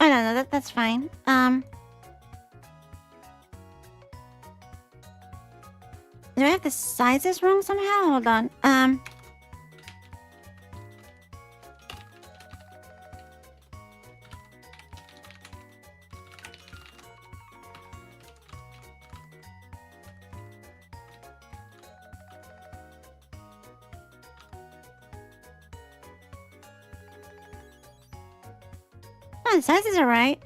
Oh, no, that's fine. Do I have the sizes wrong somehow? Hold on. Oh, the sizes are right.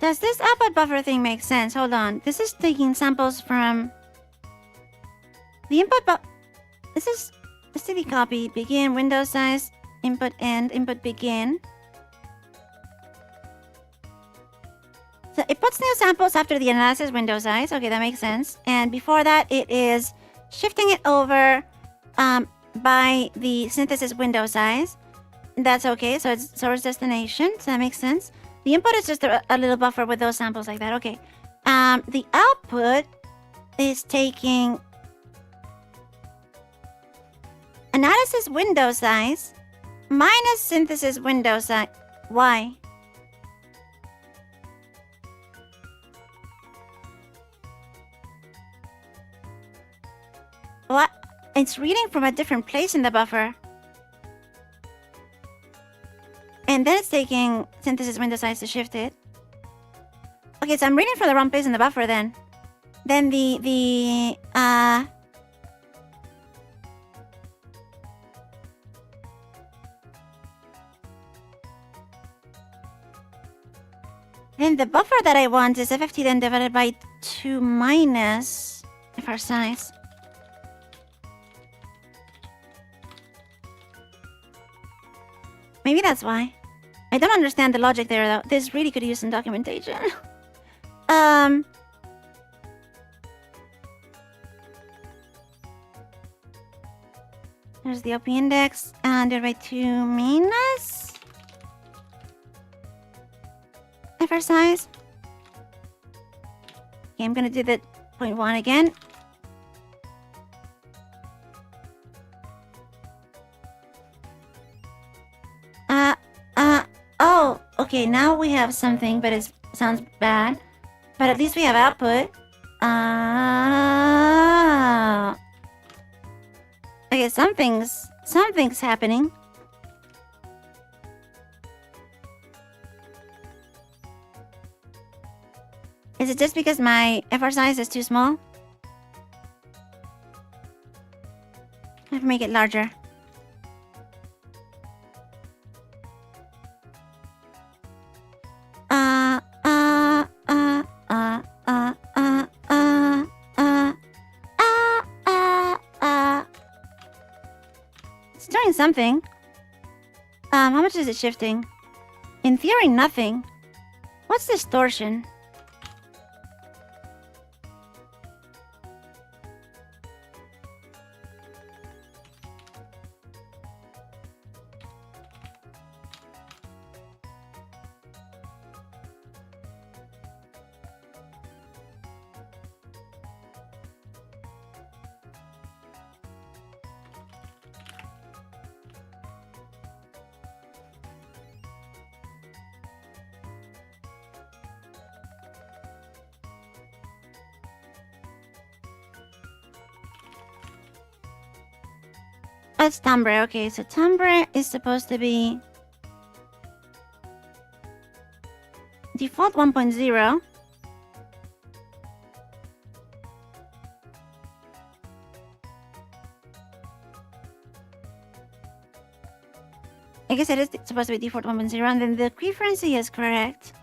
Does this output buffer thing make sense? Hold on. This is taking samples from the input this is a CD copy. Begin, window size, input end, input begin. So it puts new samples after the analysis window size. Okay, that makes sense. And before that, it is shifting it over by the synthesis window size. That's okay. So it's source destination. So that makes sense. The input is just a little buffer with those samples like that. Okay. The output is taking analysis window size minus synthesis window size. Why? What? It's reading from a different place in the buffer. And then it's taking synthesis window size to shift it. Okay, so I'm reading from the wrong place in the buffer then. Then then the buffer that I want is FFT then divided by 2 minus FR size. Maybe that's why. I don't understand the logic there though. This really could use some documentation. There's the OP index divided by 2 minus FR size. Okay, I'm gonna do the 0.1 again. Oh, okay, now we have something, but it sounds bad. But at least we have output. Okay, something's happening. Is it just because my FR size is too small? I have to make it larger. It's doing something. How much is it shifting? In theory, nothing. What's distortion? That's timbre. Okay, so timbre is supposed to be default 1.0. I guess it is supposed to be default 1.0, and then the frequency is correct.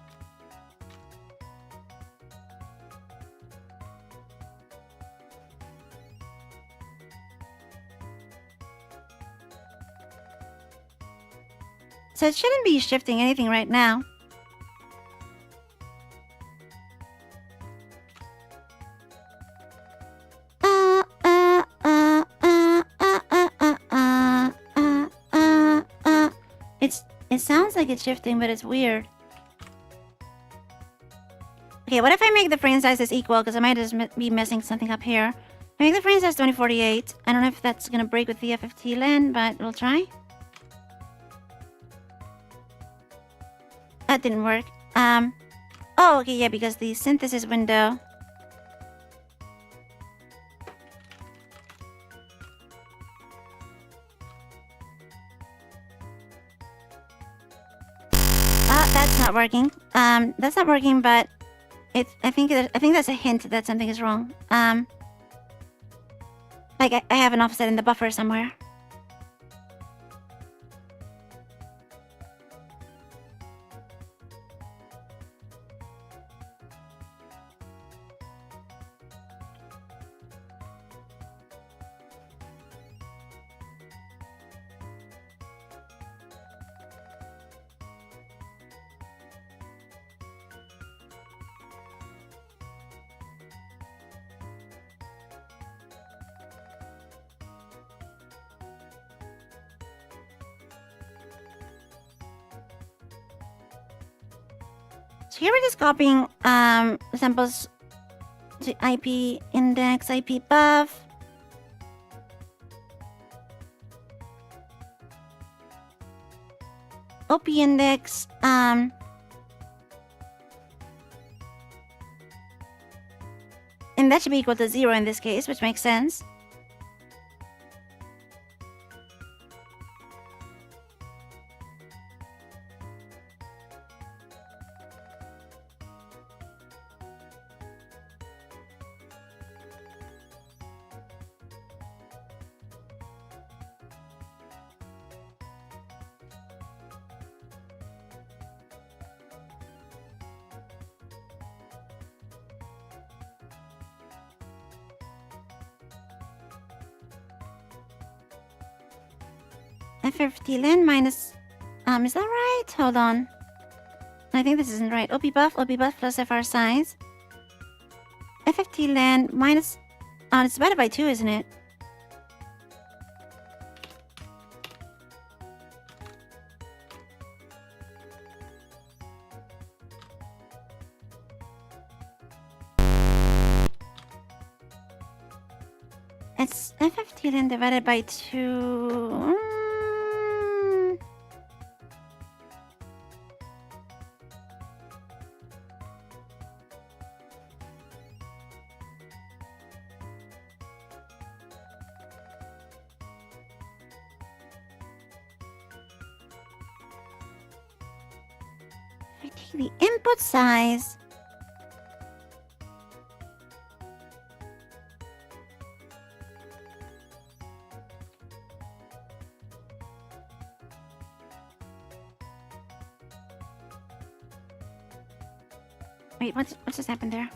So it shouldn't be shifting anything right now. It sounds like it's shifting, but it's weird. Okay, what if I make the frame sizes equal? Because I might just be messing something up here. I make the frame size 2048. I don't know if that's gonna break with the FFT lens, but we'll try. That didn't work. Oh, okay, yeah, because the synthesis window. That's not working. That's not working, but I think that's a hint that something is wrong. Like I have an offset in the buffer somewhere. So here we're just copying samples to IP index, IP buff. OP index, and that should be equal to 0 in this case, which makes sense. FFT len minus... is that right? Hold on. I think this isn't right. OP buff plus FR size. FFT len minus... it's divided by 2, isn't it? It's FFT len divided by 2... the input size. Wait, what's just happened there?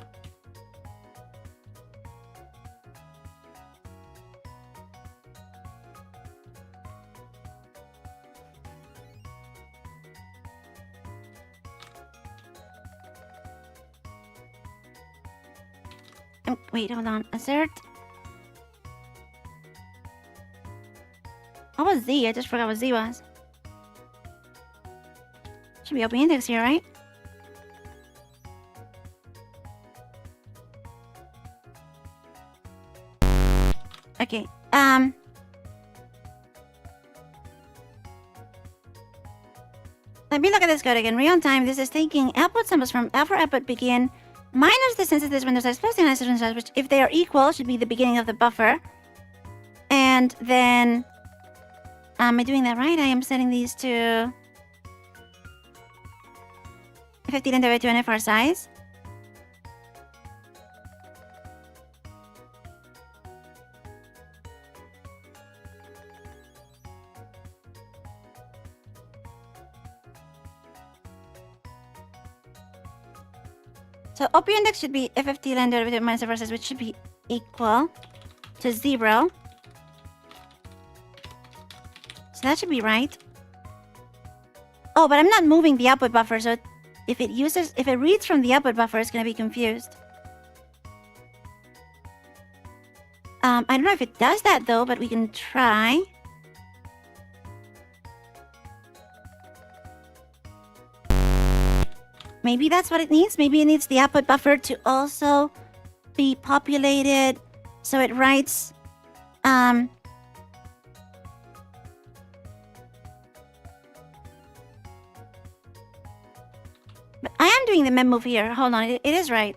Wait, hold on. Assert. What was Z? I just forgot what Z was. Should be open index here, right? Okay. Let me look at this code again. Real time. This is taking output samples from alpha output begin minus the sensitive window size plus the isolation size, which, if they are equal, should be the beginning of the buffer. And then, am I doing that right? I am setting these to 15 and divided to an FR size. So OP index should be FFT len derivative minus FR size, which should be equal to 0. So that should be right. Oh, but I'm not moving the output buffer, so if it reads from the output buffer, it's going to be confused. I don't know if it does that though, but we can try. Maybe that's what it needs. Maybe it needs the output buffer to also be populated so it writes but I am doing the mem move here. Hold on, it is right.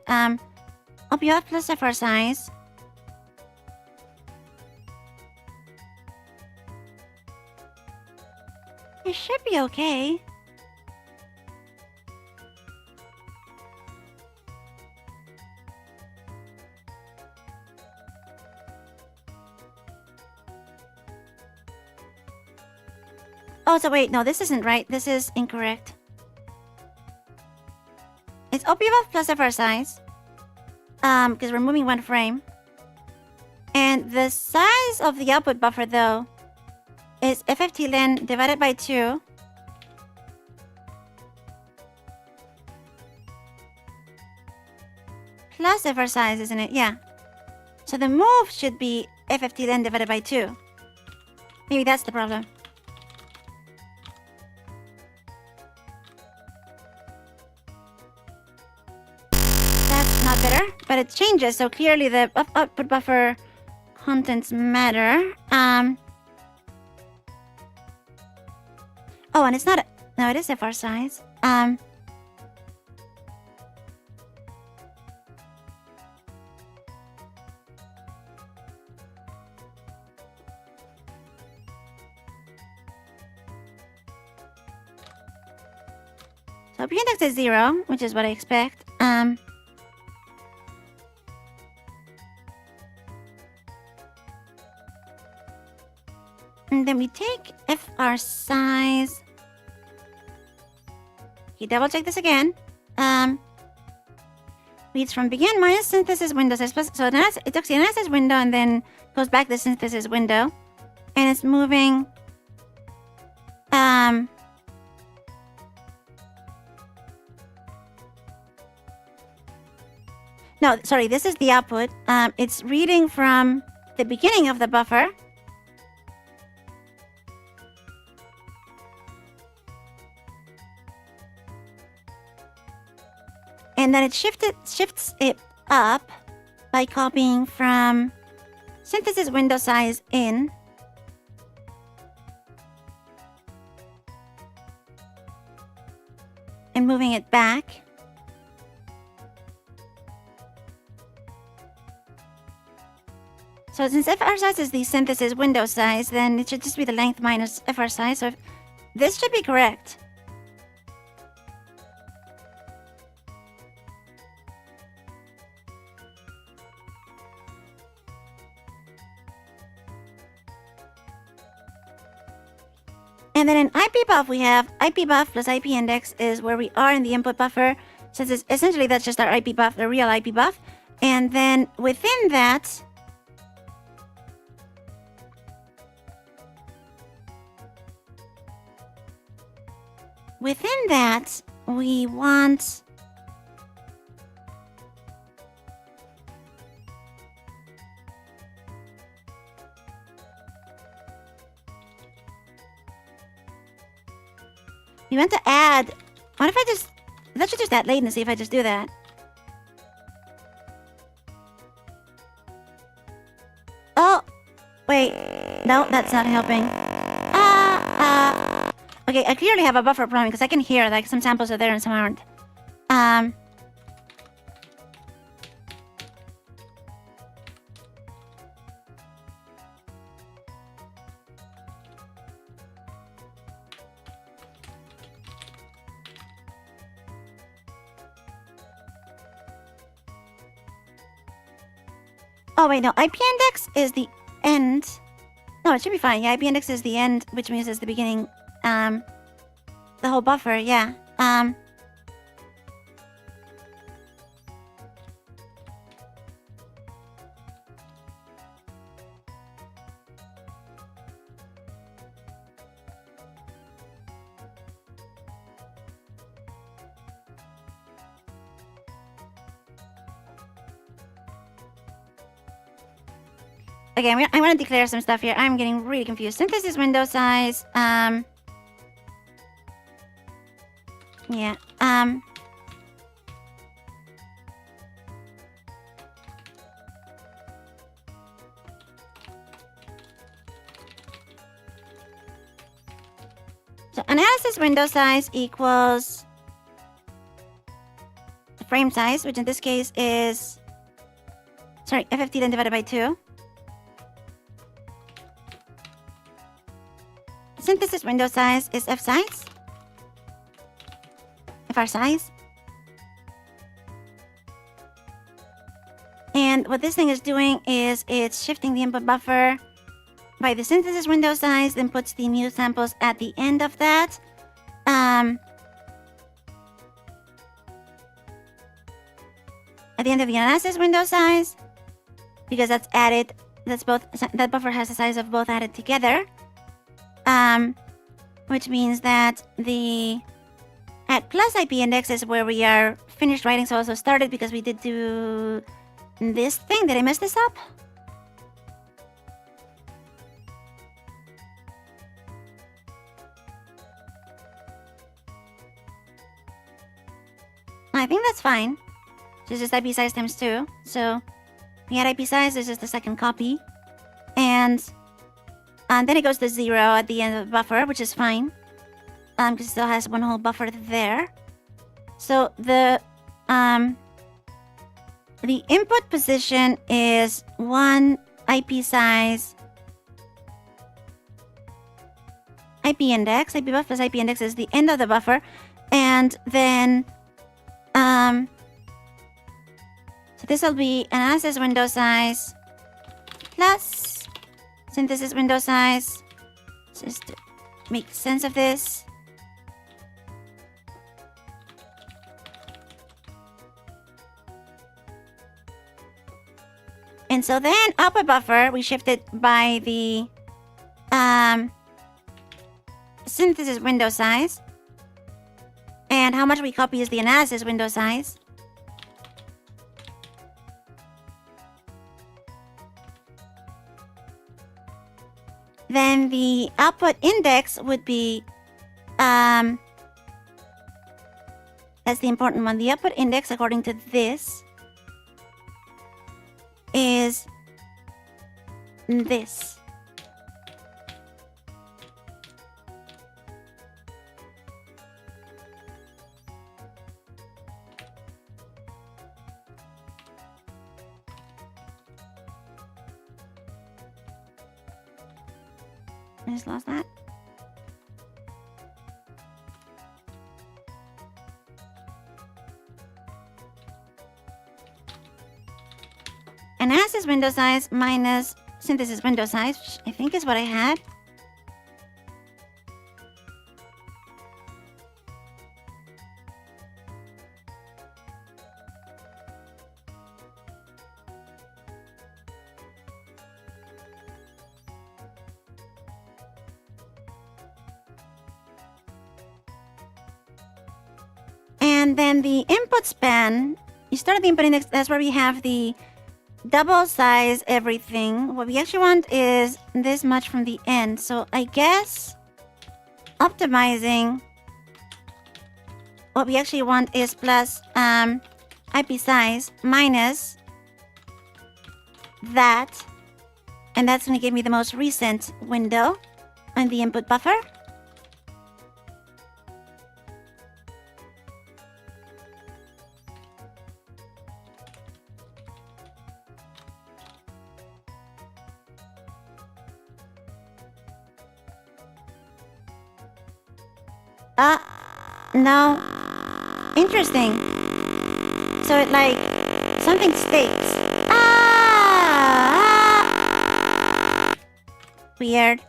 OPF plus FR size. It should be okay. Oh, so wait, no, this isn't right. This is incorrect. It's OPF plus FR size. Because we're moving one frame. And the size of the output buffer, though, is FFT len divided by 2. Plus FR size, isn't it? Yeah. So the move should be FFT len divided by 2. Maybe that's the problem. but it changes, so clearly the output buffer contents matter. Oh, and it's not... No, it is FR size. So p-index is 0, which is what I expect. And then we take FR size. You double check this again. Reads from begin minus synthesis window size plus. So it took the analysis window and then goes back to the synthesis window. And it's moving. No, sorry, this is the output. It's reading from the beginning of the buffer. And then it shifts it up by copying from synthesis window size in. And moving it back. So since FR size is the synthesis window size, then it should just be the length minus FR size. So this should be correct. And then in IPBuff, we have IPBuff plus IP index is where we are in the input buffer. Since it's essentially that's just our IPBuff, the real IPBuff. And then within that, we want to add. What if I just... That should just add latency if I just do that. Oh! Wait. No, that's not helping. Okay, I clearly have a buffer problem because I can hear like some samples are there and some aren't. Oh wait, no, IP index is the end. No, it should be fine. Yeah, IP index is the end, which means it's the beginning. The whole buffer, yeah. Okay, I'm gonna declare some stuff here. I'm getting really confused. Synthesis window size, yeah, so analysis window size equals the frame size, which in this case is, sorry, FFT then divided by 2. Synthesis window size is F size. FR size. And what this thing is doing is it's shifting the input buffer by the synthesis window size, then puts the new samples at the end of that. At the end of the analysis window size, because that's added, that buffer has the size of both added together. Which means that the at plus IP index is where we are finished writing, so also started because we did do this thing. Did I mess this up? I think that's fine. So it's just IP size times 2. So we had IP size, this is the second copy. And then it goes to 0 at the end of the buffer, which is fine. Because it still has one whole buffer there. So the input position is 1 IP size IP index. IP buff plus IP index is the end of the buffer. And then so this will be analysis window size plus synthesis window size. Just to make sense of this. And so then output buffer, we shift it by the synthesis window size. And how much we copy is the analysis window size. Then the output index would be, that's the important one. The output index, according to this, is this. I just lost that. Analysis window size minus synthesis window size, which I think is what I had. And then the input span, you start at the input index, that's where we have the double size everything. What we actually want is this much from the end. So I guess optimizing, what we actually want is plus IP size minus that. And that's going to give me the most recent window on the input buffer. No. Interesting. So it like, something stakes. Weird.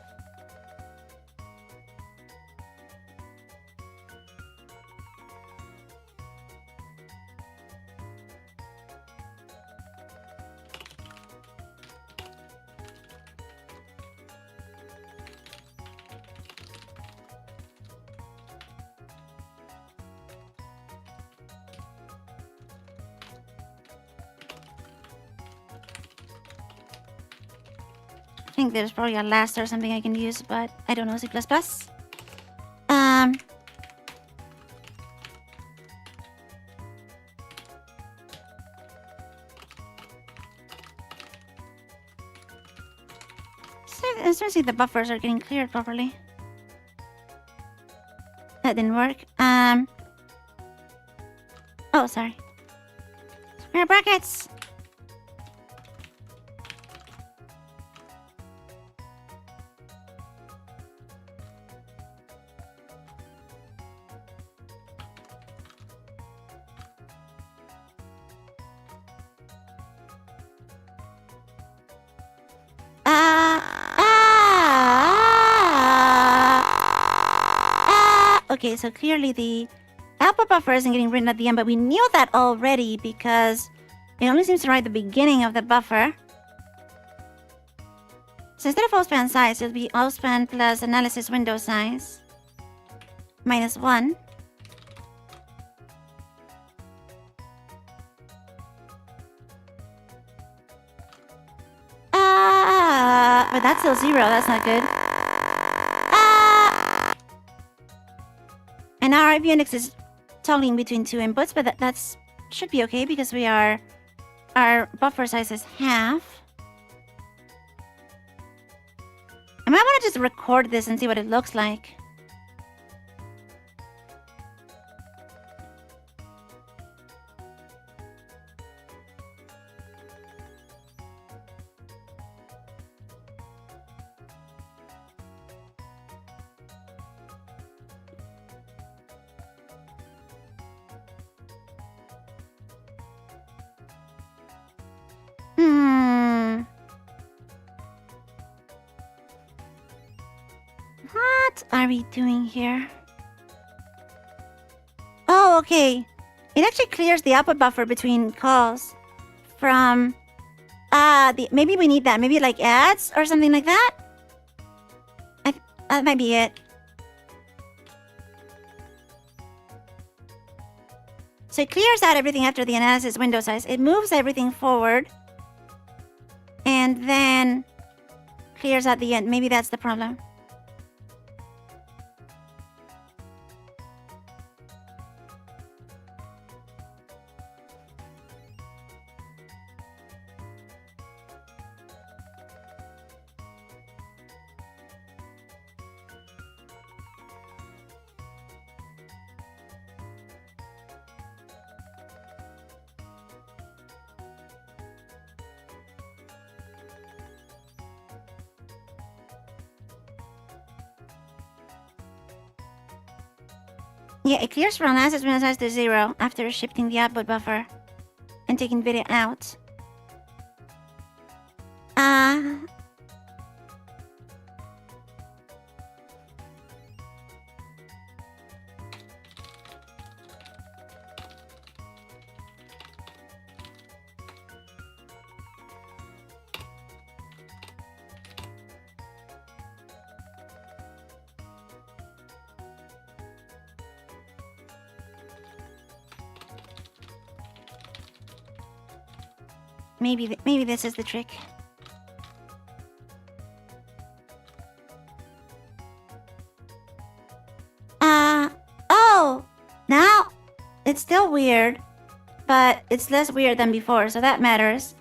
I think there's probably a last or something I can use, but I don't know C++. So, especially the buffers are getting cleared properly. That didn't work. Oh, sorry. Square brackets. Okay, so clearly the output buffer isn't getting written at the end, but we knew that already because it only seems to write the beginning of the buffer. So instead of all-span size, it'll be all-span plus analysis window size minus 1. But that's still 0, that's not good. And our IP index is toggling between two inputs, but that's should be okay because our buffer size is half. I might want to just record this and see what it looks like. What are we doing here? Oh, okay. It actually clears the output buffer between calls from... maybe we need that. Maybe it like adds or something like that? That might be it. So it clears out everything after the analysis window size. It moves everything forward. And then clears out the end. Maybe that's the problem. Yeah, it clears from analysis window size to 0 after shifting the output buffer and taking video out. Maybe this is the trick. Oh! Now, it's still weird, but it's less weird than before, so that matters.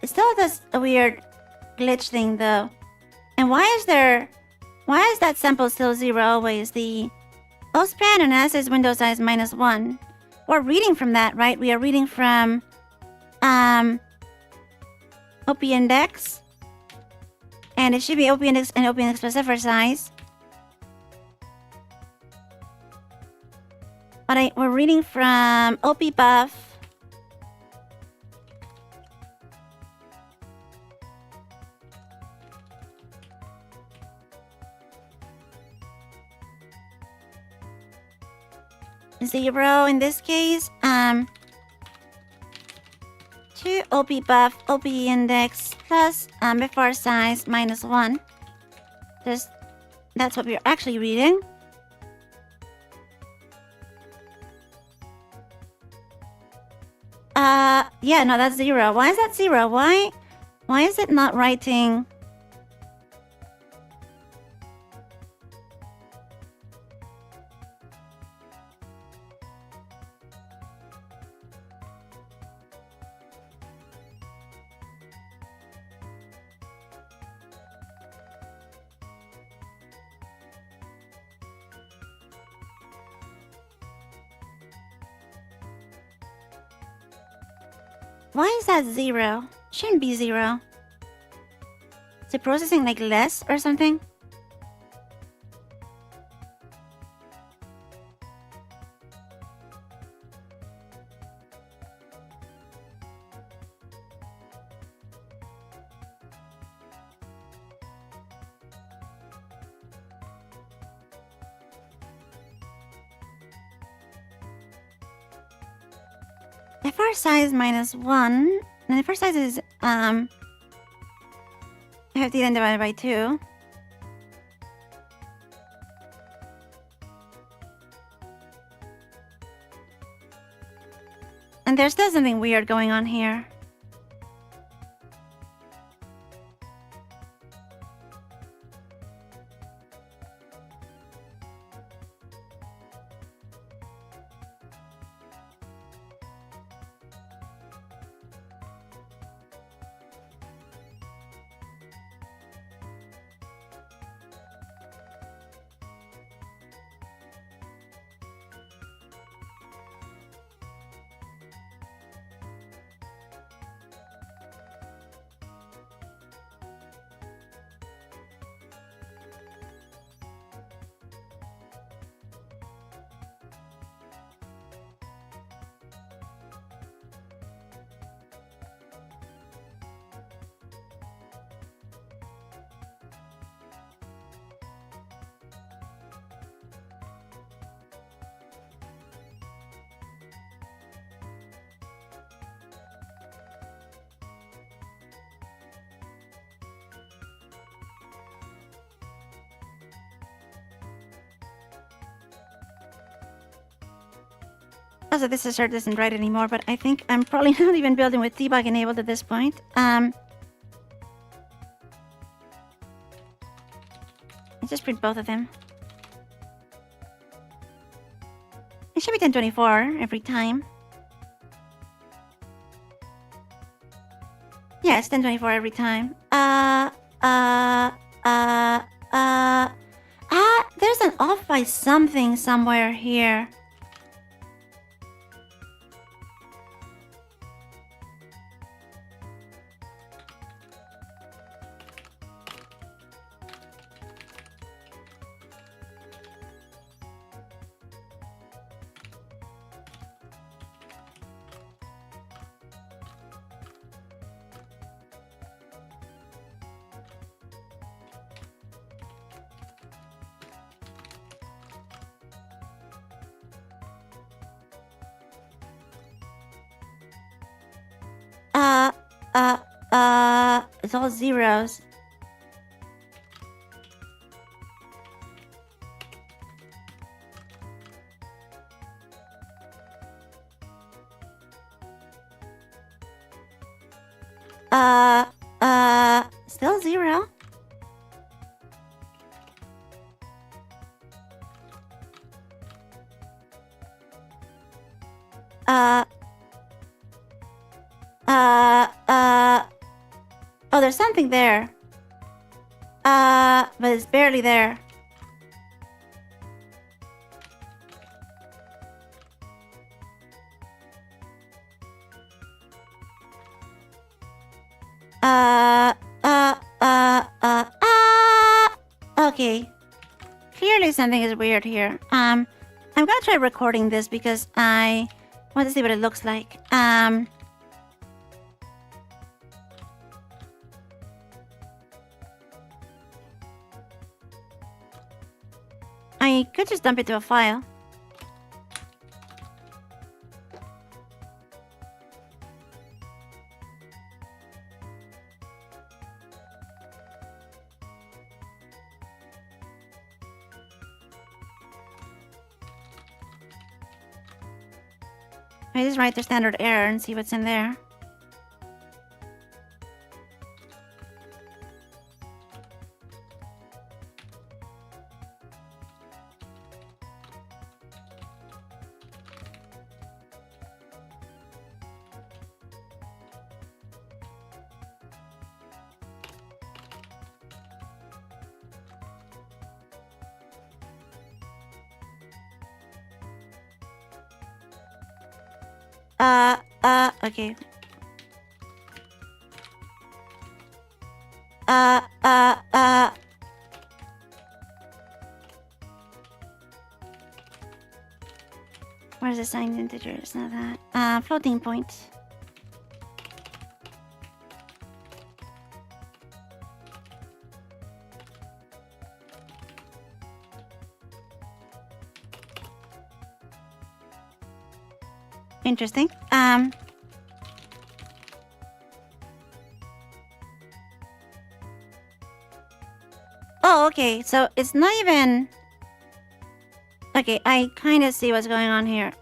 It still does a weird glitch thing, though. And why is that sample still 0 always? The OSPAN analysis window size -1. We're reading from that, right? We are reading from OP index. And it should be OP index and OP index plus buffer size. But we're reading from OP buff. Zero in this case. 2 OP buff, OP index plus buffer size -1. That's what we're actually reading. Yeah, no, that's 0. Why is that 0? Why is it not writing? Why is that 0? Shouldn't be 0. Is it processing like less or something? FR size -1. And FR size is FT then divided by 2. And there's still something weird going on here. Also, this assert isn't right anymore, but I think I'm probably not even building with debug enabled at this point. Let's just print both of them. It should be 1024 every time. Yeah, it's 1024 every time. There's an off by something somewhere here. It's all zeros. Still zero. Oh, there's something there. But it's barely there. Okay. Clearly something is weird here. I'm gonna try recording this because I want to see what it looks like. I could just dump it to a file. I just write the standard error and see what's in there. Okay. Where's the signed integer? It's not that. Floating point. Interesting. Oh, okay. So it's not even... Okay, I kind of see what's going on here.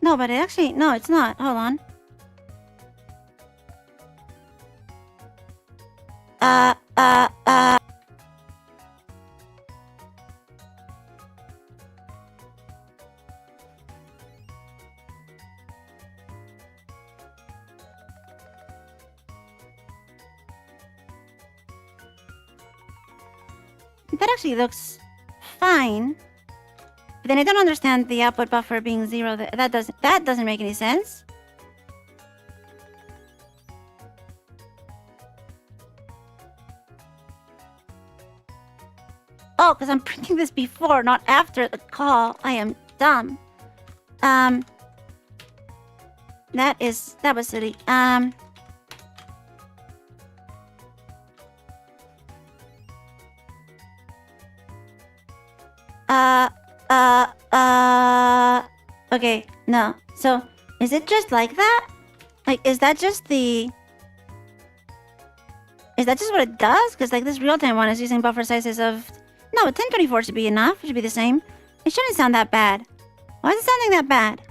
No, but it actually... No, it's not. Hold on. That actually looks fine. But then I don't understand the output buffer being 0. That doesn't make any sense. Oh, because I'm printing this before, not after the call. I am dumb. That was silly. Okay, no. So Is it just like that? Like, is that just what it does? Because, like, this real-time one is using buffer sizes of... No, 1024 should be enough. It should be the same. It shouldn't sound that bad. Why is it sounding that bad?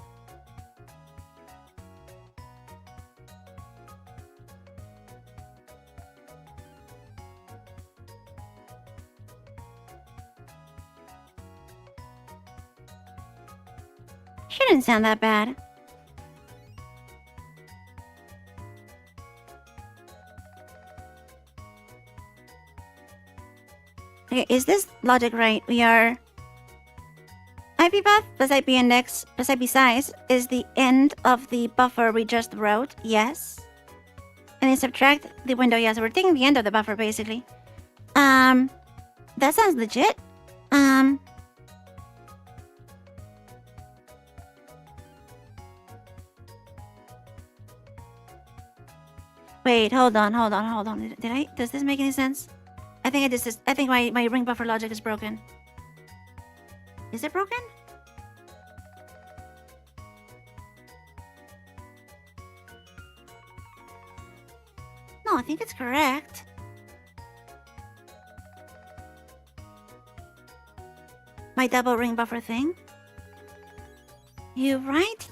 Shouldn't sound that bad. Okay, is this logic right? We are... IP path plus IP index plus IP size is the end of the buffer we just wrote. Yes. And then subtract the window. Yeah, so we're taking the end of the buffer, basically. That sounds legit. Wait, hold on. Did I? Does this make any sense? I think my ring buffer logic is broken. Is it broken? No, I think it's correct. My double ring buffer thing. You write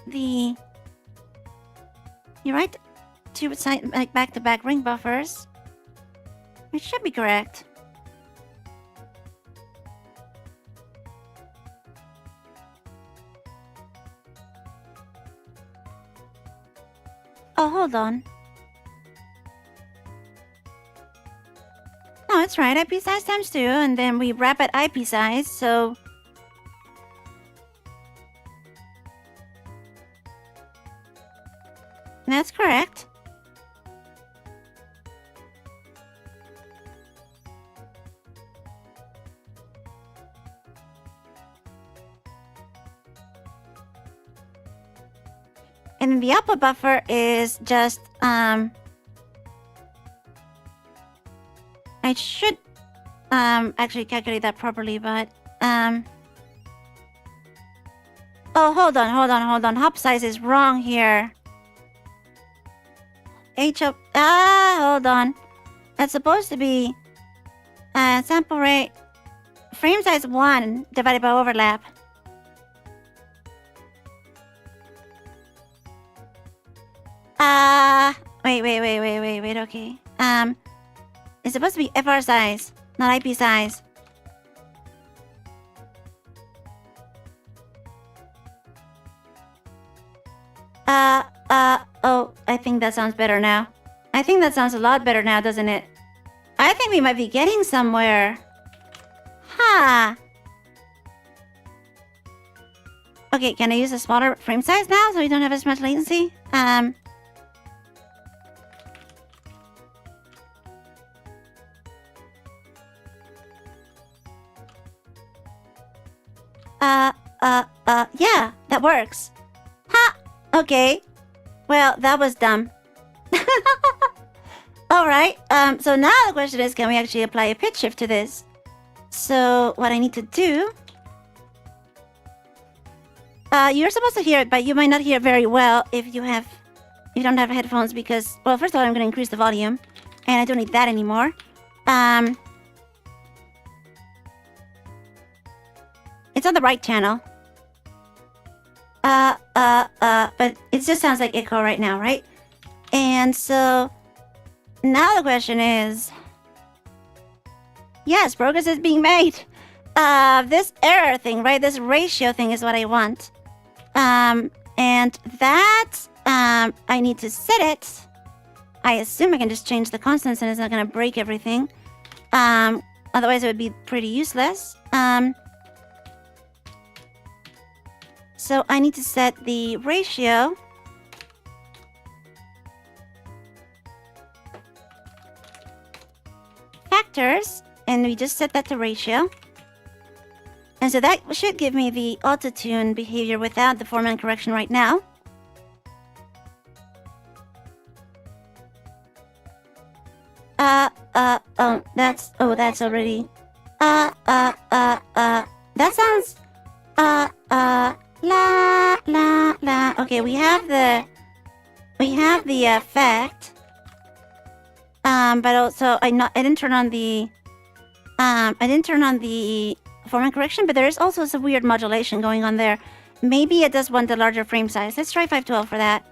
two side, like, back-to-back ring buffers. It should be correct. Oh, hold on. No, it's right. IP size times 2, and then we wrap at IP size, so... That's correct. And then the output buffer is just, I should, actually calculate that properly, but, oh, hold on. Hop size is wrong here. Hold on. That's supposed to be, sample rate, frame size 1 divided by overlap. Wait, okay. It's supposed to be FR size, not IP size. Oh, I think that sounds better now. I think that sounds a lot better now, doesn't it? I think we might be getting somewhere. Huh. Okay, can I use a smaller frame size now so we don't have as much latency? Yeah, that works. Ha! Okay. Well, that was dumb. Alright, so now the question is, can we actually apply a pitch shift to this? So, what I need to do... you're supposed to hear it, but you might not hear it very well if you don't have headphones because... Well, first of all, I'm going to increase the volume. And I don't need that anymore. It's on the right channel. But it just sounds like echo right now, right? And so... Now the question is... Yes, progress is being made. This error thing, right? This ratio thing is what I want. And that... I need to set it. I assume I can just change the constants and it's not gonna break everything. Otherwise it would be pretty useless. So I need to set the ratio. Factors, and we just set that to ratio. And so that should give me the autotune behavior without the format correction right now. That's already... That sounds... la, la, la. Okay, we have the effect. But also I didn't turn on the format correction, but there is also some weird modulation going on there. Maybe it does want a larger frame size. Let's try 512 for that.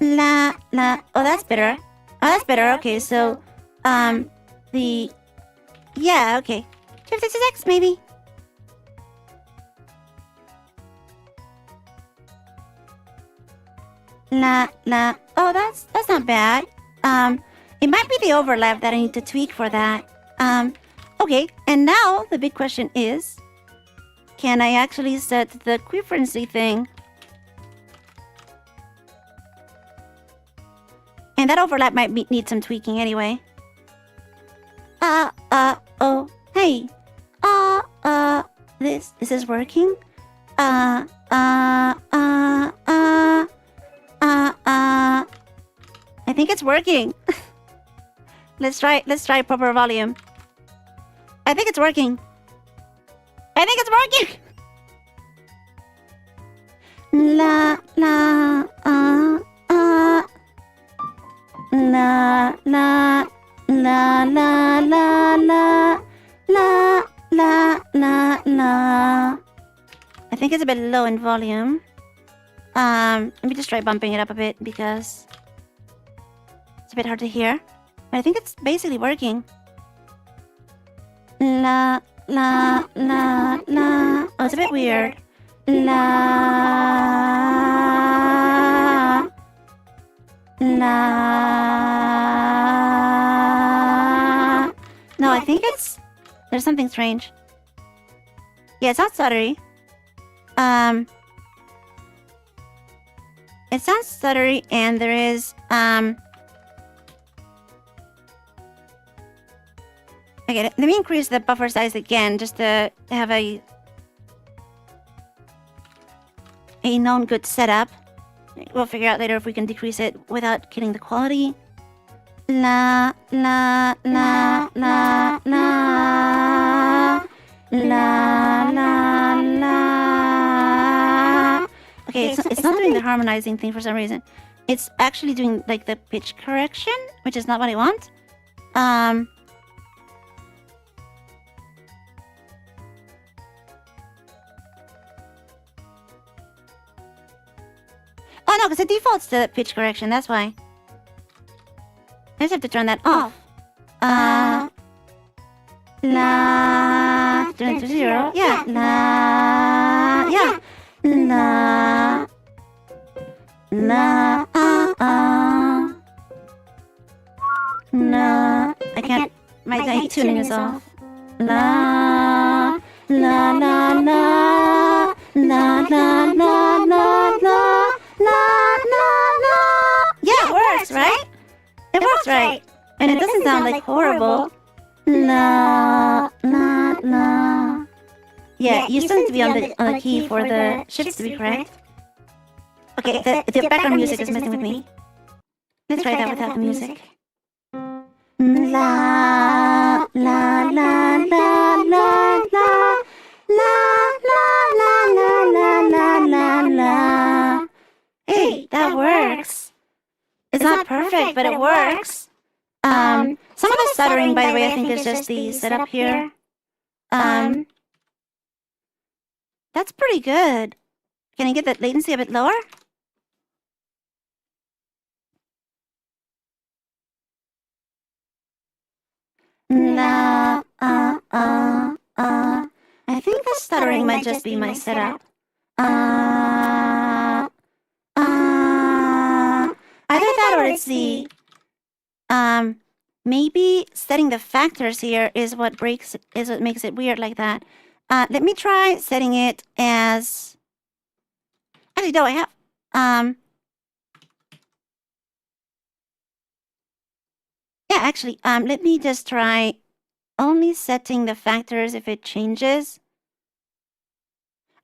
La, la. Oh, that's better. Oh, that's better. Okay, so, yeah, okay. 56, maybe. La, la. Oh, that's not bad. It might be the overlap that I need to tweak for that. Okay, and now the big question is, can I actually set the frequency thing? And that overlap might need some tweaking anyway. Oh, hey. This is working? I think it's working. Let's try proper volume. I think it's working. La, la, la, la, la, la, la, la, la, la, la. I think it's a bit low in volume. Let me just try bumping it up a bit because it's a bit hard to hear. But I think it's basically working. La, la, la, la. Oh, it's a bit weird. La, la. No, I think there's something strange. Yeah, it's not stuttery. It sounds stuttery, and there is okay, let me increase the buffer size again just to have a known good setup. We'll figure out later if we can decrease it without killing the quality. La, la, la, la, la, la, la, la. Okay, it's not doing the harmonizing thing for some reason. It's actually doing like the pitch correction, which is not what I want. Oh no, because it defaults to pitch correction, that's why. I just have to turn that off. La, turn it to 0. Yeah, la, yeah. La, la, la. I can't. My tuning is off. La, la, la, la, la, la, la, la, la. La, la, la. Yeah, it works, right? It works, right? And it doesn't sound like horrible. La, la, la. Yeah, you still need to be on the key for the shifts to be correct. Okay, the background music is messing with me. Let's try that without the music. La, la, la, la, la, la, la, la, la, la, la, la, la. Hey, that works. It's not perfect, but it works. Some of the stuttering, by the way, I think is just the setup here. That's pretty good. Can I get that latency a bit lower? La, I think the stuttering might just be my setup. Either that or it's the maybe setting the factors here is what makes it weird like that. Let me try setting it as actually no, I have yeah, actually let me just try only setting the factors if it changes.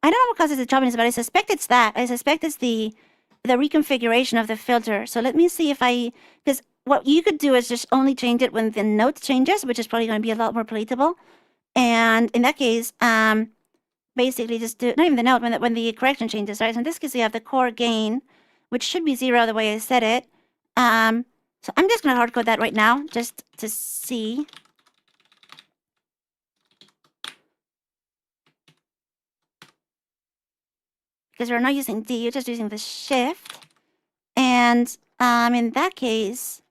I don't know what causes the choppiness, but I suspect it's that. I suspect it's the reconfiguration of the filter. So let me see if because what you could do is just only change it when the note changes, which is probably going to be a lot more palatable. And in that case, basically just do not even the note when the correction changes, right? So in this case, we have the core gain, which should be 0 the way I said it. So I'm just going to hard code that right now just to see. Because we're not using D, you're just using the shift. And in that case,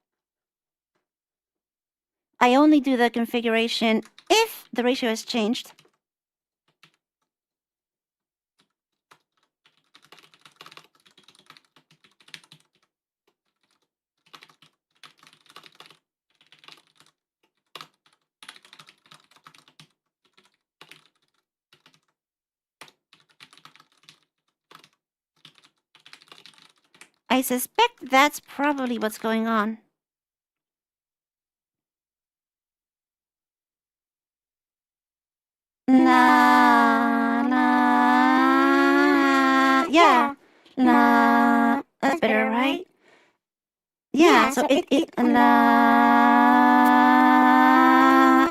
I only do the configuration if the ratio has changed. I suspect that's probably what's going on. Yeah. That's better, right? Yeah, so it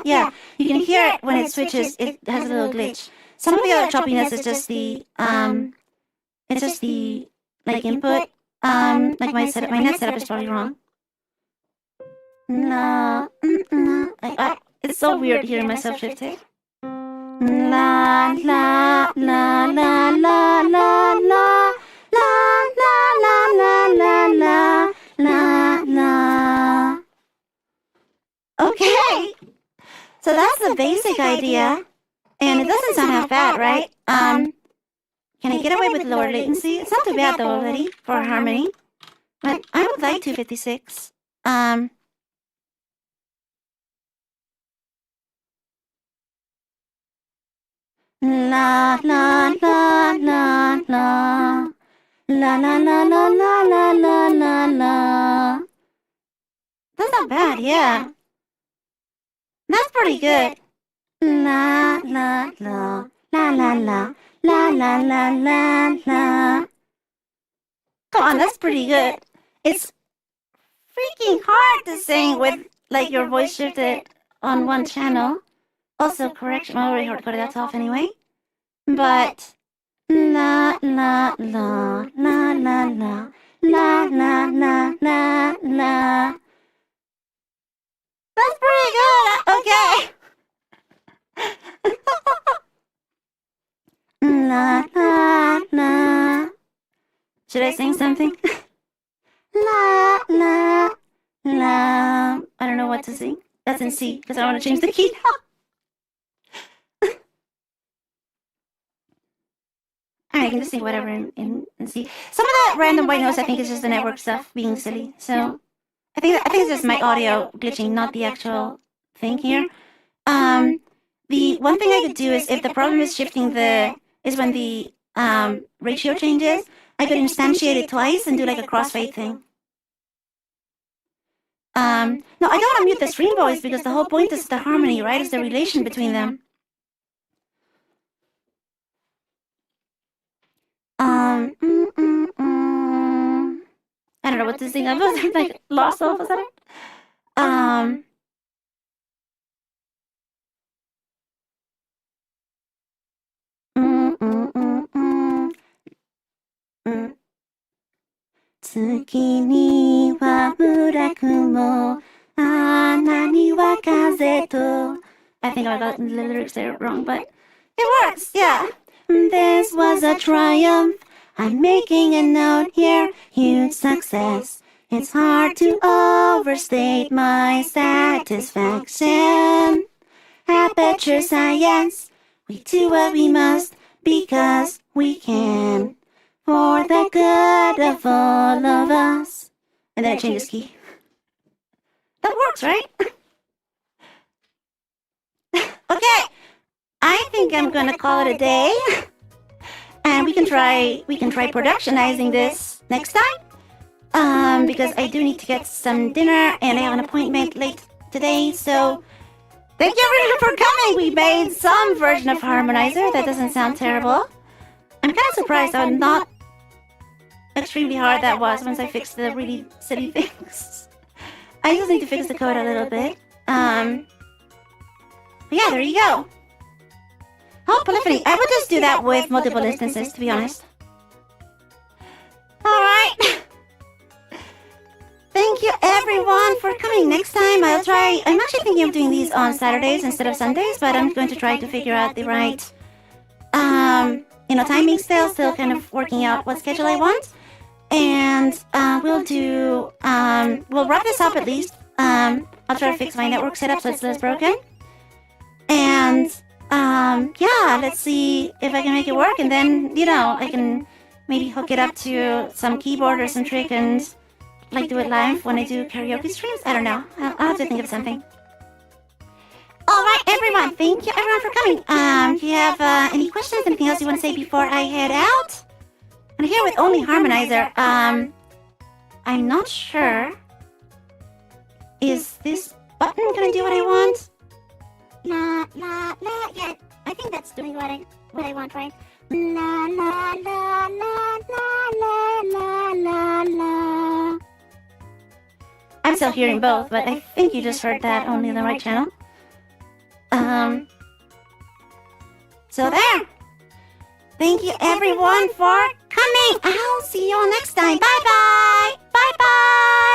yeah, you can hear it when it switches, it has a little glitch. Some of the other choppiness is just the it's just the like input. Like my net setup is probably wrong. It's so weird hearing myself shift it. La la la la la la la la la la la la la la. Okay, so that's the basic idea, and it doesn't sound half bad, right? Can I get away with lower latency? It's not too bad though already for harmony, but I would like 256. La la la la la la la la la la la la la la. That's not bad, yeah. That's pretty good. La la la la la la la la la la la. Come on, that's pretty good. It's freaking hard to sing with like your voice shifted on one channel. Also, correction, I already hard coded that off anyway. But la la la la la la la la la la la. That's pretty good. Okay. La la la. Should I sing something? La la la. I don't know what to sing. That's in C because I want to change the key now. I can just sing whatever in C. Some of that random white noise I think is just the network stuff being silly. So I think it's just my audio glitching, not the actual thing here. The one thing I could do is if the problem is shifting is when the ratio changes, I could instantiate it twice and do like a crossfade thing. No, I don't want to mute the stream voice because the whole point is the harmony, right? Is the relation between them. I don't know what to sing. I was like lost all of a sudden. Tsuki ni wa murakumo, ana ni wa kaze to. I think I got the lyrics there wrong, but it works, yeah. This was a triumph. I'm making a note here, huge success. It's hard to overstate my satisfaction. Aperture science, we do what we must because we can. For the good of all of us. And then it changes key. That works, right? Okay, I think I'm gonna call it a day. And we can try productionizing this next time. Because I do need to get some dinner and I have an appointment late today, so thank you everyone for coming. We made some version of harmonizer. That doesn't sound terrible. I'm kind of surprised how not extremely hard that was once I fixed the really silly things. I I just need to fix the code a little bit. Yeah, there you go. Oh, polyphony. I would just do that with multiple instances, to be honest. Alright. Thank you everyone for coming. Next time I'll try... I'm actually thinking of doing these on Saturdays instead of Sundays, but I'm going to try to figure out the right... timing still kind of working out what schedule I want. And we'll do... we'll wrap this up at least. I'll try to fix my network setup so it's less broken. And... yeah, let's see if I can make it work, and then, I can maybe hook it up to some keyboard or some trick and, do it live when I do karaoke streams. I don't know. I'll have to think of something. Alright, everyone. Thank you, everyone, for coming. Do you have any questions? Anything else you want to say before I head out? I'm here with only harmonizer. I'm not sure. Is this button gonna do what I want? La la la, yeah, I think that's doing what I want, right? La la la la la la la la. I'm still hearing both, but I think you just heard that only in the right channel. So there. Thank you everyone for coming. I'll see you all next time. Bye bye. Bye bye.